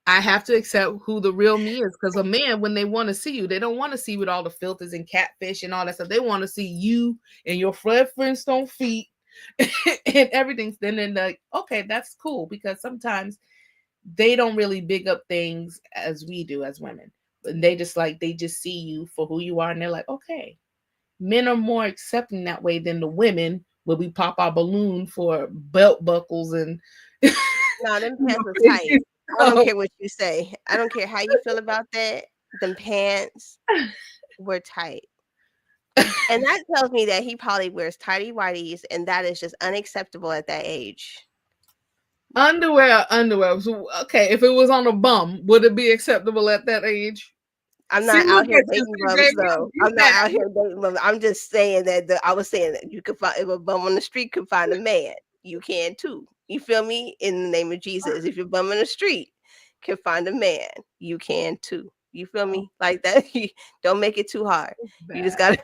I have to accept who the real me is, because a man, when they want to see you, they don't want to see with all the filters and catfish and all that stuff. They want to see you and your Fred Flintstone feet and everything. Then they're like, okay, that's cool, because sometimes they don't really big up things as we do as women. They just see you for who you are, and they're like, okay. Men are more accepting that way than the women, where we pop our balloon for belt buckles and no, them pants were tight. I don't care what you say. I don't care how you feel about that. Them pants were tight. And that tells me that he probably wears tighty whities, and that is just unacceptable at that age. Underwear. So, okay, if it was on a bum, would it be acceptable at that age? I'm not out here dating bums, though. I'm not out here dating bums. I'm just saying that I was saying that you could find, if a bum on the street could find a man, you can too. You feel me? In the name of Jesus, if you're bum in the street can find a man, you can too. You feel me? Like that. Don't make it too hard. You just gotta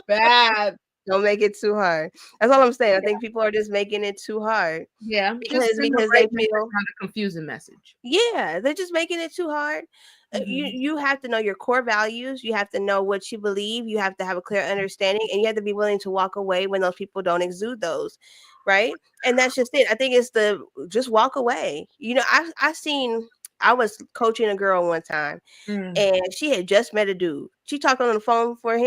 bad. Don't make it too hard. That's all I'm saying. I think people are just making it too hard. Yeah, because they feel kind of confusing message. Yeah, they're just making it too hard. You have to know your core values. You have to know what you believe. You have to have a clear understanding, and you have to be willing to walk away when those people don't exude those, right? And that's just it. I think it's just walk away. You know, I was coaching a girl one time, and she had just met a dude. She talked on the phone with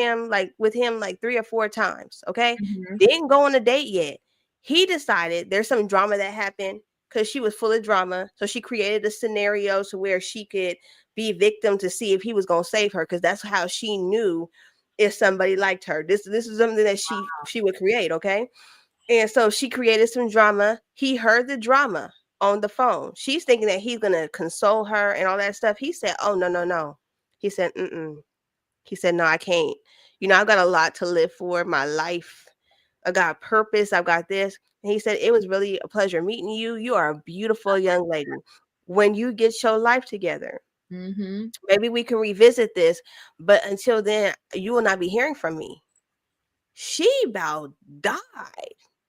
him 3 or 4 times. Okay, didn't go on a date yet. He decided there's some drama that happened because she was full of drama. So she created a scenario to where she could be victim to see if he was going to save her, because that's how she knew if somebody liked her. This is something that she would create. Okay, and so she created some drama. He heard the drama on the phone. She's thinking that he's going to console her and all that stuff. He said, oh, no. He said, He said, no, I can't. You know, I've got a lot to live for, my life. I got purpose. I've got this. And he said, it was really a pleasure meeting you. You are a beautiful young lady. When you get your life together, maybe we can revisit this. But until then, you will not be hearing from me. She about died.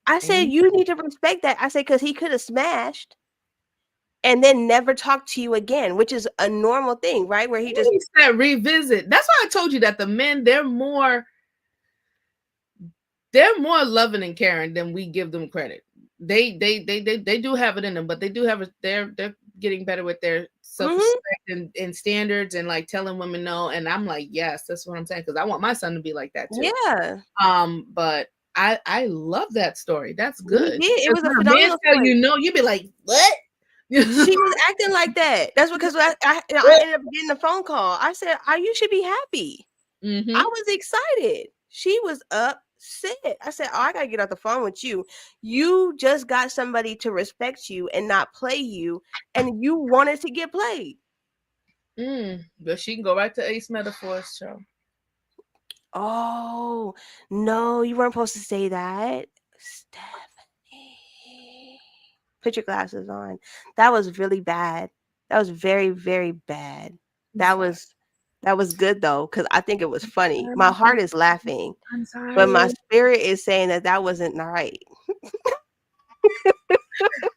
I said, you need to respect that. I said, because he could have smashed and then never talk to you again, which is a normal thing, right? Where he said revisit. That's why I told you that the men, they're more loving and caring than we give them credit. They do have it in them, but they do have they're getting better with their self-respect and standards, and like telling women no. And I'm like, yes, that's what I'm saying, because I want my son to be like that too. Yeah. But I love that story. That's good. It was a phenomenal story. You know, you'd be like, what? She was acting like that. That's because I ended up getting a phone call. I said, you should be happy. I was excited. She was upset. I said, I gotta get off the phone with you. You just got somebody to respect you and not play you, and you wanted to get played. But she can go right to Ace Metaphors show. Oh no, you weren't supposed to say that, Stephanie. Put your glasses on. That was really bad. That was very, very bad. That was good though, because I think it was funny. My heart is laughing, but my spirit is saying that wasn't right.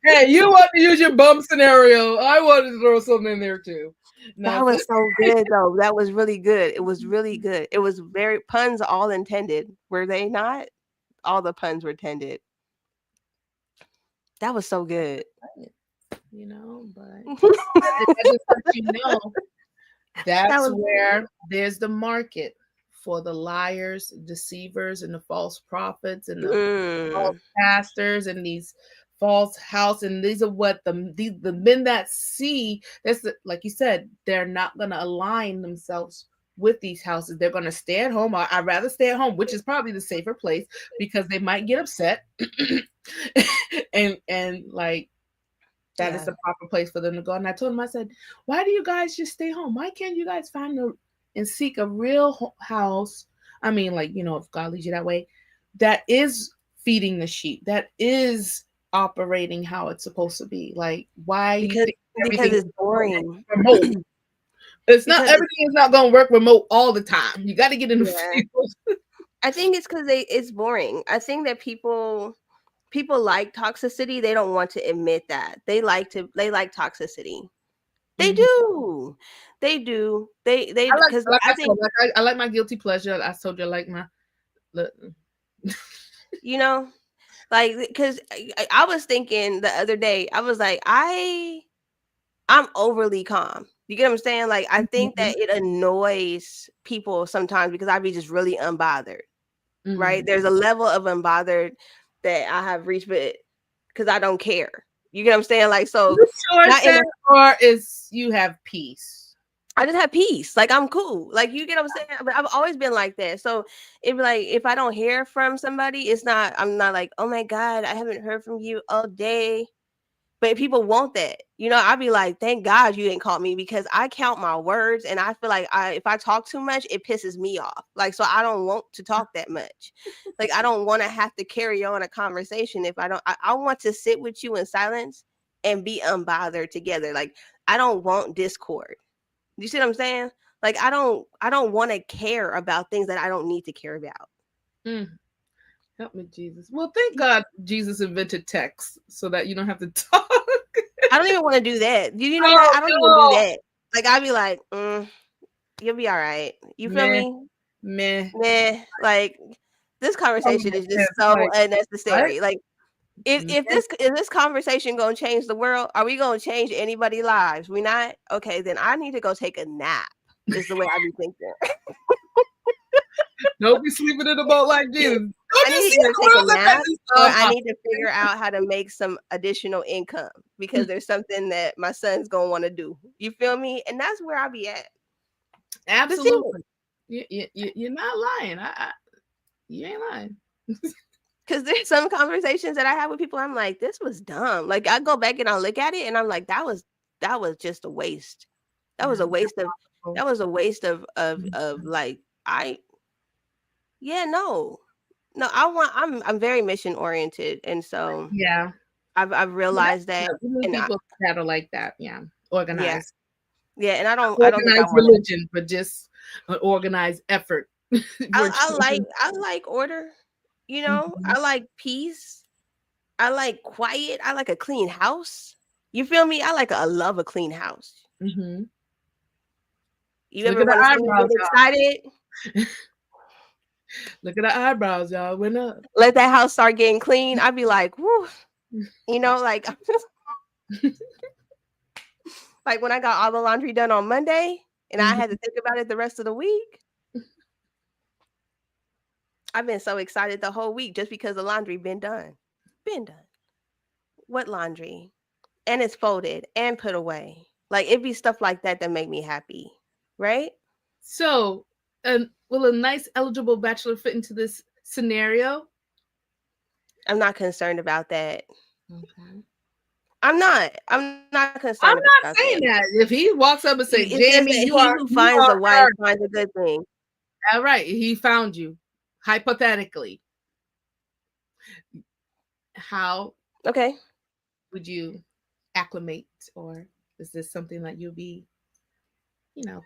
Hey, you want to use your bum scenario. I wanted to throw something in there too. That was so good though. That was really good. It was really good. It was very puns all intended. Were they not? All the puns were intended. That was so good. You know, but I just let you know that's where there's the market for the liars, deceivers, and the false prophets, and the false pastors, and these false house. And these are what the men that see. That's like you said, they're not going to align themselves with these houses. They're going to stay at home. I'd rather stay at home, which is probably the safer place, because they might get upset and like That is the proper place for them to go. And I told him, I said, why do you guys just stay home? Why can't you guys find and seek a real house? I mean, like, if God leads you that way, that is feeding the sheep, that is operating how it's supposed to be. Like, why? Because it's boring. Remote. It's not, everything is not going to work remote all the time. You got to get in the field. I think it's because it's boring. I think that people like toxicity. They don't want to admit that they like toxicity. They do. They because I like my guilty pleasure. I told you I like my because I was thinking the other day, I was like, I'm overly calm. You get what I'm saying? Like, I think that it annoys people sometimes because I be just really unbothered. Right? There's a level of unbothered that I have reached, but because I don't care. You get what I'm saying? Like, so or is you have peace. I just have peace. Like, I'm cool. Like, you get what I'm saying? But I've always been like that. So it'd be like, if I don't hear from somebody, I'm not like, oh my God, I haven't heard from you all day. But if people want that, I'd be like, thank God you didn't call me, because I count my words, and I feel like if I talk too much, it pisses me off. Like, so I don't want to talk that much. Like, I don't want to have to carry on a conversation if I want to sit with you in silence and be unbothered together. Like, I don't want discord. You see what I'm saying? Like, I don't want to care about things that I don't need to care about. Help me, Jesus. Well, thank God Jesus invented text so that you don't have to talk. I don't even want to do that. You know what? I don't even do that. Like, I'd be like, you'll be all right. You feel me? Meh. Like, this conversation is just so unnecessary. Like, if this conversation gonna change the world, are we gonna change anybody's lives? We not? Okay, then I need to go take a nap. Is the way I be thinking. Don't be sleeping in a boat like Jesus. I need to take a nap, or I need to figure out how to make some additional income, because there's something that my son's gonna want to do. You feel me? And that's where I'll be at. Absolutely. You're not lying. You ain't lying. Because there's some conversations that I have with people, I'm like, this was dumb. Like, I go back and I look at it, and I'm like, that was just a waste. That was a waste of like, I'm very mission oriented, and so I've realized that. And people that are like that, organized. Yeah, and I don't organize religion, but just an organized effort. I like order. I like peace. I like quiet. I like a clean house. You feel me? I love a clean house. You ever get excited? Look at the eyebrows, y'all. Went up. Let that house start getting clean. I'd be like, whoo. Like, like when I got all the laundry done on Monday and I had to think about it the rest of the week. I've been so excited the whole week just because the laundry been done. What laundry? And it's folded and put away. Like, it'd be stuff like that make me happy. Right? So, will a nice eligible bachelor fit into this scenario? I'm not concerned about that. Okay. I'm not concerned. I'm not saying that. If he walks up and says, "Jamie, who finds a wife finds a good thing." All right, he found you. Hypothetically, how would you acclimate, or is this something that you'll be?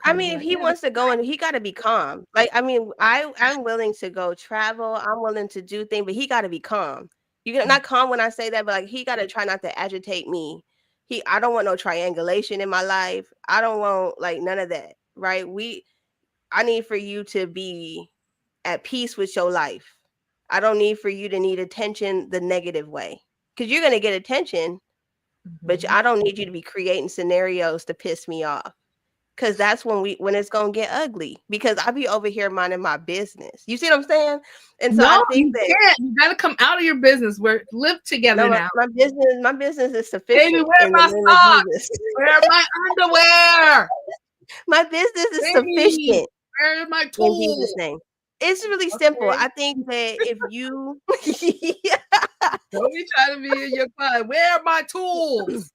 I mean, if he wants to go, and he got to be calm. Like, I mean, I'm willing to go travel. I'm willing to do things, but he got to be calm. You're not calm when I say that, but like, he got to try not to agitate me. I don't want no triangulation in my life. I don't want like none of that. Right? I need for you to be at peace with your life. I don't need for you to need attention the negative way, because you're gonna get attention, but I don't need you to be creating scenarios to piss me off. Because that's when it's gonna get ugly. Because I be over here minding my business. You see what I'm saying? And so I think you gotta come out of your business. We're live together now. My business is sufficient. Baby, where are my socks? Where are my underwear? My business is sufficient. Where are my tools? In Jesus' name. It's really simple. I think that if you don't be trying to be in your client. Where are my tools?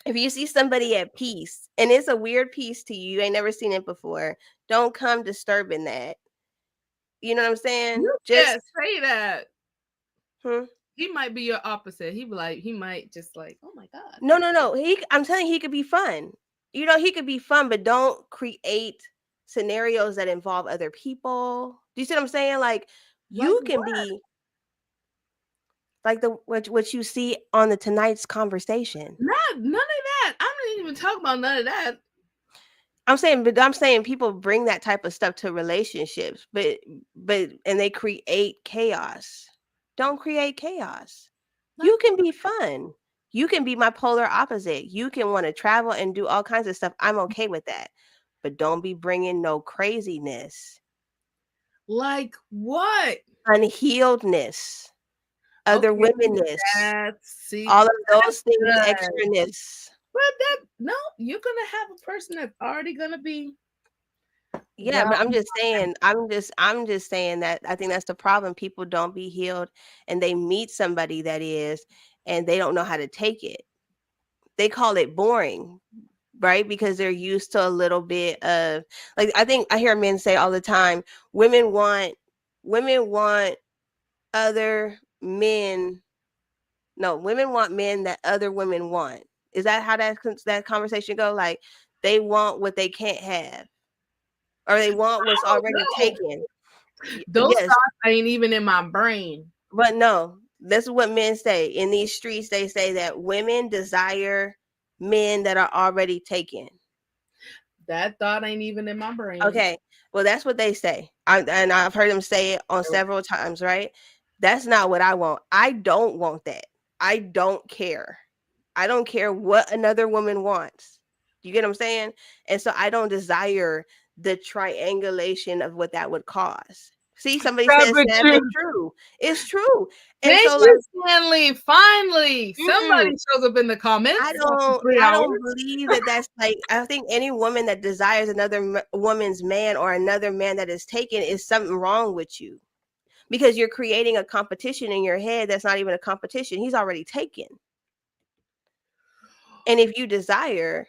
If you see somebody at peace and it's a weird peace to you, you ain't never seen it before, don't come disturbing that. You know what I'm saying? You Just can't say that. hmm? He might be your opposite. He be like, he might just like, oh my God. No. I'm telling you, he could be fun. You know, he could be fun, but don't create scenarios that involve other people. Do you see what I'm saying? Like you Like can what? be like the what you see on the Tonight's Conversation. None of that. I didn't even talk about none of that. I'm saying people bring that type of stuff to relationships, but and they create chaos. Don't create chaos. You can be fun. You can be my polar opposite. You can want to travel and do all kinds of stuff. I'm okay with that. But don't be bringing no craziness, Like what? unhealedness, other Okay, womenness, see, all of those that's things, good. extraness. But no, you're gonna have a person that's already gonna be. Yeah, but Well, I'm just saying that I think that's the problem. People don't be healed and they meet somebody that is, and they don't know how to take it. They call it boring, right? Because they're used to a little bit of like I think I hear men say all the time, women want other men. No, women want men that other women want. Is that how that conversation go? Like they want what they can't have, or they want what's already no. taken. Those Yes, thoughts ain't even in my brain. but no, this is what men say in these streets. They say that women desire men that are already taken. That thought ain't even in my brain. Okay, well, that's what they say. And I've heard them say it on several times, right? That's not what I want. I don't want that. I don't care. I don't care what another woman wants. You get what I'm saying? And so I don't desire the triangulation of what that would cause. See, somebody Yeah, says but that, but true. It's true. And Thank so you, Stanley. Finally, somebody Mm-mm. shows up in the comments. I after 3 don't hours. believe that that's like, I think any woman that desires another woman's man or another man that is taken is something wrong with you, because you're creating a competition in your head that's not even a competition. He's already taken. And if you desire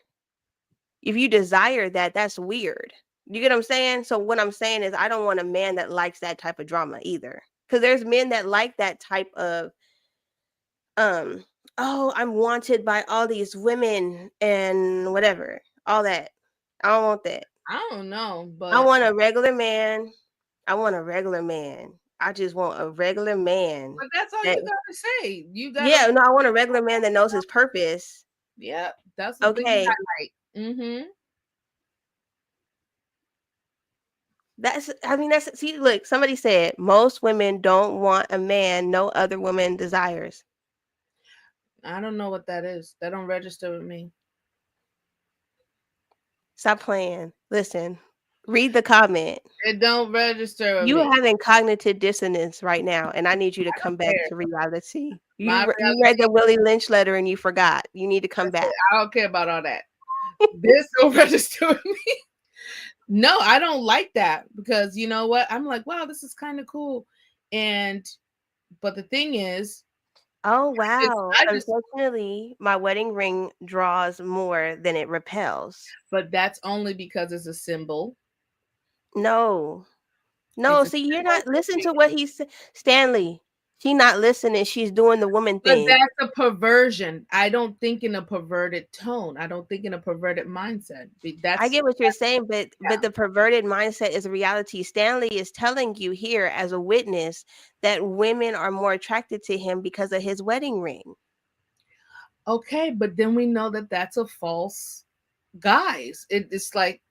that, that's weird. You get what I'm saying? So what I'm saying is I don't want a man that likes that type of drama either. Because there's men that like that type of oh, I'm wanted by all these women and whatever. All that. I don't want that. I don't know, but I want a regular man. I just want a regular man. that's all that- you gotta say. You gotta yeah, no, I want a regular man that knows his purpose. yeah, that's the thing Okay. I like. Mm-hmm. That's see, look, somebody said most women don't want a man no other woman desires. I don't know what that is. That don't register with me. Stop playing. Listen, read the comment. It don't register with You me. are having cognitive dissonance right now, and I need you to come back to reality. My You read the Willie Lynch letter and you forgot. You need to come back. I don't care about all that. This don't register with me. No, I don't like that, because you know what? I'm like, wow, this is kind of cool. But the thing is, Oh wow! I just Unfortunately, my wedding ring draws more than it repels. but that's only because it's a symbol. No, It's a see, you're symbol not listening to what he said. Stanley, she's not listening. She's doing the woman But thing. that's a perversion. I don't think in a perverted tone. I don't think in a perverted mindset. I get what you're saying, but the perverted mindset is a reality. Stanley is telling you here as a witness that women are more attracted to him because of his wedding ring. Okay, but then we know that that's a false guise. It's like,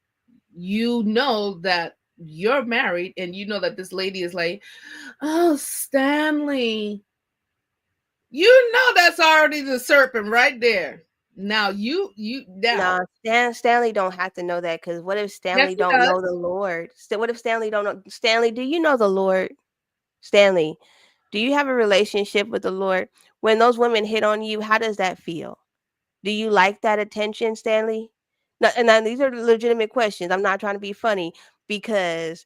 you know that you're married and you know that this lady is like, oh, Stanley, you know that's already the serpent right there. Now Stanley don't have to know that, because what if Stanley don't know the Lord? What if Stanley don't know? Stanley, do you know the Lord? Stanley, do you have a relationship with the Lord? When those women hit on you, how does that feel? Do you like that attention, Stanley? Now these are legitimate questions. I'm not trying to be funny, because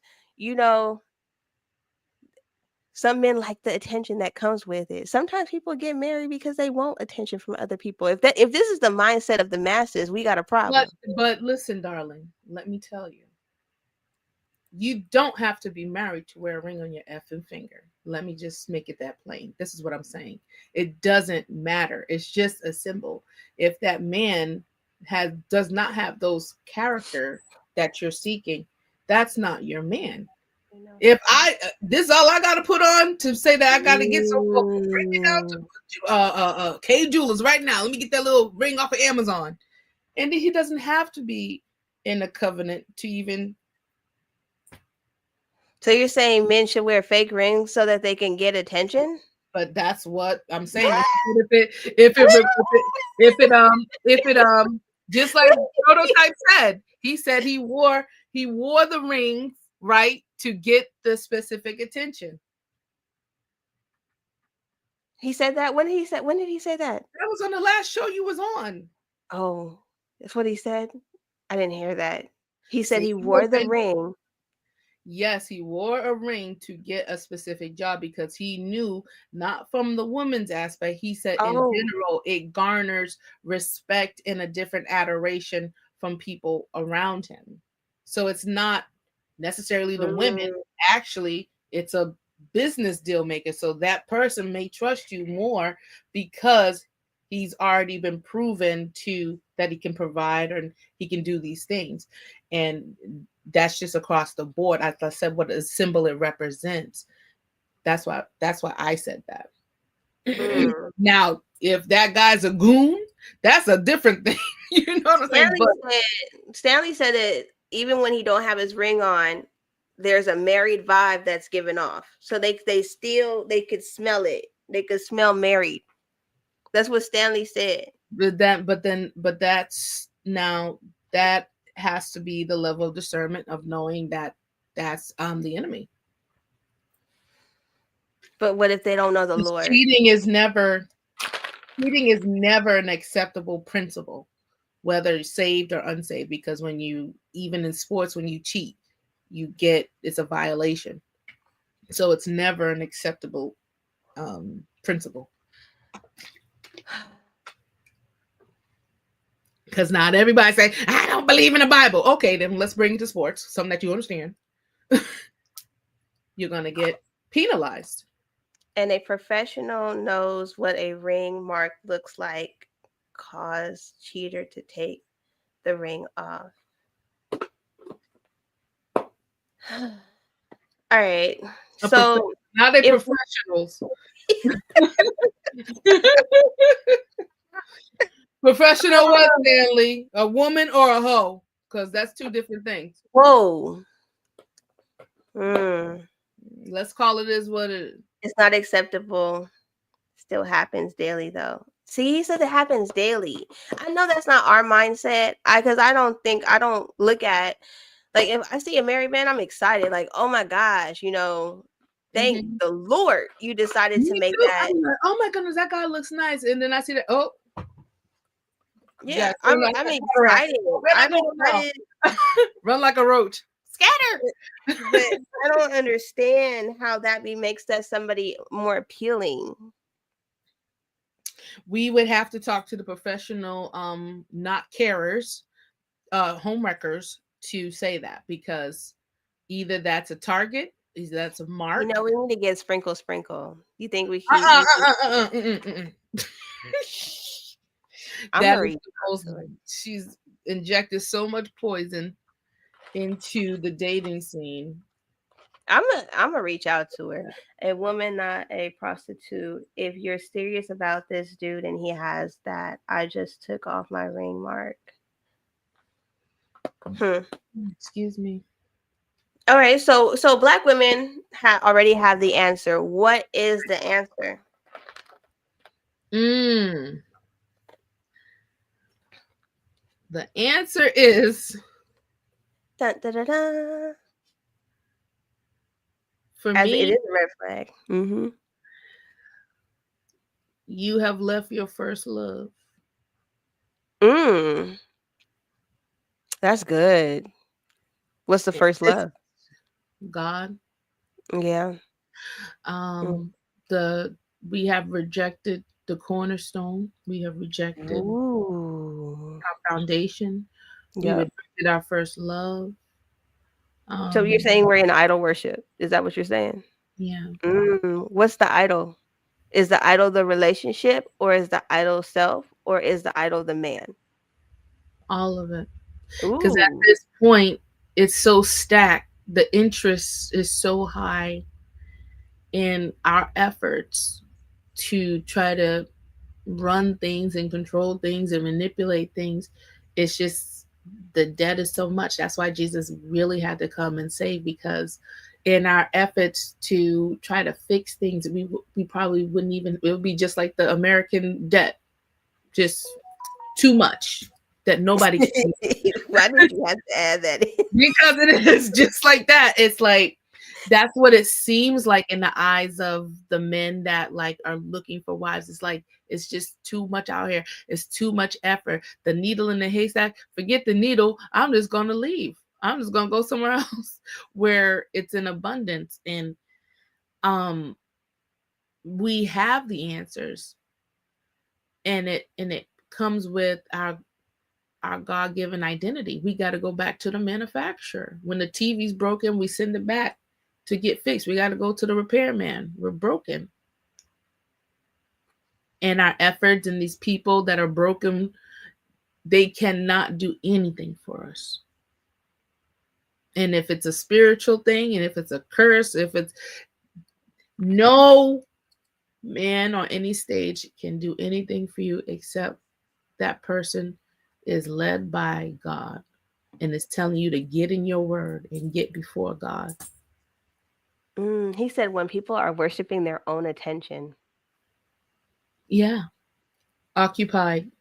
Some men like the attention that comes with it. Sometimes people get married because they want attention from other people. If this is the mindset of the masses, we got a problem. But listen, darling, let me tell you. You don't have to be married to wear a ring on your effing finger. Let me just make it that plain. This is what I'm saying. It doesn't matter. It's just a symbol. If that man does not have those character that you're seeking, that's not your man. If this is all I got to put on to say that I got to get some, bring me down to K Jewelers right now. Let me get that little ring off of Amazon. And he doesn't have to be in a covenant to even. So you're saying men should wear fake rings so that they can get attention? But that's what I'm saying. If it just like Prototype said, he said he wore the rings, right, to get the specific attention. He said that? When did he say that? That was on the last show you was on. Oh, that's what he said? I didn't hear that. He said he wore the ring. Yes, he wore a ring to get a specific job because he knew, not from the woman's aspect, he said in general, it garners respect and a different adoration from people around him. So it's not necessarily the women. Actually, it's a business deal maker. So that person may trust you more because he's already been proven that he can provide and he can do these things. And that's just across the board. As I said, what a symbol it represents. That's why I said that. Now, if that guy's a goon, that's a different thing. You know what I'm saying? Stanley said it even when he don't have his ring on, there's a married vibe that's given off. So they could smell it. They could smell married. That's what Stanley said. But that's now that has to be the level of discernment of knowing that that's the enemy. But what if they don't know the Lord? Cheating is never an acceptable principle, whether saved or unsaved, because even in sports, when you cheat, it's a violation. So it's never an acceptable principle. Because not everybody say, I don't believe in the Bible. Okay, then let's bring it to sports, something that you understand. You're going to get penalized. And a professional knows what a ring mark looks like. Cause cheater to take the ring off. All right. So now they're professionals. Professional what, Stanley? A woman or a hoe? Because that's two different things. Whoa. Let's call it as what it is. It's not acceptable. Still happens daily, though. See, he said it happens daily. I know that's not our mindset. Because I don't look at, like, if I see a married man, I'm excited. Like, oh my gosh, thank the Lord you decided to make that. Like, oh my goodness, that guy looks nice. And then I see that, yeah, I'm excited. I'm excited. Run like a roach. Scatter. But I don't understand how that makes that somebody more appealing. We would have to talk to the professional not carers, homewreckers, to say that, because either that's a target, either that's a mark. We need to get sprinkle. You think we should? She's injected so much poison into the dating scene. I'm gonna reach out to her. A woman, not a prostitute. If you're serious about this dude and he has that, I just took off my ring mark. Excuse me. All right, so Black women already have the answer. What is the answer? The answer is dun, dun, dun, dun. For As me, it is a red flag. You have left your first love. That's good. What's the first love? God. Yeah. We have rejected the cornerstone. We have rejected Ooh. our foundation. We Yep. rejected our first love. So you're saying we're in idol worship? Is that what you're saying? Yeah. What's the idol? Is the idol the relationship, or is the idol self, or is the idol the man? All of it. Because at Ooh. this point, it's so stacked. The interest is so high in our efforts to try to run things and control things and manipulate things. It's just the debt is so much. That's why Jesus really had to come and save, because in our efforts to try to fix things, we probably wouldn't even, it would be just like the American debt, just too much that nobody can. Why did you have to add that in? Because it is just like that. It's like that's what it seems like in the eyes of the men that like are looking for wives. It's like it's just too much out here. It's too much effort. The needle in the haystack. Forget the needle. I'm just gonna leave. I'm just gonna go somewhere else where it's in abundance. And we have the answers, and it comes with our God-given identity. We got to go back to the manufacturer. When the TV's broken, we send it back to get fixed. We got to go to the repairman. We're broken. And our efforts and these people that are broken, they cannot do anything for us. And if it's a spiritual thing, and if it's a curse, if it's no man on any stage can do anything for you except that person is led by God and is telling you to get in your word and get before God. He said when people are worshiping their own attention. Yeah. Occupied.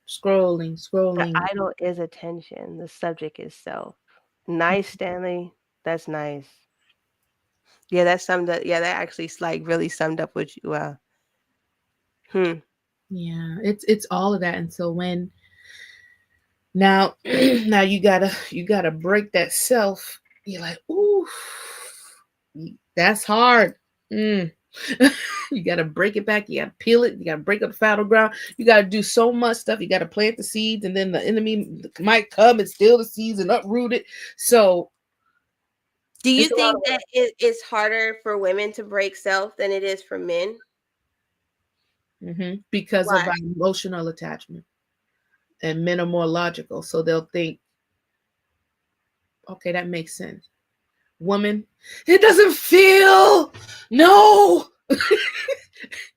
Scrolling. The idol is attention. The subject is self. Nice, Stanley. That's nice. Yeah, that summed up. Yeah, that actually like really summed up what you. Yeah, it's all of that. And so when now you gotta break that self. You're like, ooh, that's hard. You gotta break it back. You gotta peel it. You gotta break up the fallow ground. You gotta do so much stuff. You gotta plant the seeds, and then the enemy might come and steal the seeds and uproot it. So, do you think that it's harder for women to break self than it is for men? Because of our emotional attachment, and men are more logical, so they'll think, okay, that makes sense. Woman, it doesn't feel no.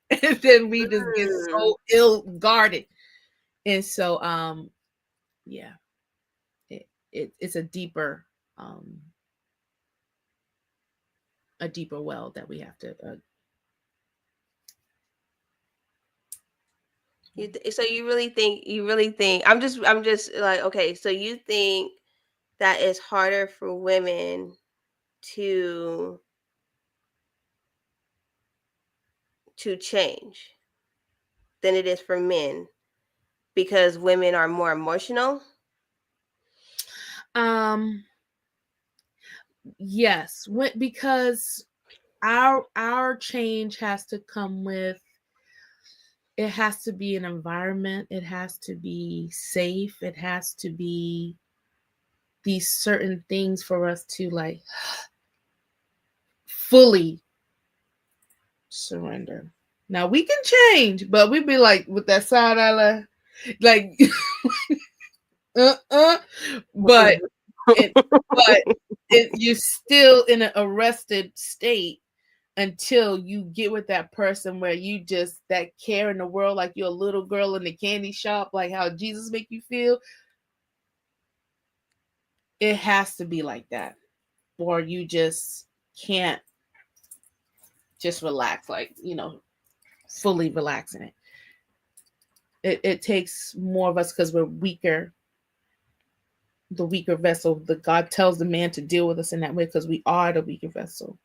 And then we just get so ill guarded. And so yeah, it's a deeper well that we have to so you really think I'm just like, okay, so you think that it's harder for women to change than it is for men because women are more emotional? Yes, because our change has to come with, it has to be an environment, it has to be safe, it has to be these certain things for us to like fully surrender. Now we can change, but we'd be like with that side eye, like but you're still in an arrested state until you get with that person where you just that care in the world, like you're a little girl in the candy shop, like how Jesus make you feel. It has to be like that, or you just can't just relax, like, fully relaxing it. It takes more of us because we're weaker. The weaker vessel, God tells the man to deal with us in that way because we are the weaker vessel.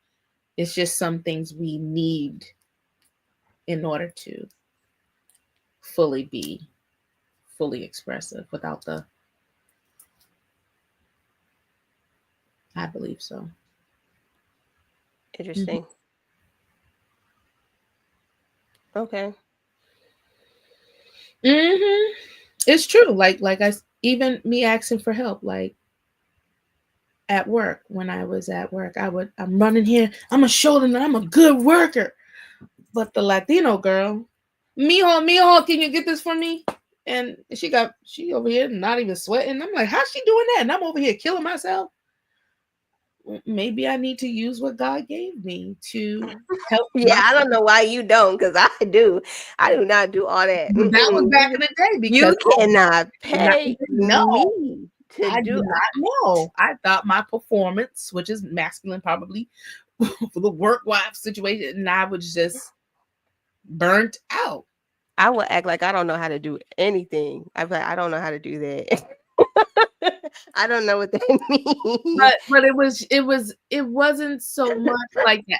It's just some things we need in order to fully expressive without the, I believe so. Interesting. Okay. It's true. Even me asking for help, like at work, when I was at work, I'm running here. I'm a shoulder and I'm a good worker. But the Latino girl, mijo, can you get this for me? And she over here not even sweating. I'm like, how's she doing that? And I'm over here killing myself. Maybe I need to use what God gave me to help. Yeah, I don't know why you don't, because I do. I do not do all that. That was back in the day because you cannot pay no. me to I do did not know. I thought my performance, which is masculine probably for the work wife situation, and I was just burnt out. I will act like I don't know how to do anything. I'm like, I don't know how to do that. I don't know what that means. But it wasn't so much like that.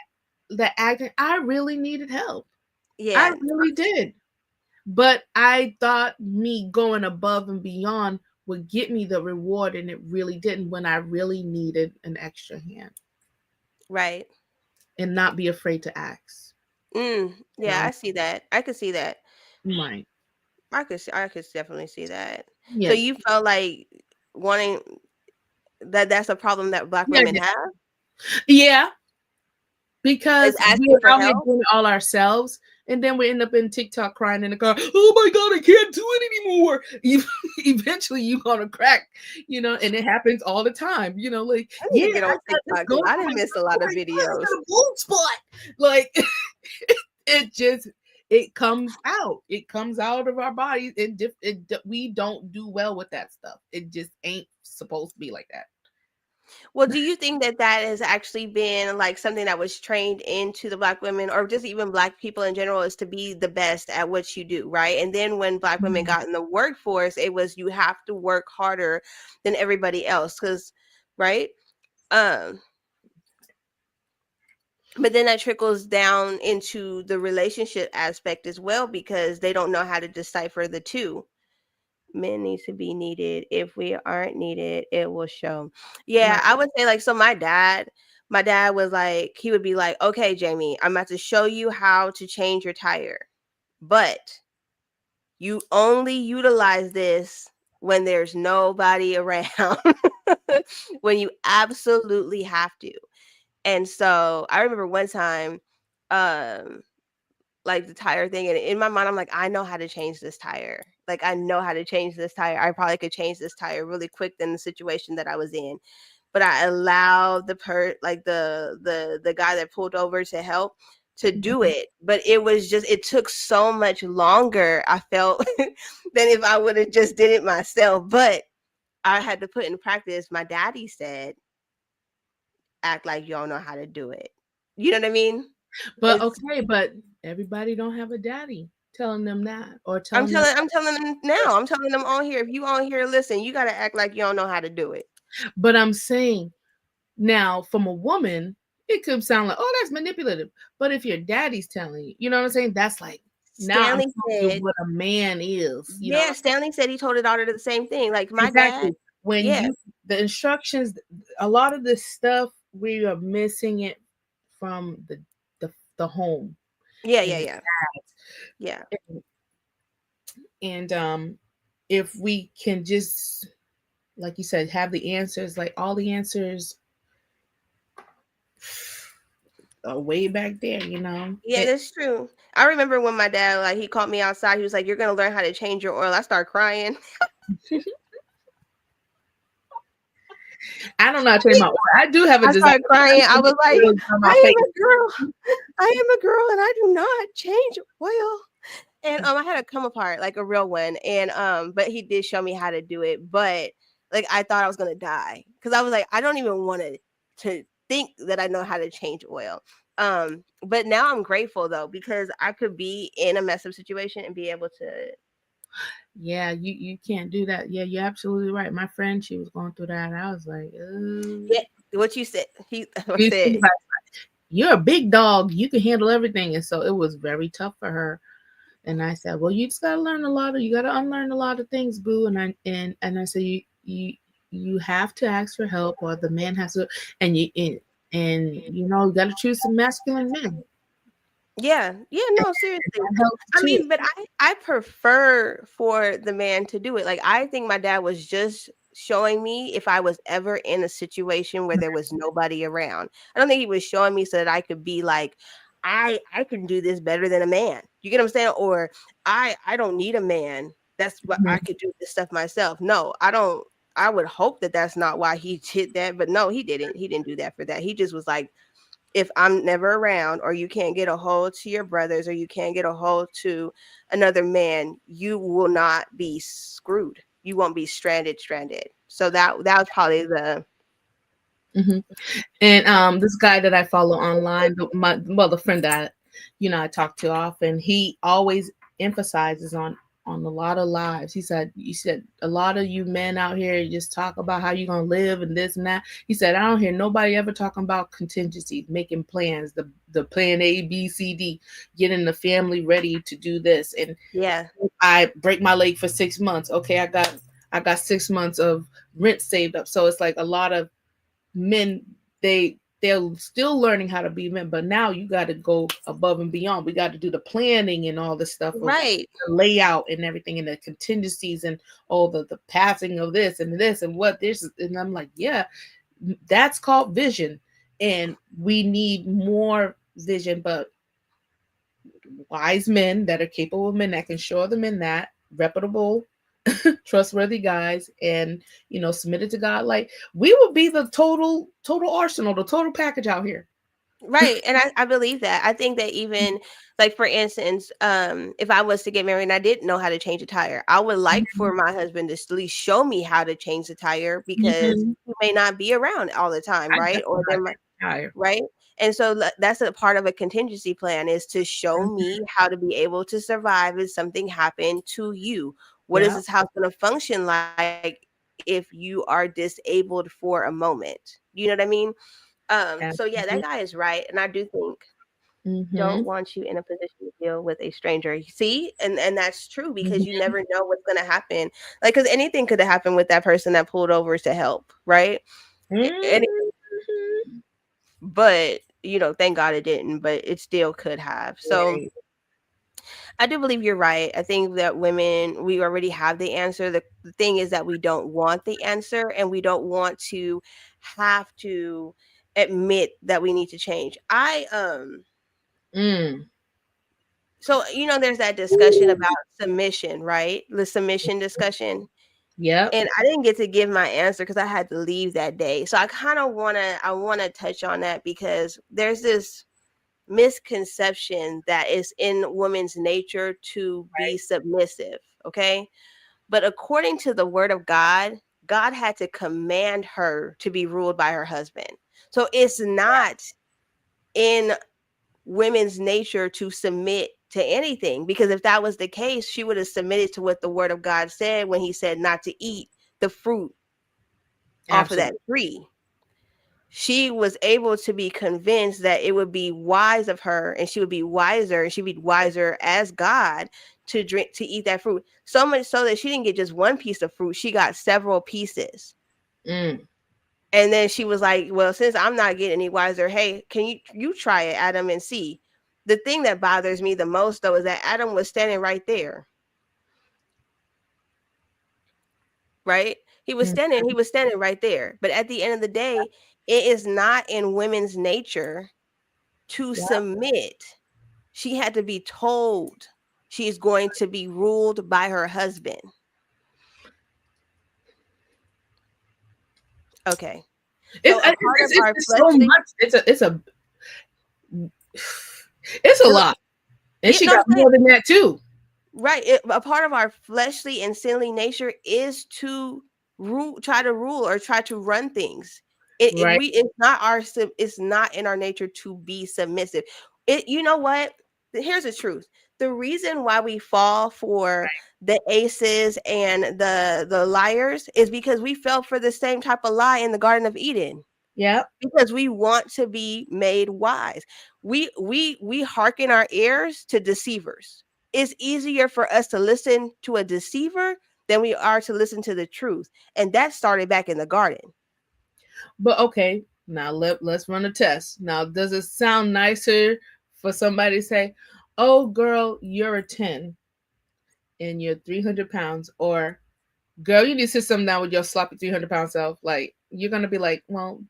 The acting, I really needed help. Yeah, I really did. But I thought me going above and beyond would get me the reward, and it really didn't when I really needed an extra hand. Right. And not be afraid to ask. Yeah, no. I see that. I could see that. Right. I could definitely see that. Yes. So you felt like wanting that's a problem that Black women have? Yeah. Because we're out here help? doing it all ourselves, and then we end up in TikTok crying in the car, oh my God, I can't do it anymore. Eventually you're gonna crack, and it happens all the time, like I need to get on TikTok. I didn't miss a lot of videos. Spot. Like it comes out. It comes out of our bodies. We don't do well with that stuff. It just ain't supposed to be like that. Well, do you think that has actually been like something that was trained into the Black women, or just even Black people in general, is to be the best at what you do, right? And then when Black women got in the workforce, it was you have to work harder than everybody else, because, right? But then that trickles down into the relationship aspect as well, because they don't know how to decipher the two. Men need to be needed. If we aren't needed, it will show. Yeah, right. I would say like, so my dad was like, he would be like, okay, Jamie, I'm about to show you how to change your tire, but you only utilize this when there's nobody around, when you absolutely have to. And so I remember one time, like the tire thing, and in my mind, I'm like, I know how to change this tire. Like, I know how to change this tire. I probably could change this tire really quick than the situation that I was in. But I allowed the guy that pulled over to help to do it. But it took so much longer, I felt, than if I would have just did it myself. But I had to put in practice. My daddy said, act like you don't know how to do it. You know what I mean? But but everybody don't have a daddy telling them that, or I'm telling them now. I'm telling them on here. If you on here, listen, you got to act like you don't know how to do it. But I'm saying now, from a woman, it could sound like, oh, that's manipulative. But if your daddy's telling you, you know what I'm saying? That's like, Stanley said what a man is. Yeah, Stanley said he told his daughter the same thing. Like my dad. When the instructions, a lot of this stuff, we are missing it from the home. Yeah. And if we can just, like you said, have the answers, like all the answers are way back there, Yeah, that's true. I remember when my dad, like, he caught me outside. He was like, "You're gonna learn how to change your oil." I started crying. I don't know how to change my oil. I do have a design. I started crying. I was like, I am a girl and I do not change oil. And I had a come apart, like a real one. And but he did show me how to do it. But like, I thought I was gonna die, because I was like, I don't even want to think that I know how to change oil. But now I'm grateful though, because I could be in a mess up situation and be able to. Yeah, you can't do that. Yeah, you're absolutely right. My friend, she was going through that, and I was like, yeah, what you said. He said, like, you're a big dog. You can handle everything. And so it was very tough for her. And I said, well, you just got to learn you got to unlearn a lot of things, boo. And I said, you have to ask for help, or the man has to. And And you gotta choose some masculine men. Yeah, no, seriously. That helps I too. mean, but I prefer for the man to do it. Like, I think my dad was just showing me if I was ever in a situation where there was nobody around. I don't think he was showing me so that I could be like, I can do this better than a man. You get what I'm saying? Or I don't need a man. That's what I could do this stuff myself. No, I don't. I would hope that that's not why he did that, but no, he didn't. He didn't do that for that. He just was like, if I'm never around, or you can't get a hold to your brothers, or you can't get a hold to another man, you will not be screwed. You won't be stranded. So that was probably the And this guy that I follow online, the friend that I talk to often, he always emphasizes on a lot of lives. He said a lot of you men out here just talk about how you're gonna live and this and that. He said, I don't hear nobody ever talking about contingencies, making plans, the plan A, B, C, D, getting the family ready to do this. And yeah. I break my leg for 6 months. Okay, I got 6 months of rent saved up. So it's like a lot of men, they're still learning how to be men, but now you got to go above and beyond. We got to do the planning and all this stuff, Right? The layout and everything, and the contingencies and all the passing of this and what this. And I'm like, yeah, that's called vision, and we need more vision, but wise men that are capable of men that can show the men that reputable, trustworthy guys, and submitted to God. Like, we will be the total arsenal, the total package out here. Right. And I believe that. I think that even, like, for instance, if I was to get married and I didn't know how to change a tire, I would like for my husband to at least show me how to change the tire, because he may not be around all the time, right? Or there might, right? And so that's a part of a contingency plan, is to show me how to be able to survive if something happened to you. What is this house going to function like if you are disabled for a moment? You know what I mean? So yeah, that guy is right. And I do think don't want you in a position to deal with a stranger. See, and that's true, because you never know what's going to happen. Like, because anything could have happened with that person that pulled over to help, right? But thank God it didn't, but it still could have. So I do believe you're right. I think that women, we already have the answer. The thing is that we don't want the answer, and we don't want to have to admit that we need to change. So there's that discussion about submission, right? The submission discussion. Yeah. And I didn't get to give my answer because I had to leave that day. So I kind of want to touch on that, because there's this misconception that it's in women's nature to be submissive, okay? But according to the word of God, God had to command her to be ruled by her husband. So it's not in women's nature to submit to anything, because if that was the case, she would have submitted to what the word of God said when he said not to eat the fruit off of that tree. She was able to be convinced that it would be wise of her, and she would be wiser, and she'd be wiser as God to eat that fruit. So much so that she didn't get just one piece of fruit, she got several pieces. And then she was like, well, since I'm not getting any wiser, hey, can you try it, Adam, and see. The thing that bothers me the most, though, is that Adam was standing right there. Right? He was standing right there. But at the end of the day, it is not in women's nature to submit. She had to be told she is going to be ruled by her husband. Okay. So it's a lot. And she got more than that too. Right. A part of our fleshly and sinly nature is to try to rule or try to run things. It's not in our nature to be submissive. You know what? Here's the truth. The reason why we fall for the aces and the liars is because we fell for the same type of lie in the Garden of Eden. Yeah. Because we want to be made wise. We hearken our ears to deceivers. It's easier for us to listen to a deceiver than we are to listen to the truth. And that started back in the garden. But okay, Now let's run a test. Now, does it sound nicer for somebody to say, "Oh, girl, you're a 10 and you're 300 pounds," or "Girl, you need to sit something down with your sloppy 300-pound self"? Like, you're gonna be like, "Well,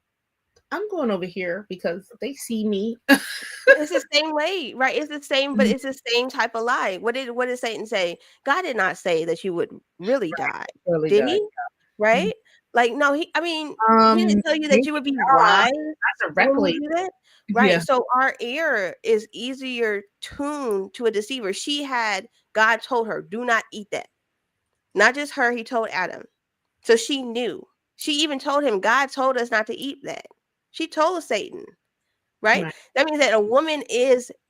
I'm going over here because they see me." It's the same way, right? It's the same, but it's the same type of lie. What did Satan say? God did not say that you would really die, Really did does. he? Right? Like, no, he didn't tell you that Thank you would be God, wise not when directly. you do that. Right. Yeah. So our ear is easier tuned to a deceiver. God told her, do not eat that. Not just her, he told Adam. So she knew. She even told him, God told us not to eat that. She told Satan. Right? That means that a woman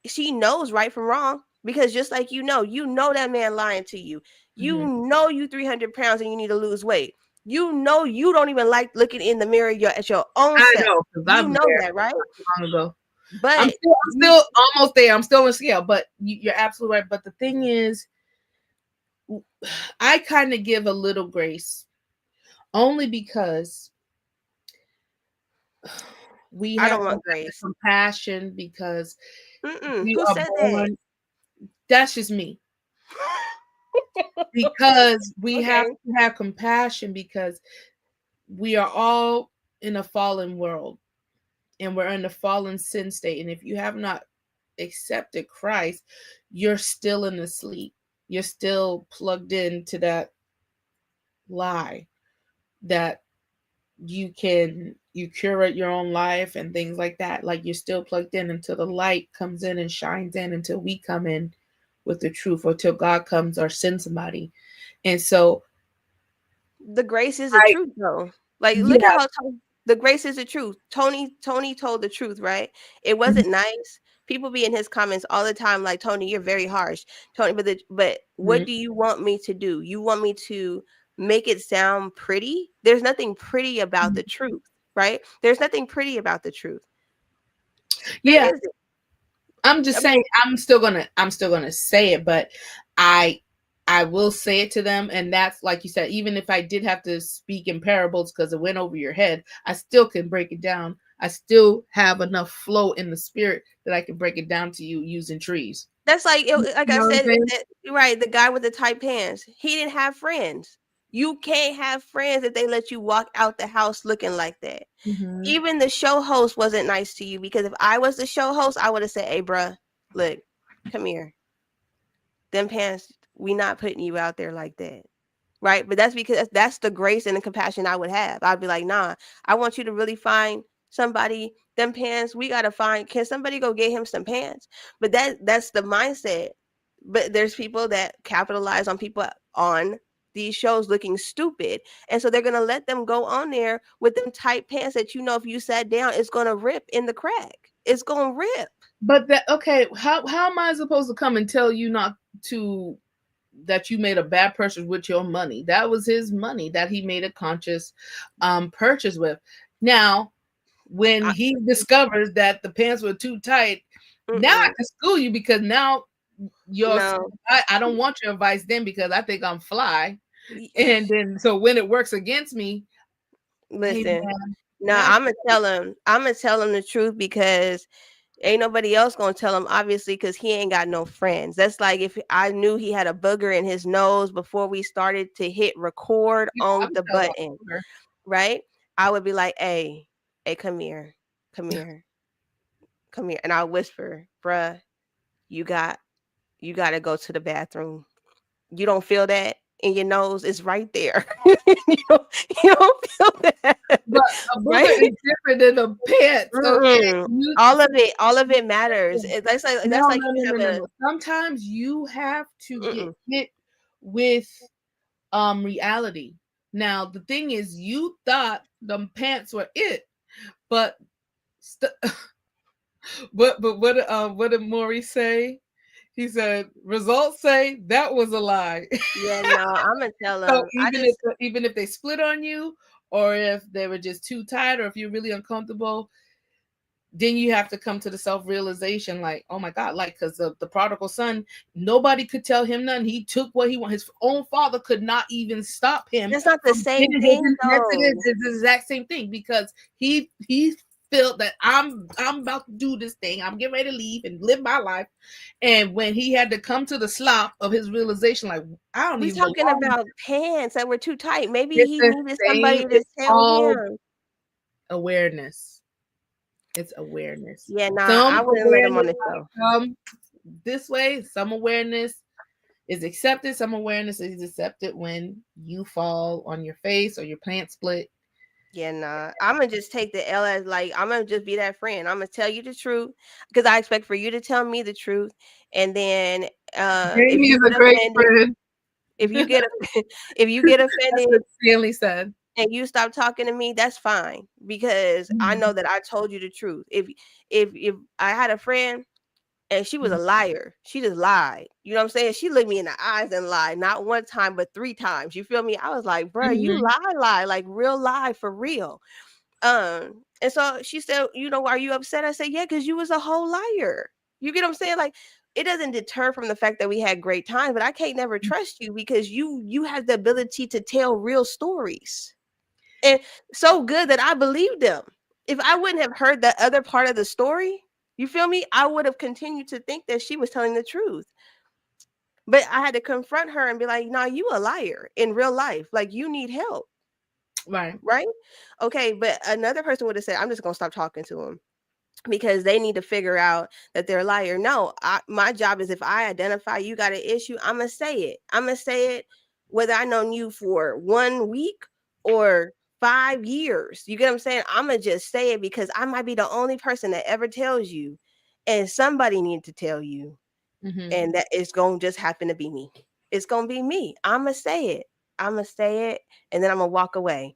she knows right from wrong, because just like you know that man lying to you. You know you 300 pounds and you need to lose weight. You know you don't even like looking in the mirror at your own I self. know, because You I'm know there that, right? long ago. But I'm still almost there. I'm still on scale, but you're absolutely right. But the thing is, I kind of give a little grace, only because we I have don't want grace. compassion, because we Who are said born. That's just me. Because we have to have compassion, because we are all in a fallen world and we're in a fallen sin state. And if you have not accepted Christ, you're still in the sleep. You're still plugged into that lie that you curate your own life and things like that. Like, you're still plugged in until the light comes in and shines in, until we come in with the truth, or till God comes or sends somebody. And so the grace is the truth, though. Like, look at how the grace is the truth. Tony told the truth, right? It wasn't nice. People be in his comments all the time like, Tony, you're very harsh. Tony, but what do you want me to do? You want me to make it sound pretty? There's nothing pretty about the truth, right? There's nothing pretty about the truth. Yeah. I'm just saying, I'm still gonna say it, but I will say it to them. And that's, like you said, even if I did have to speak in parables because it went over your head, I still can break it down. I still have enough flow in the spirit that I can break it down to you using trees. That's like I said, right? The guy with the tight pants, he didn't have friends. You can't have friends if they let you walk out the house looking like that. Even the show host wasn't nice to you, because if I was the show host, I would have said, "Hey, bruh, look, come here. Them pants, we not putting you out there like that." Right? But that's because that's the grace and the compassion I would have. I'd be like, "Nah, I want you to really find somebody. Them pants, we got to find. Can somebody go get him some pants?" But that's the mindset. But there's people that capitalize on people on these shows looking stupid, and so they're gonna let them go on there with them tight pants that, you know, if you sat down, it's gonna rip in the crack. It's gonna rip. But how am I supposed to come and tell you not to, that you made a bad purchase with your money? That was his money that he made a conscious purchase with. Now, when he discovers that the pants were too tight, now I can school you, because now I don't want your advice then, because I think I'm fly. And then, so when it works against me, listen, I'm gonna tell him the truth, because ain't nobody else gonna tell him, obviously, because he ain't got no friends. That's like if I knew he had a booger in his nose before we started to hit record on the button, right? I would be like, hey, come here, and I'll whisper, bruh, you got to go to the bathroom. You don't feel that in your nose? It's right there. you don't feel that. But a booger is different than a pants. Okay? All of it matters. That's like no. Sometimes you have to get hit with reality. Now, the thing is, you thought the pants were it, but what did Maurice say? He said, results say that was a lie. Yeah, no, I'm gonna tell them. So even if they split on you, or if they were just too tight, or if you're really uncomfortable, then you have to come to the self-realization, like, oh my God, like, because the prodigal son, nobody could tell him nothing. He took what he wanted. His own father could not even stop him. It's not the same thing, though. Yes, it is. It's the exact same thing, because he felt that I'm about to do this thing. I'm getting ready to leave and live my life. And when he had to come to the slop of his realization, like, I don't We're even talking belong. about pants that were too tight. Maybe It's he the needed same. somebody to It's tell called him. awareness. It's awareness. Yeah, nah, Some I wouldn't let him on the awareness show. come this way. Some awareness is accepted. Some awareness is accepted when you fall on your face or your pants split. Yeah, nah. I'm gonna just take the L as like I'm gonna just be that friend. I'm gonna tell you the truth because I expect for you to tell me the truth, and then if Jamie you is a get great offended, friend. if you get if you get That's offended what Stanley said. and you stop talking to me, that's fine because I know that I told you the truth. If I had a friend and she was a liar, she just lied. You know what I'm saying? She looked me in the eyes and lied, not one time but 3 times. You feel me? I was like, bro, you lie, like real lie for real. And so she said, you know, are you upset? I said, yeah, because you was a whole liar. You get what I'm saying? Like, it doesn't deter from the fact that we had great times, but I can't never trust you because you have the ability to tell real stories. And so good that I believed them. If I wouldn't have heard the other part of the story, you feel me? I would have continued to think that she was telling the truth. But I had to confront her and be like, nah, you a liar in real life. Like, you need help. Right? Okay, but another person would have said, I'm just gonna stop talking to him because they need to figure out that they're a liar. No, my job is if I identify you got an issue, I'm gonna say it. I'm gonna say it whether I known you for 1 week or 5 years. You get what I'm saying? I'm gonna just say it because I might be the only person that ever tells you, and somebody need to tell you, and that it's gonna just happen to be me. It's gonna be me. I'm gonna say it. I'm gonna say it, and then I'm gonna walk away.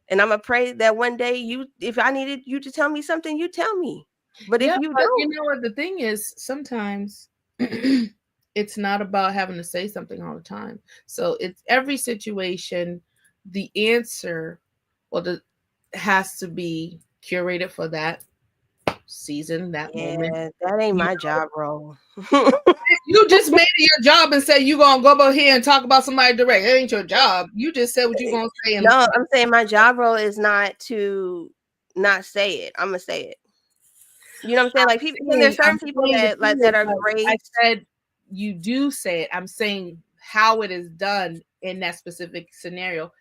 And I'm gonna pray that one day if I needed you to tell me something, you tell me. But if you but don't, you know what the thing is, sometimes it's not about having to say something all the time. So it's every situation, the answer has to be curated for that season, that moment. That ain't my job role. You just made it your job and said you gonna go over here and talk about somebody direct. It ain't your job. You just said what you gonna say. No, I'm saying my job role is not to not say it. I'm gonna say it. You know what I'm saying? Like people, and there's certain people that are great. I said you do say it. I'm saying how it is done in that specific scenario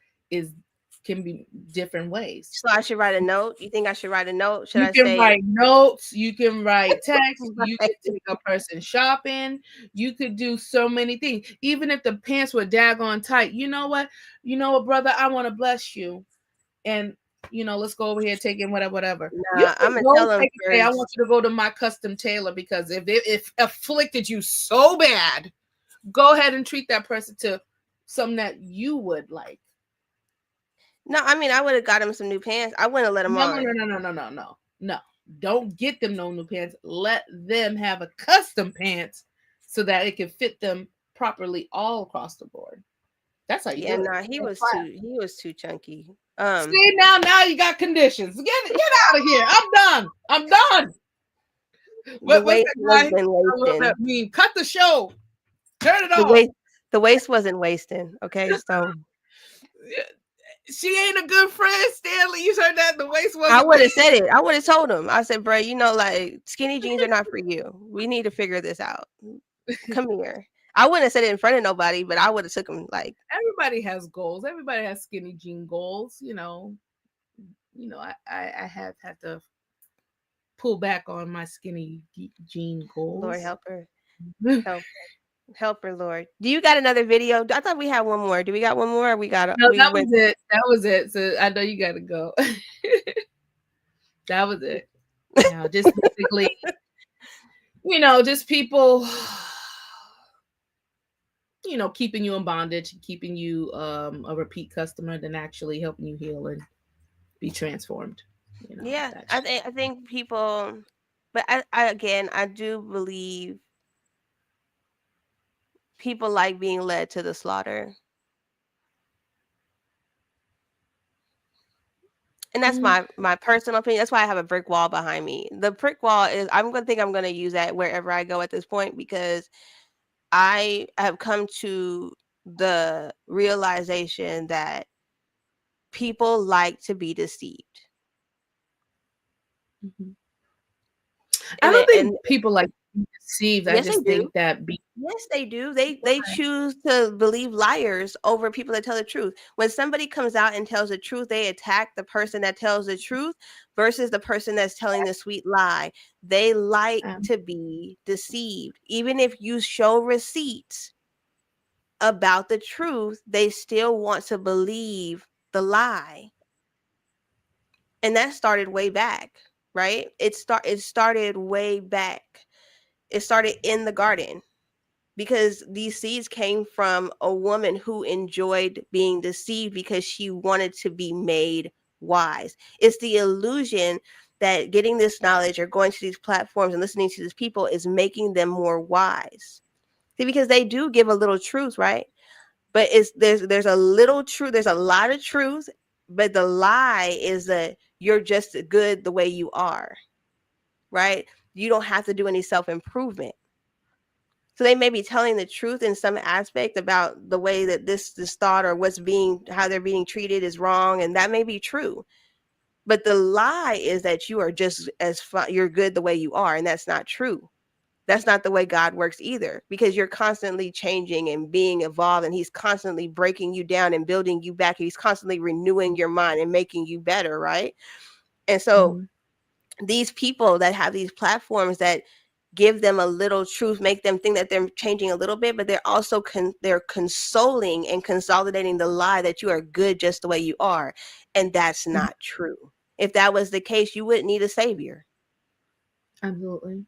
can be different ways. So I should write a note. You think I should write a note? You can write notes. You can write text. You can take a person shopping. You could do so many things. Even if the pants were daggone tight. You know what? Brother? I want to bless you. And let's go over here taking whatever. Nah, I'm gonna tell them Hey, I want you to go to my custom tailor because if it afflicted you so bad, go ahead and treat that person to something that you would like. No, I mean I would have got him some new pants. I wouldn't have let him on. No. Don't get them no new pants. Let them have a custom pants so that it can fit them properly all across the board. That's how you do it. Nah, he was too chunky. See now you got conditions. Get out of here. I'm done. What's that mean? Cut the show. Turn it off. The waist wasn't wasting. Okay, so she ain't a good friend, Stanley. You heard that? The waist wasn't. I would have said it. I would have told him. I said, bro, like skinny jeans are not for you. We need to figure this out. Come here. I wouldn't have said it in front of nobody, but I would have took him like. Everybody has goals. Everybody has skinny jean goals. I have had to pull back on my skinny jean goals. Lord help her. Help her, Lord. Do you got another video? I thought we had one more. Do we got one more? Or we got no, that was it. That was it. So I know you gotta go. That was it. Just basically, just people keeping you in bondage, keeping you a repeat customer, than actually helping you heal and be transformed. I think people, but I do believe people like being led to the slaughter. And that's my personal opinion. That's why I have a brick wall behind me. The brick wall is I'm going to use that wherever I go at this point, because I have come to the realization that people like to be deceived. Mhm. I don't think people like deceived. I Yes, just they do. think that Yes, they do. They choose to believe liars over people that tell the truth. When somebody comes out and tells the truth, they attack the person that tells the truth versus the person that's telling the sweet lie. They like to be deceived. Even if you show receipts about the truth, they still want to believe the lie. And that started way back, right? It started way back. It started in the garden, because these seeds came from a woman who enjoyed being deceived because she wanted to be made wise. It's the illusion that getting this knowledge or going to these platforms and listening to these people is making them more wise. See, because they do give a little truth, right? But there's a little truth, there's a lot of truth, but the lie is that you're just good the way you are, right? You don't have to do any self-improvement. So they may be telling the truth in some aspect about the way that this thought or how they're being treated is wrong, and that may be true. But the lie is that you are just you're good the way you are, and that's not true. That's not the way God works either, because you're constantly changing and being evolved, and he's constantly breaking you down and building you back. He's constantly renewing your mind and making you better, right? And so these people that have these platforms that give them a little truth, make them think that they're changing a little bit, but they're also they're consoling and consolidating the lie that you are good just the way you are. And that's not true. If that was the case, you wouldn't need a savior. Absolutely.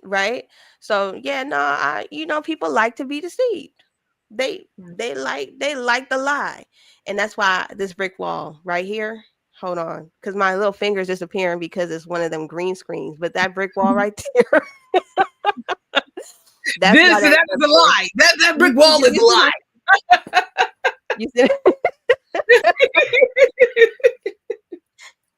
Right? So yeah, no, people like to be deceived. They like the lie. And that's why this brick wall right here, hold on, because my little finger's disappearing because it's one of them green screens, but that brick wall right there. That is a lie. That brick wall is a lie. You see?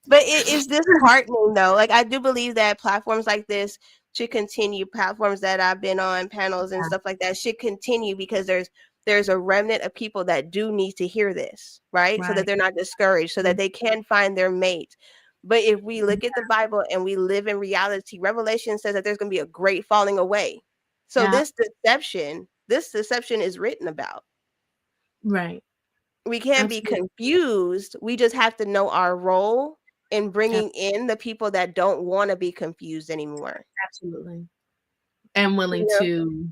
But it is disheartening though. Like, I do believe that platforms like this should continue. Platforms that I've been on, panels and stuff like that, should continue, because there's a remnant of people that do need to hear this, right? So that they're not discouraged, so that they can find their mate. But if we look at the Bible and we live in reality, Revelation says that there's going to be a great falling away. So this deception is written about. Right. We can't be confused. We just have to know our role in bringing in the people that don't want to be confused anymore. Absolutely. And willing to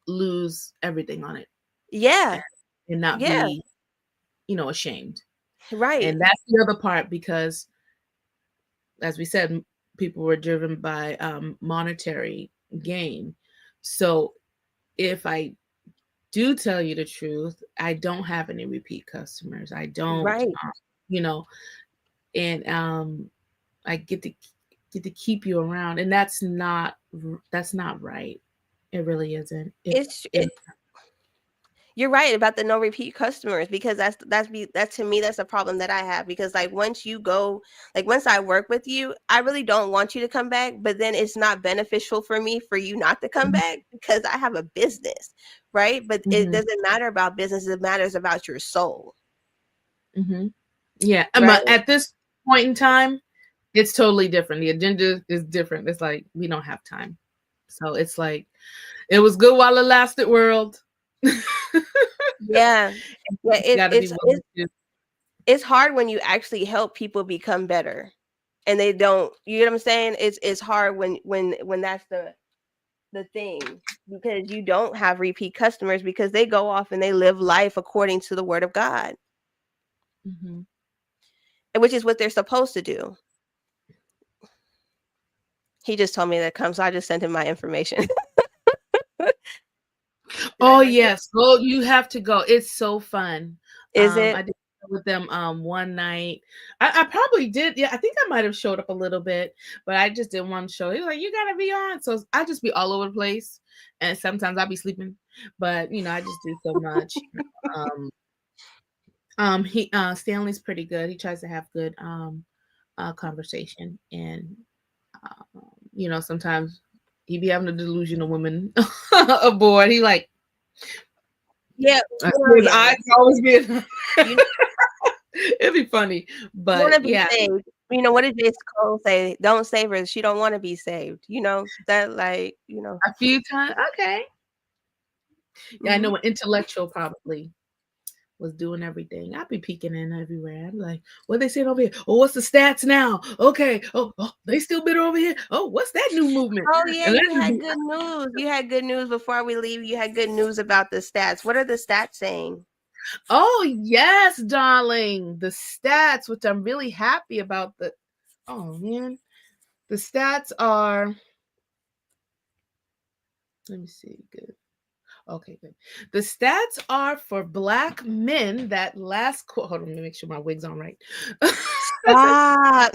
lose everything on it. Yeah. And not be, ashamed. Right. And that's the other part, because as we said, people were driven by monetary gain. So if I do tell you the truth, I don't have any repeat customers. I don't, and I get to keep you around, and that's not right. It really isn't. You're right about the no repeat customers, because that's to me, that's a problem that I have, because once I work with you, I really don't want you to come back, but then it's not beneficial for me for you not to come back, because I have a business, right? But it doesn't matter about business, it matters about your soul. Yeah. Right? At this point in time, it's totally different. The agenda is different. It's like, we don't have time. So it's like, it was good while it lasted, world. Yeah. It's hard when you actually help people become better and they don't, you know what I'm saying? It's hard when that's the thing, because you don't have repeat customers, because they go off and they live life according to the word of God, which is what they're supposed to do. He just told me that so I just sent him my information. Oh yes. Well, you have to go. It's so fun. Is it? I did with them one night. I probably did. Yeah, I think I might have showed up a little bit, but I just didn't want to show. He was like, you gotta be on. So I just be all over the place. And sometimes I'll be sleeping. But I just do so much. Stanley's pretty good. He tries to have good conversation. And sometimes he be having a delusional woman aboard. He like, his eyes always be. It'd be funny, but saved. You know, what did J. Cole say? Don't save her. She don't want to be saved. You know, that like, you know. A few times. Okay. Yeah, I know Mhm. an intellectual probably was doing everything. I'd be peeking in everywhere. I'm like, what they saying over here? Oh, what's the stats now? Okay. Oh, they still bitter over here. Oh, what's that new movement? Oh yeah, And you then had good news. You had good news before we leave. You had good news about the stats. What are the stats saying? oh yes, darling. The stats, which I'm really happy about. Oh man. The stats are, let me see. Good. Okay, good. The stats are for Black men that last quarter. Hold on, let me make sure my wig's on right. Stop.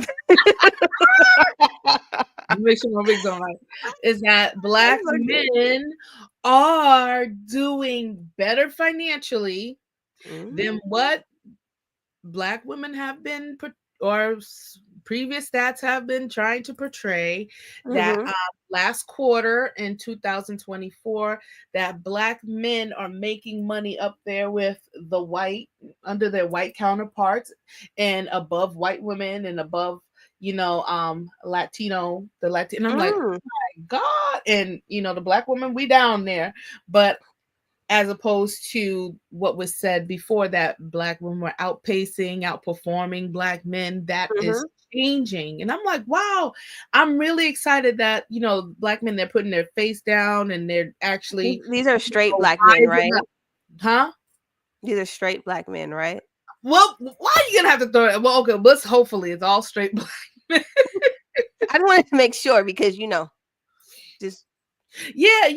Make sure my wig's on right. Is that Black Oh, okay. men are doing better financially than what Black women have been, previous stats have been trying to portray. That Mhm. last quarter in 2024, that Black men are making money up there with under their white counterparts, and above white women, and above Latino. And I'm like, oh Mm. my God. And the Black woman, we down there. But as opposed to what was said before, that Black women were outperforming Black men, that is Mhm. changing. And I'm like, wow, I'm really excited that, Black men, they're putting their face down and they're actually These are straight Black men, rising right? up. Huh? These are straight Black men, right? Well, why are you gonna have to throw it? Well, okay, let's hopefully it's all straight Black men. I wanted to make sure because just Yeah,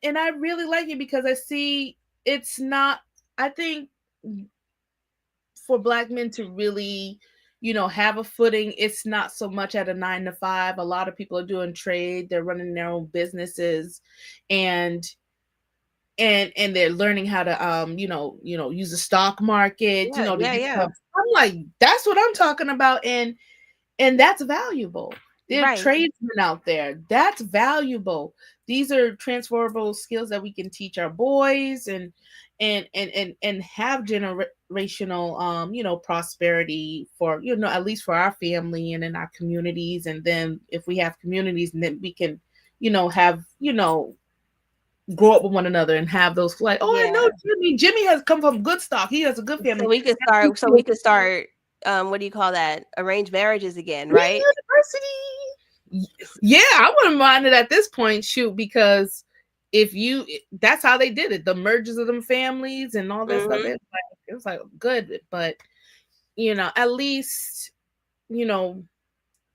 and I really like it because I see it's not, I think for Black men to really, have a footing, it's not so much at a 9 to 5. A lot of people are doing trade, they're running their own businesses, and they're learning how to use the stock market, to get yeah. stuff. I'm like, that's what I'm talking about. And that's valuable. There are Right. tradesmen out there. That's valuable. These are transferable skills that we can teach our boys and have generational prosperity for at least for our family and in our communities. And then if we have communities, and then we can have grow up with one another and have those like, oh, I know Yeah. Jimmy has come from good stock. He has a good family. So we could start. So we could start. What do you call that? Arranged marriages again, right? University. Yeah, I wouldn't mind it at this point. Shoot, because that's how they did it. The mergers of them families and all that stuff. Mhm. It was like good, but at least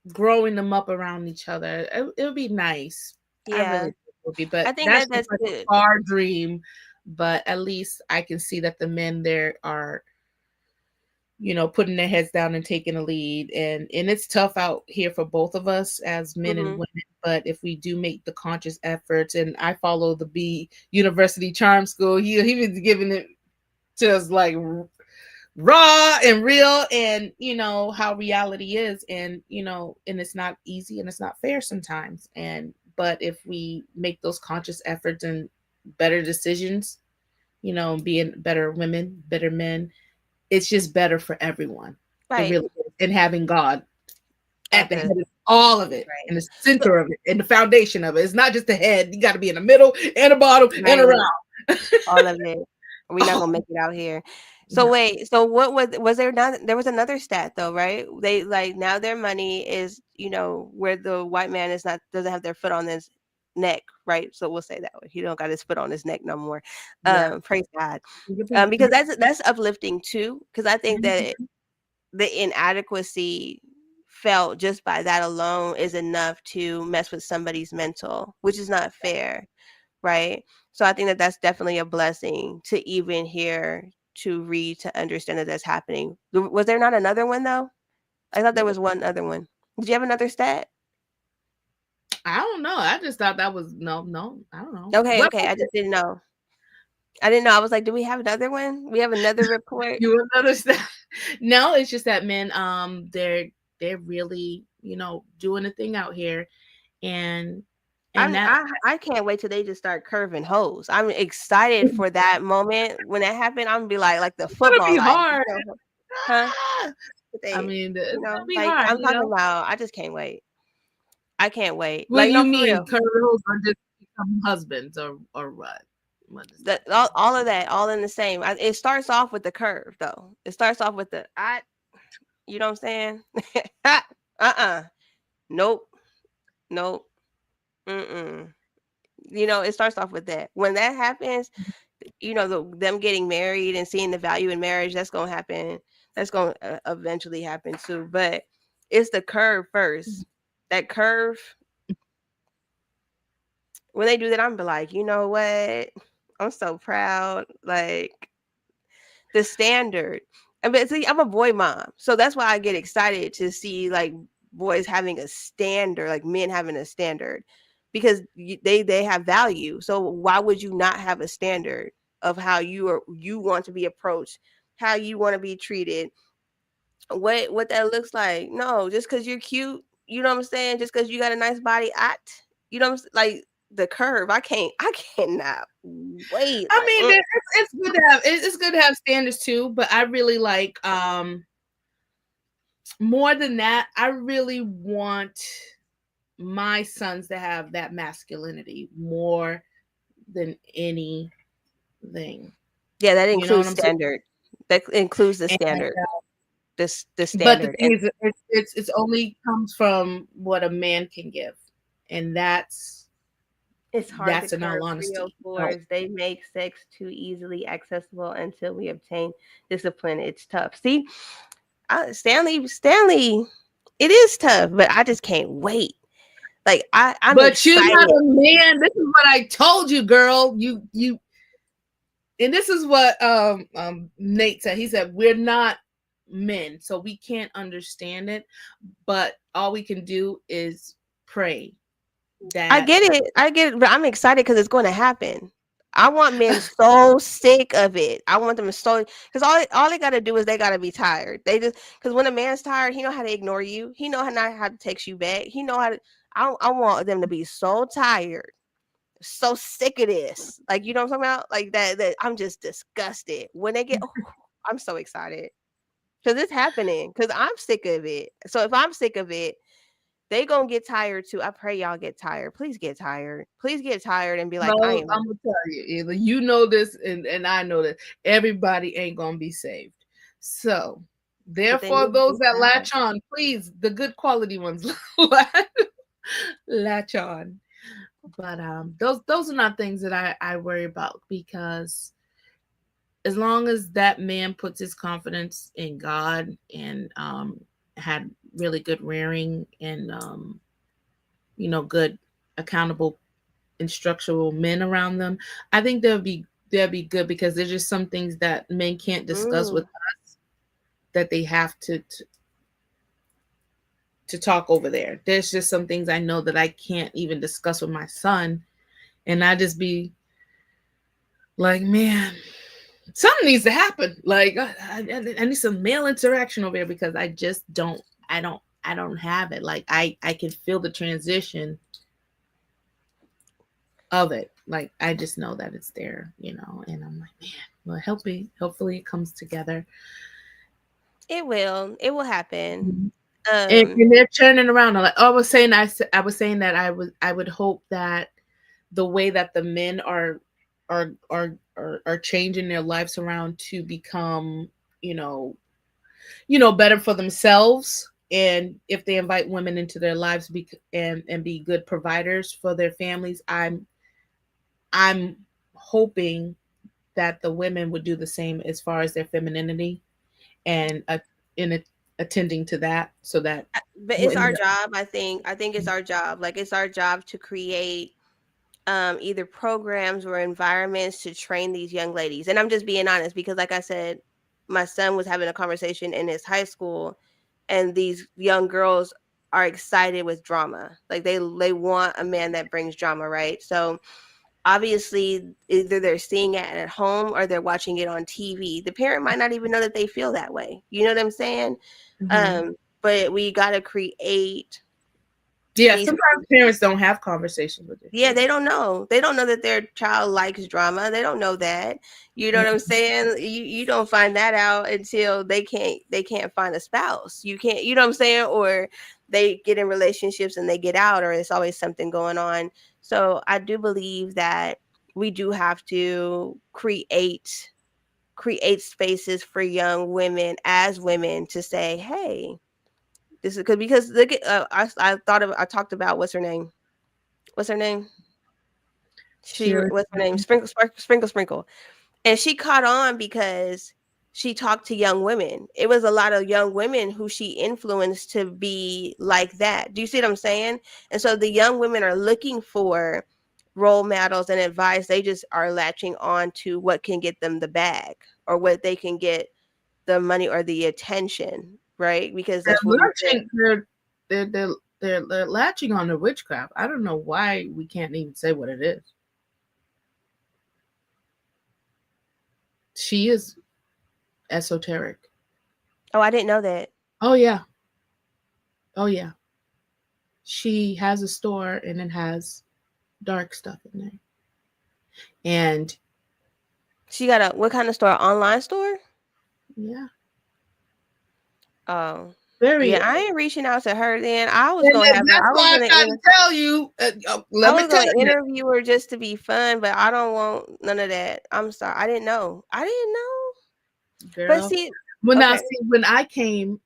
growing them up around each other. It would be nice. I Yeah. really think it would be, but I think that's that's just like a good. far dream. But at least I can see that the men there are putting their heads down and taking a lead. And it's tough out here for both of us as men and Mhm. women. But if we do make the conscious efforts, and I follow the B University Charm School, he was giving it to us like raw and real, and how reality is, and and it's not easy and it's not fair sometimes. But if we make those conscious efforts and better decisions, being better women, better men, it's just better for everyone. It Right. really is. And having God at the Okay. head of all of it, Right. and the center of it, and the foundation of it. It's not just the head. You got to be in the middle and the bottom and Right. around. All of it. We're not gonna make it out here. So No. wait. So what was there? Not there was another stat though, right? They like now their money is where the white man doesn't have their foot on his neck, right? So we'll say that way. He don't got his foot on his neck no more. Yeah. Praise God. Good point. Because that's uplifting too. Because I think that Mhm. the inadequacy felt just by that alone is enough to mess with somebody's mental, which is not fair, right? So I think that that's definitely a blessing to even hear, to read, to understand that that's happening. Was there not another one though? I thought there was one other one. Did you have another stat? I don't know. I just thought that was no. I don't know. Okay, What okay. was I just didn't know. I didn't know. I was like, do we have another one? We have another report. you understand? No, it's just that men, they're really doing a thing out here, and that I can't wait till they just start curving hoes. I'm excited for that moment when that happened. I'm gonna be like the it's gonna football, be like, hard. huh? Ah! I mean, it's you know, gonna be like hard, I'm you talking know. about. I just can't wait. I can't wait. What Like do no, you for mean, real. girls are just become husbands or what? What does That that mean? all of that, all in the same. It starts off with the curve, though. It starts off with the you know what I'm saying? Nope. Nope. Mm-mm. You know, it starts off with that. When that happens, you know, them getting married and seeing the value in marriage, that's gonna happen. That's gonna eventually happen too. But it's the curve first. That curve. When they do that, I'm be like, you know what? I'm so proud. Like the standard. I mean, see, I'm a boy mom, so that's why I get excited to see like boys having a standard, like men having a standard, because they have value. So why would you not have a standard of how you want to be approached, how you want to be treated, what that looks like? No, just because you're cute, you know what I'm saying? Just because you got a nice body, you know what I'm like the curve. I cannot wait. I Like, mean, it's good to have it's good to have standards too, but I really like more than that, I really want my sons to have that masculinity more than anything. yeah, that You know what includes I'm saying? standard. That includes the And, standard. The but the standard. thing And is, it's only comes from what a man can give, and that's it's hard to in all curb honesty. So, 304s. They make sex too easily accessible until we obtain discipline. It's tough. See, Stanley, it is tough, but I just can't wait. Like I'm but you're not excited. a man. This is what I told you, girl. You, and this is what Nate said. He said we're not men, so we can't understand it. But all we can do is pray that I get it, but I'm excited because it's going to happen. I want men so sick of it. I want them so because all they got to do is they got to be tired. They just because when a man's tired, he know how to ignore you. He know how to text you back. He know how to. I want them to be so tired, so sick of this. Like you know what I'm talking about? Like that I'm just disgusted when they get. Oh, I'm so excited because it's happening. Because I'm sick of it. So if I'm sick of it, they gonna get tired too. I pray y'all get tired. Please get tired. Please get tired and be like, I well, am. I'm gonna tell you, either you know this and I know that everybody ain't gonna be saved. So therefore, those that latch on, please, the good quality ones latch on. But those are not things that I worry about, because as long as that man puts his confidence in God and had really good rearing and good accountable instructional men around them, I think they'll be good, because there's just some things that men can't discuss with us that they have to talk over there. There's just some things I know that I can't even discuss with my son, and I just be like, man, something needs to happen. Like I need some male interaction over here, because I just don't have it. Like I can feel the transition of it. Like I just know that it's there, and I'm like, man, well, hopefully it comes together. It will happen. And they're turning around. Like I was saying that I would hope that the way that the men are changing their lives around to become, better for themselves. And if they invite women into their lives and be good providers for their families, I'm hoping that the women would do the same as far as their femininity and attending to that, so that. But it's our job. I think it's our job. Like it's our job to create either programs or environments to train these young ladies. And I'm just being honest, because like I said, my son was having a conversation in his high school, and these young girls are excited with drama. Like they want a man that brings drama, right? So obviously either they're seeing it at home or they're watching it on TV. The parent might not even know that they feel that way. You know what I'm saying? But we got to create Yeah, these sometimes parents don't have conversations with it. Yeah, they don't know. They don't know that their child likes drama. They don't know that. You know what I'm saying? You don't find that out until they can't find a spouse. You can't, you know what I'm saying? Or they get in relationships and they get out, or it's always something going on. So I do believe that we do have to create spaces for young women as women to say, hey, this is because look at I talked about what's her name? What's her name? Sure. What's her name? Sprinkle. And she caught on because she talked to young women. It was a lot of young women who she influenced to be like that. Do you see what I'm saying? And so the young women are looking for role models and advice. They just are latching on to what can get them the bag or what they can get the money or the attention, right? Because that's what they're latching on to witchcraft. I don't know why we can't even say what it is. She is esoteric. Oh, I didn't know that. Oh yeah. She has a store and it has dark stuff in there. And she got what kind of store? Online store? Yeah. Oh. Very. Yeah, I ain't reaching out to her then. I was gonna have her. That's why I'm trying to tell you. I was gonna interview her just to be fun, but I don't want none of that. I'm sorry. I didn't know. Girl. But see, when I came,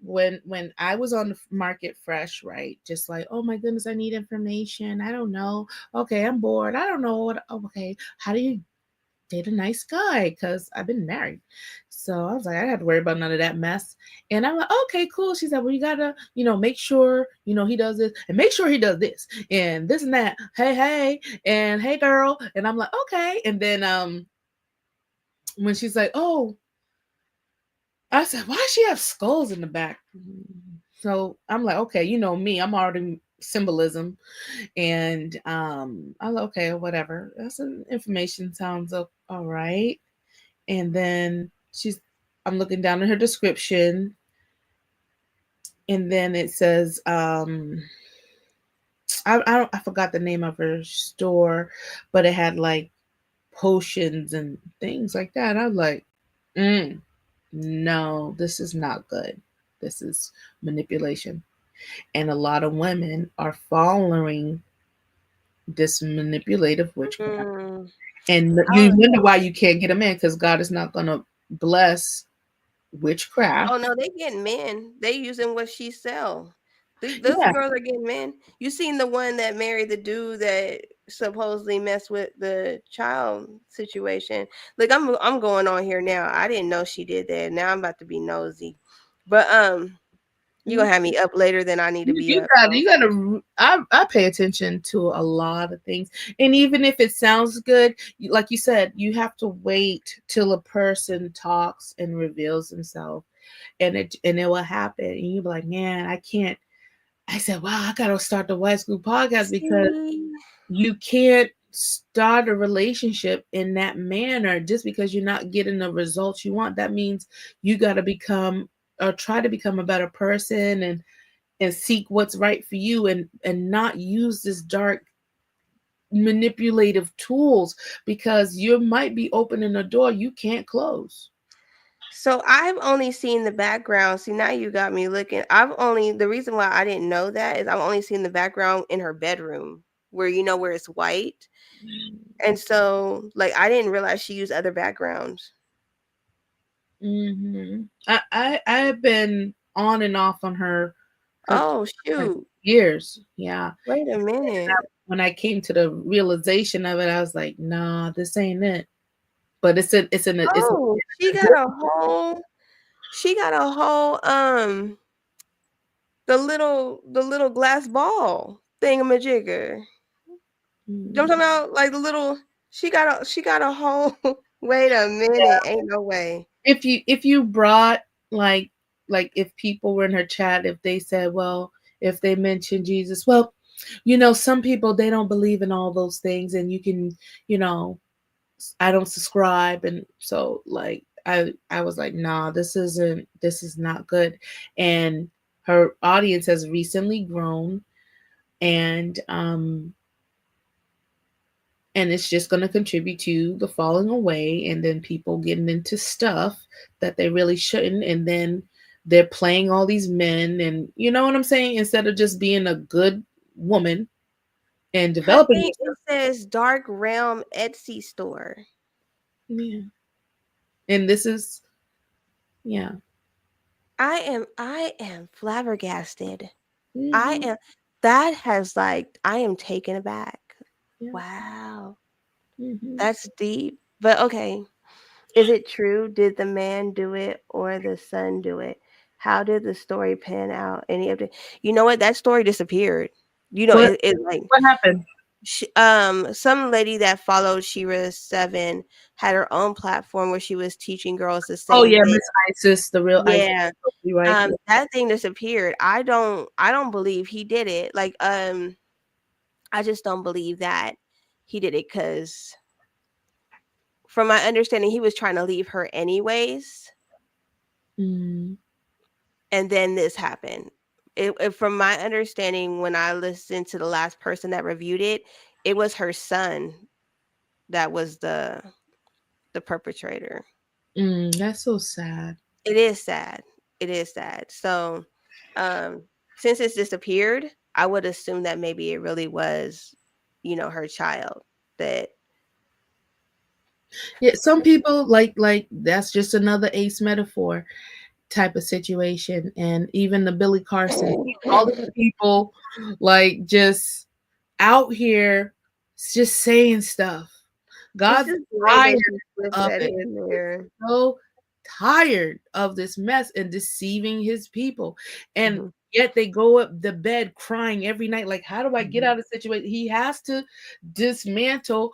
when I was on the market fresh, right? Just like, oh my goodness, I need information. I don't know. Okay, I'm bored. I don't know what. Okay, how do you date a nice guy? Because I've been married. So I was like, I don't have to worry about none of that mess. And I'm like, okay, cool. She said, well, you gotta, make sure, he does this and make sure he does this and this and that. Hey, and hey, girl. And I'm like, okay. And then when she's like, oh, I said, why does she have skulls in the back? So I'm like, okay, you know me, I'm already symbolism. And I'm like, okay, whatever. That's information sounds all right. And then I'm looking down at her description. And then it says, I forgot the name of her store, but it had like potions and things like that. I was like, no, this is not good. This is manipulation. And a lot of women are following this manipulative witchcraft. And you wonder why you can't get them in, because God is not going to bless witchcraft. Oh no, they getting men. They using what she sell. Those girls are getting men. You seen the one that married the dude that supposedly messed with the child situation. Look, I'm going on here now. I didn't know she did that. Now I'm about to be nosy. But you're gonna have me up later than I need to be up. I pay attention to a lot of things. And even if it sounds good, like you said, you have to wait till a person talks and reveals himself, and it will happen. And you'll be like, man, I can't. I said, wow, I gotta start the White School podcast, because you can't start a relationship in that manner just because you're not getting the results you want. That means you gotta become or try to become a better person and seek what's right for you, and not use this dark manipulative tools, because you might be opening a door you can't close. So I've only seen the background. See, now you got me looking. The reason why I didn't know that is I've only seen the background in her bedroom where where it's white. And so like I didn't realize she used other backgrounds. I've been on and off on her. Oh shoot. Years. Yeah. Wait a minute. When I came to the realization of it, I was like, nah, this ain't it. But she got a whole the little glass ball thingamajigger. You know what I'm talking about? Like the little she got a whole wait a minute, ain't no way. If you brought like if people were in her chat, if they said, well, if they mentioned Jesus, well, some people, they don't believe in all those things, and you can, I don't subscribe. And so like I was like, nah, this is not good. And her audience has recently grown. and it's just going to contribute to the falling away, and then people getting into stuff that they really shouldn't, and then they're playing all these men, and you know what I'm saying, instead of just being a good woman and developing Honey, yourself. it says Dark Realm Etsy store. Yeah. And this is, yeah. I am flabbergasted. Mhm. That has like, I am taken aback. Yeah. Wow. Mhm. That's deep. But okay. Is it true? Did the man do it or the son do it? How did the story pan out? Any of the, you know what? That story disappeared. You know, What it like what happened? some lady that followed Shira 7 had her own platform where she was teaching girls the Oh same yeah, thing. Miss Isis, the real Isis. Yeah. You're right. Yeah. That thing disappeared. I don't believe he did it. Like, I just don't believe that he did it, because from my understanding, he was trying to leave her anyways, Mm. and then this happened. From my understanding, when I listened to the last person that reviewed it, it was her son that was the perpetrator. That's so sad. It is sad. It is sad. So, since it's disappeared, I would assume that maybe it really was, her child that. Yeah, some people like that's just another ace metaphor type of situation. And even the Billy Carson, all these people like just out here just saying stuff. It's God's just the way tired that you put of that it. in there. So tired of this mess and deceiving his people. And Mhm. yet they go up the bed crying every night, like, how do I get Mhm. out of the situation? He has to dismantle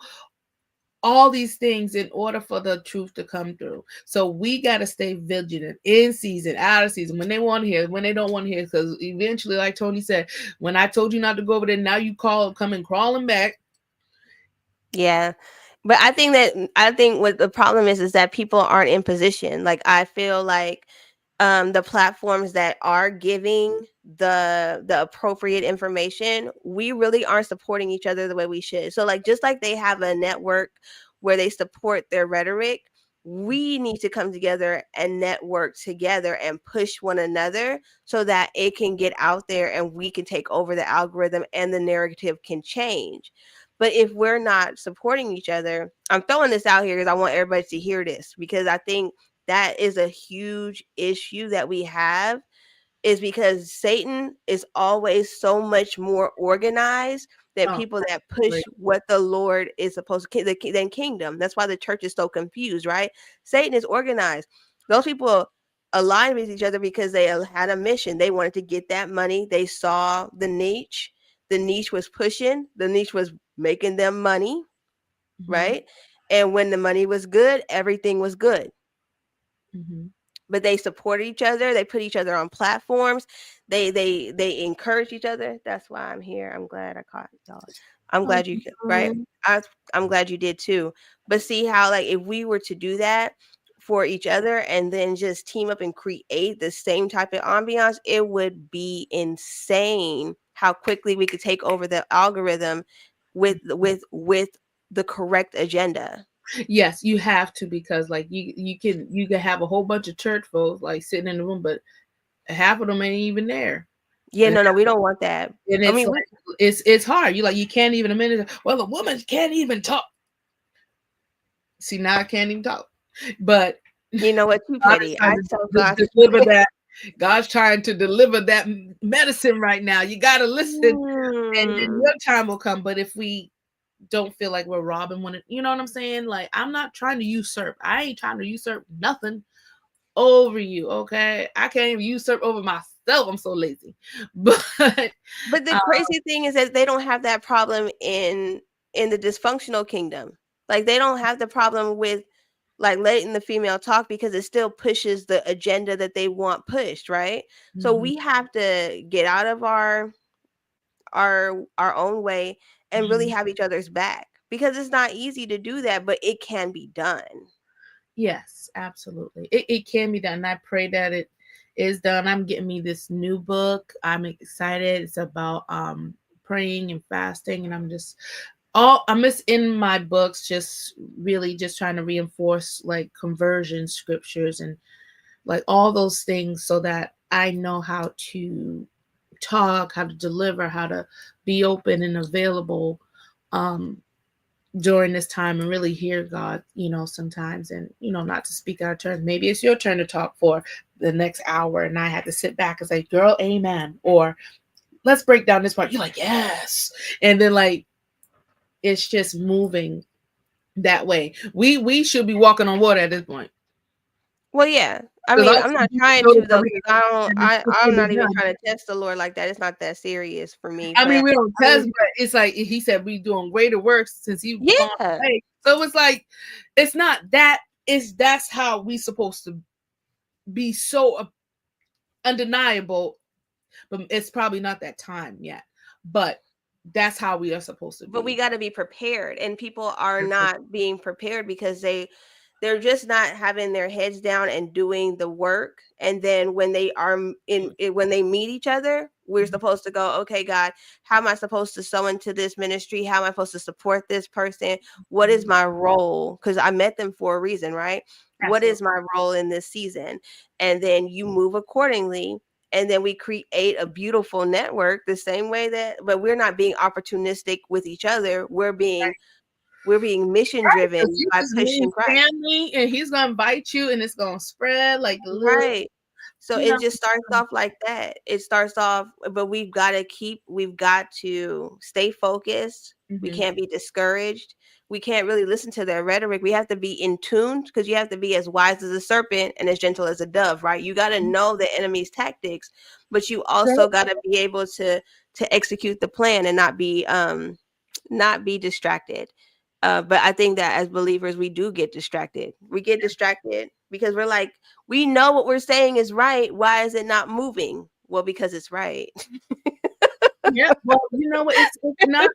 all these things in order for the truth to come through. So we got to stay vigilant in season, out of season, when they want to hear, when they don't want to hear. Because eventually, like Tony said, when I told you not to go over there, now you coming crawling back. Yeah. But I think what the problem is that people aren't in position. Like, I feel like the platforms that are giving the appropriate information, we really aren't supporting each other the way we should. So, like, just like they have a network where they support their rhetoric, we need to come together and network together and push one another so that it can get out there and we can take over the algorithm and the narrative can change. But if we're not supporting each other, I'm throwing this out here because I want everybody to hear this, because I think that is a huge issue that we have, is because Satan is always so much more organized than Oh, people that push great. what the Lord is supposed to than kingdom. That's why the church is so confused, right? Satan is organized. Those people aligned with each other because they had a mission. They wanted to get that money. They saw the niche. The niche was pushing. The niche was making them money, right? And when the money was good, everything was good. Mm-hmm. But they support each other. They put each other on platforms. They encourage each other. That's why I'm here. I'm glad I caught y'all. I'm glad you could, right? I'm glad you did too. But see how, like, if we were to do that for each other and then just team up and create the same type of ambiance, it would be insane how quickly we could take over the algorithm with the correct agenda. Yes, you have to, because like you can have a whole bunch of church folks like sitting in the room, but half of them ain't even there. Yeah, And, no, we don't want that. and I it's mean, like it's hard. You can't even a minute. Well, a woman can't even talk. See, now I can't even talk. But you know what? Too God is petty. I trying tell to God. deliver that. God's trying to deliver that medicine right now. You got to listen, and then your time will come. But if we don't feel like we're robbing one, you know what I'm saying? Like, I'm not trying to usurp. I ain't trying to usurp nothing over you. Okay, I can't even usurp over myself. I'm so lazy. But the crazy thing is that they don't have that problem in the dysfunctional kingdom. Like, they don't have the problem with like letting the female talk, because it still pushes the agenda that they want pushed, right? So we have to get out of our own way and really have each other's back, because it's not easy to do that, but it can be done. Yes, absolutely. It can be done. I pray that it is done. I'm getting me this new book. I'm excited. It's about praying and fasting, and I'm just in my books, just really just trying to reinforce like conversion scriptures and like all those things, so that I know how to talk, how to deliver, how to be open and available during this time, and really hear God, sometimes, and not to speak out of turn. Maybe it's your turn to talk for the next hour, and I had to sit back and say, girl, amen, or let's break down this part. You're like, yes. And then like it's just moving that way. We should be walking on water at this point. Well, yeah. I mean, I'm not trying to though, because I'm not even trying to test the Lord like that. It's not that serious for me. I mean, we don't test, but it's like he said we doing greater works since he was gone away. So it's like it's not that. That's how we supposed to be, so undeniable. But it's probably not that time yet. But that's how we are supposed to be. But we got to be prepared, and people are not being prepared because they're just not having their heads down and doing the work. And then when they are when they meet each other, we're supposed to go, okay, God, how am I supposed to sow into this ministry? How am I supposed to support this person? What is my role? Because I met them for a reason, right? Absolutely. What is my role in this season? And then you move accordingly. And then we create a beautiful network the same way but we're not being opportunistic with each other. We're being mission driven by pushing Christ. Family, and he's gonna invite you, and it's gonna spread like right. So it just starts off like that. It starts off, but we've got to stay focused. Mm-hmm. We can't be discouraged. We can't really listen to their rhetoric. We have to be in tune, because you have to be as wise as a serpent and as gentle as a dove, right? You got to know the enemy's tactics, but you also got to be able to execute the plan and not be distracted. But I think that as believers, we do get distracted. We get distracted because we're like, we know what we're saying is right. Why is it not moving? Well, because it's right. Yeah, well, it's not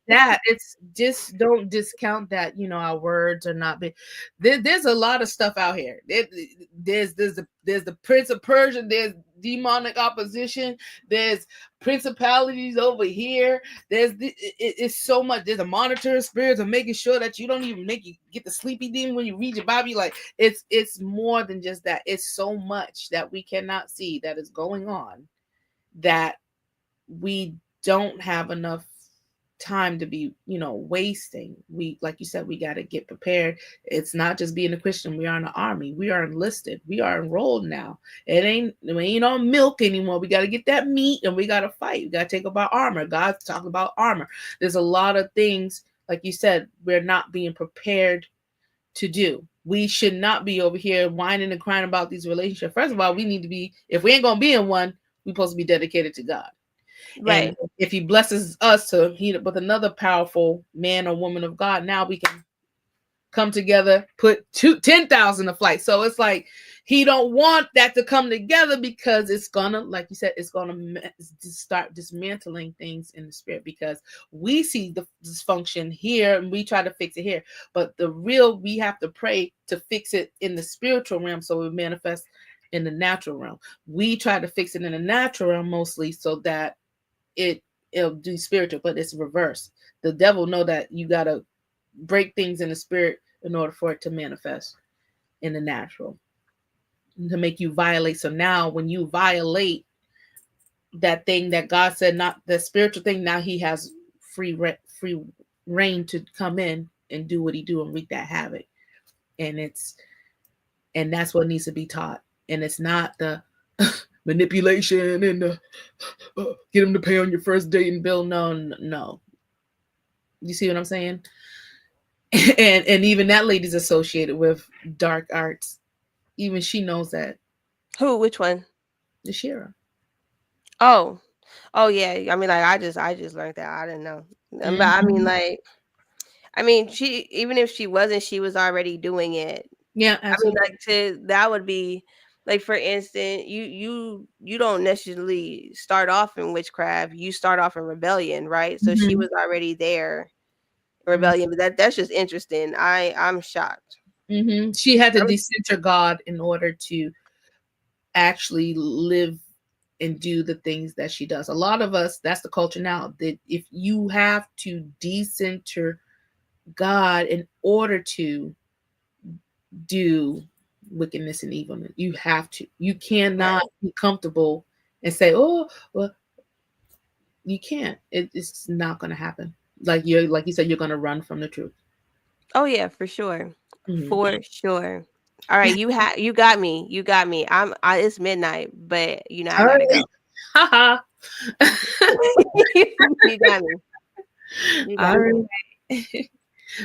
that. It's just, don't discount that, our words are not big. There's a lot of stuff out here. There's the Prince of Persia, there's demonic opposition, there's principalities over here, it's so much. There's a monitor spirits of making sure that you don't even get the sleepy demon when you read your Bible. Like it's more than just that. It's so much that we cannot see that is going on, that we don't have enough time to be, wasting. We, like you said, we got to get prepared. It's not just being a Christian. We are in the army. We are enlisted. We are enrolled now. We ain't on milk anymore. We got to get that meat, and we got to fight. We got to take up our armor. God's talking about armor. There's a lot of things, like you said, we're not being prepared to do. We should not be over here whining and crying about these relationships. First of all, we need to be, if we ain't going to be in one, we're supposed to be dedicated to God. Right. And if he blesses us to meet up with another powerful man or woman of God, now we can come together, put 10,000 to flight. So it's like he don't want that to come together, because it's gonna, like you said, it's gonna start dismantling things in the spirit, because we see the dysfunction here and we try to fix it here. But we have to pray to fix it in the spiritual realm, so it manifests in the natural realm. We try to fix it in the natural realm mostly, so that it'll do spiritual, but it's reverse. The devil know that you got to break things in the spirit in order for it to manifest in the natural, and to make you violate. So now when you violate that thing that God said, not the spiritual thing, now he has free reign to come in and do what he do and wreak that havoc. And that's what needs to be taught. And it's not the manipulation and get them to pay on your first date and bill. No. You see what I'm saying? And even that lady's associated with dark arts. Even she knows that. Who? Which one? The Shira. Oh yeah. I mean, like I just learned that. I didn't know. Mm-hmm. But I mean, she, even if she wasn't, she was already doing it. Yeah, absolutely. I mean, that would be. Like, for instance, you don't necessarily start off in witchcraft. You start off in rebellion, right? So she was already there, rebellion. But that's just interesting. I'm shocked. Mm-hmm. She had to decenter God in order to actually live and do the things that she does. A lot of us, that's the culture now, that if you have to decenter God in order to do wickedness and evilness, you have to. You cannot be comfortable and say, "Oh, well," you can't. It's not going to happen. Like you said, you're going to run from the truth. Oh yeah, for sure. Mhm. For sure. All right, you got me. You got me. It's midnight, but I All gotta right. go. Haha. You got me. You got All me. right.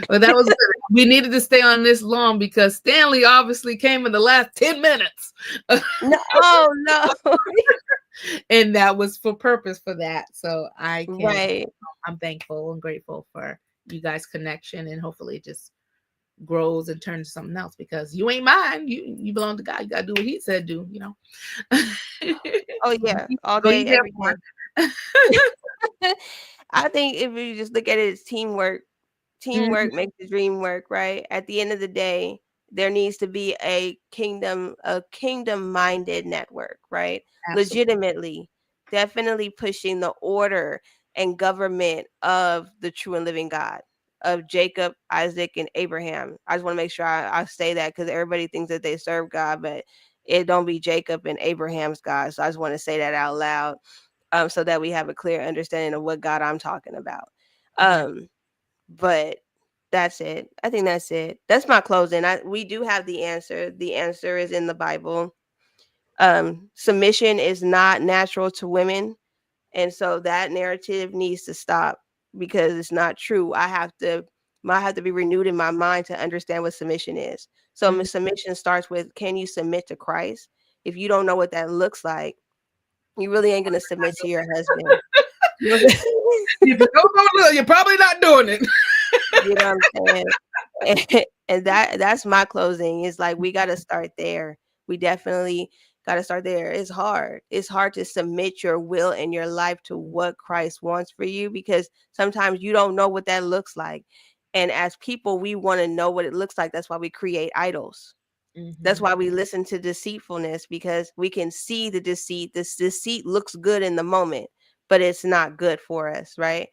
Well, that was good. We needed to stay on this long because Stanley obviously came in the last 10 minutes. No, oh no. And that was for purpose for that. So Right. I'm thankful and grateful for you guys' connection, and hopefully it just grows and turns to something else, because you ain't mine. You belong to God. You gotta do what he said do, Oh yeah, all Go day, you get every one. day. I think if you just look at it as teamwork, Mhm. makes the dream work, right? At the end of the day, there needs to be a kingdom minded network, right? Absolutely. Legitimately, definitely pushing the order and government of the true and living God, of Jacob, Isaac, and Abraham. I just want to make sure I say that, because everybody thinks that they serve God, but it don't be Jacob and Abraham's God. So I just want to say that out loud, so that we have a clear understanding of what God I'm talking about. But that's it. I think that's it. That's my closing. We do have the answer. The answer is in the Bible. Submission is not natural to women, and so that narrative needs to stop, because it's not true. I have to be renewed in my mind to understand what submission is. So Mhm. submission starts with, can you submit to Christ? If you don't know what that looks like, you really ain't gonna submit to your husband. If you don't know, you're probably not doing it. You know what I'm saying? And that's my closing. Is like, we got to start there. We definitely got to start there. It's hard. It's hard to submit your will and your life to what Christ wants for you, because sometimes you don't know what that looks like. And as people, we want to know what it looks like. That's why we create idols. That's why we listen to deceitfulness, because we can see the deceit. This deceit looks good in the moment, but it's not good for us, right?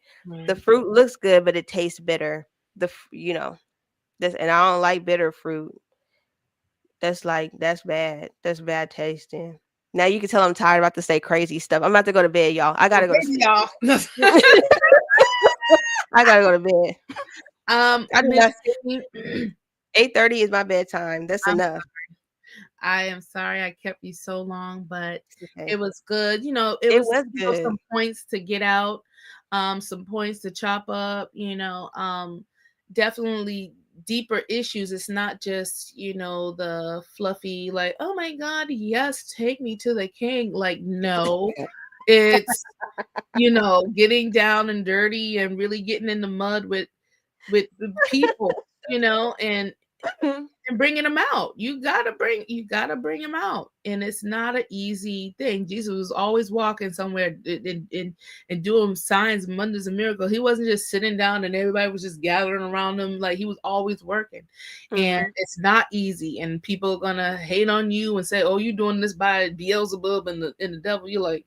The fruit looks good, but it tastes bitter. And I don't like bitter fruit. That's bad. That's bad tasting. Now you can tell I'm tired, about to say crazy stuff. I'm about to go to bed, y'all. I gotta go to sleep. Y'all. I gotta go to bed. I do not. 8:30 is my bedtime. That's enough. I am sorry I kept you so long, but Okay. it was good. It was good. Some points to get out, some points to chop up, definitely deeper issues. It's not just, the fluffy, like, oh my God, yes, take me to the king. Like, no, it's, getting down and dirty and really getting in the mud with people, and bringing them out. You gotta bring them out, and it's not an easy thing. Jesus was always walking somewhere and doing signs, wonders, and miracles. He wasn't just sitting down and everybody was just gathering around him. Like, he was always working. And it's not easy, and people are gonna hate on you and say, oh, you're doing this by Beelzebub and the devil. You're like,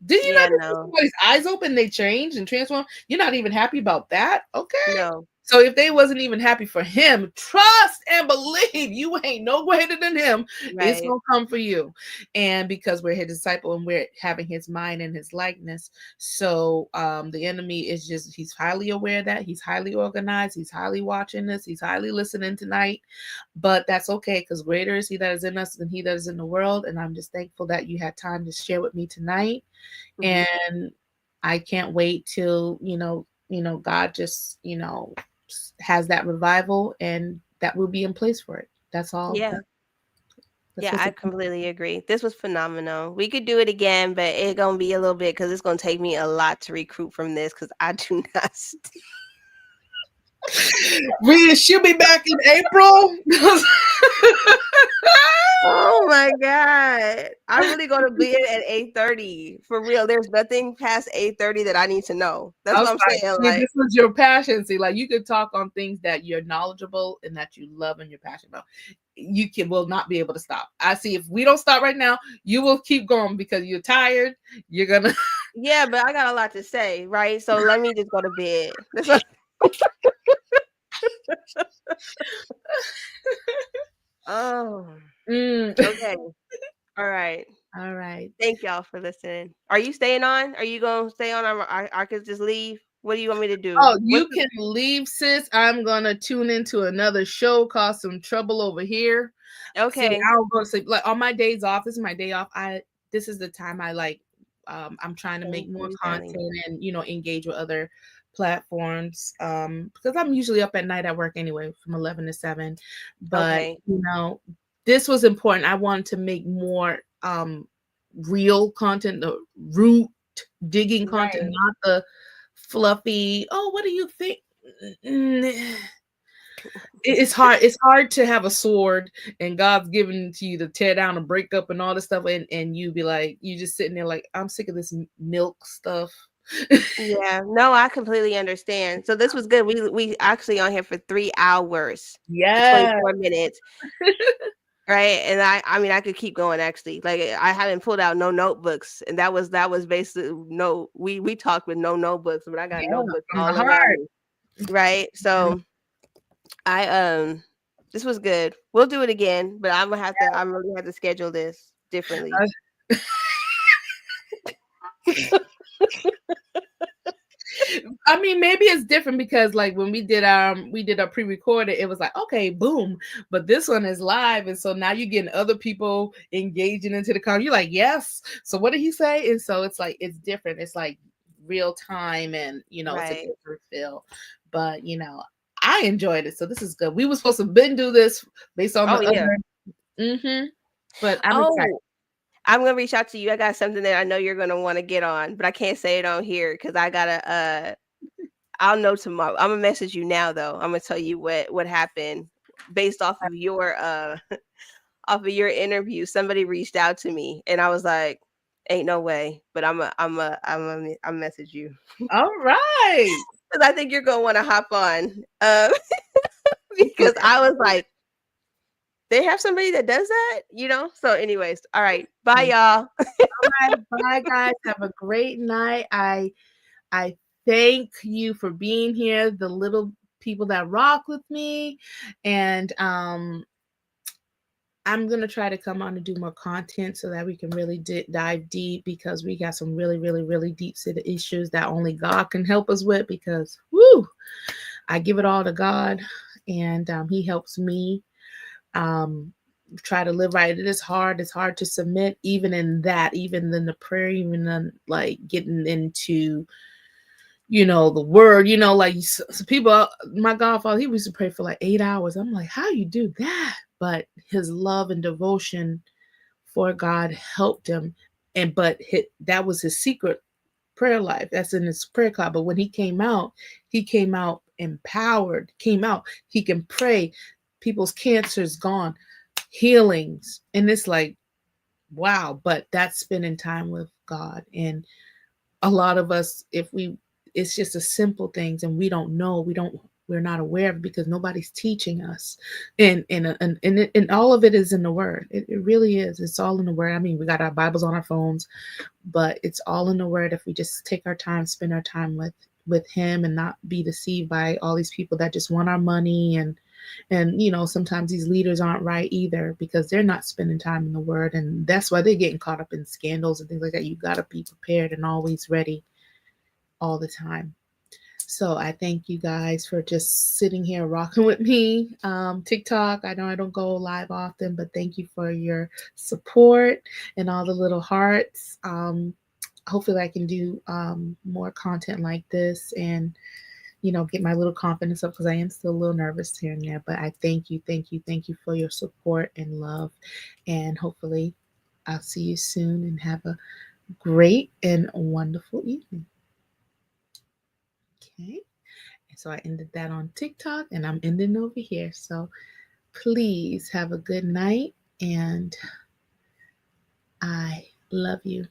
did you not know somebody's eyes open, they change and transform? You're not even happy about that? Okay. No. So if they wasn't even happy for him, trust and believe you ain't no greater than him. Right. It's gonna come for you. And because we're his disciple and we're having his mind and his likeness. So the enemy is he's highly aware of that. He's highly organized. He's highly watching this. He's highly listening tonight. But that's okay, because greater is he that is in us than he that is in the world. And I'm just thankful that you had time to share with me tonight. And I can't wait till, God just, has that revival, and that will be in place for it. That's all. Yeah. I completely agree. This was phenomenal. We could do it again, but it's going to be a little bit, because it's going to take me a lot to recruit from this, because I do not. She'll be back in April. Oh my my God. I'm really going to be in at 8:30 for real. There's nothing past 8:30 that I need to know. That's I what was I'm like, saying. see, Like, this was your passion. See, like you could talk on things that you're knowledgeable and that you love and you're passionate about. You will not be able to stop. I see if we don't stop right now, you will keep going because you're tired. You're gonna yeah, but I got a lot to say, right? So let me just go to bed. That's what- oh, okay. All right. All right. Thank y'all for listening. Are you staying on? Are you going to stay on? I could just leave. What do you want me to do? Oh, you can leave, sis. I'm gonna tune into another show called Some Trouble Over Here. Okay. See, I'll go to sleep. Like on my days off, this is my day off. This is the time I like. I'm trying to make more content and engage with other platforms. Because I'm usually up at night at work anyway, from 11 to 7. But Okay. this was important. I wanted to make more real content, the root digging content, Right. not the fluffy. Oh, what do you think? It's hard to have a sword and God's given to you to tear down and break up and all this stuff, and you be like, you just sitting there like, I'm sick of this milk stuff. Yeah, no, I completely understand. So this was good. We actually on here for 3 hours, Yeah. 24 minutes. Right. And I mean, I could keep going actually. Like I haven't pulled out no notebooks. And that was basically we talked with no notebooks, but I got notebooks from the all heart. around me. Right. So this was good. We'll do it again, but I'm really have to schedule this differently. I mean, maybe it's different because like when we did our pre-recorded, it was like, okay, boom. But this one is live. And so now you're getting other people engaging into the conversation. You're like, yes. So what did he say? And so it's like, it's different. It's like real time and, it's a different feel. But, I enjoyed it. So this is good. We were supposed to do this based on the other. Mm-hmm. But I'm excited. I'm gonna reach out to you. I got something that I know you're gonna want to get on, but I can't say it on here because I gotta. I'll know tomorrow. I'm gonna message you now, though. I'm gonna tell you what happened based off of your interview. Somebody reached out to me, and I was like, "Ain't no way," but I'm message you. All right, because I think you're gonna want to hop on. Because I was like, they have somebody that does that, So, anyways, all right. Bye, y'all. All right, bye, guys. Have a great night. I thank you for being here, the little people that rock with me, and I'm gonna try to come on and do more content so that we can really dive deep because we got some really, really, really deep set of issues that only God can help us with. Because I give it all to God, and He helps me. Try to live right. It is hard. It's hard to submit, even in that, even in the prayer, even in like getting into, the word, like some people, my godfather, he used to pray for like 8 hours. I'm like, how you do that? But his love and devotion for God helped him. But that was his secret prayer life. That's in his prayer cloud. But when he came out empowered, he can pray. People's cancer's gone, healings. And it's like, wow. But that's spending time with God. And a lot of us, it's just the simple things and we don't know, we're not aware of it because nobody's teaching us. And all of it is in the word. It really is. It's all in the word. I mean, we got our Bibles on our phones, but it's all in the word if we just take our time, spend our time with him and not be deceived by all these people that just want our money. And sometimes these leaders aren't right either because they're not spending time in the word. And that's why they're getting caught up in scandals and things like that. You got to be prepared and always ready all the time. So I thank you guys for just sitting here rocking with me. TikTok, I know I don't go live often, but thank you for your support and all the little hearts. Hopefully I can do more content like this and get my little confidence up because I am still a little nervous here and there. But I thank you for your support and love. And hopefully I'll see you soon and have a great and wonderful evening. Okay. And so I ended that on TikTok and I'm ending over here. So please have a good night and I love you.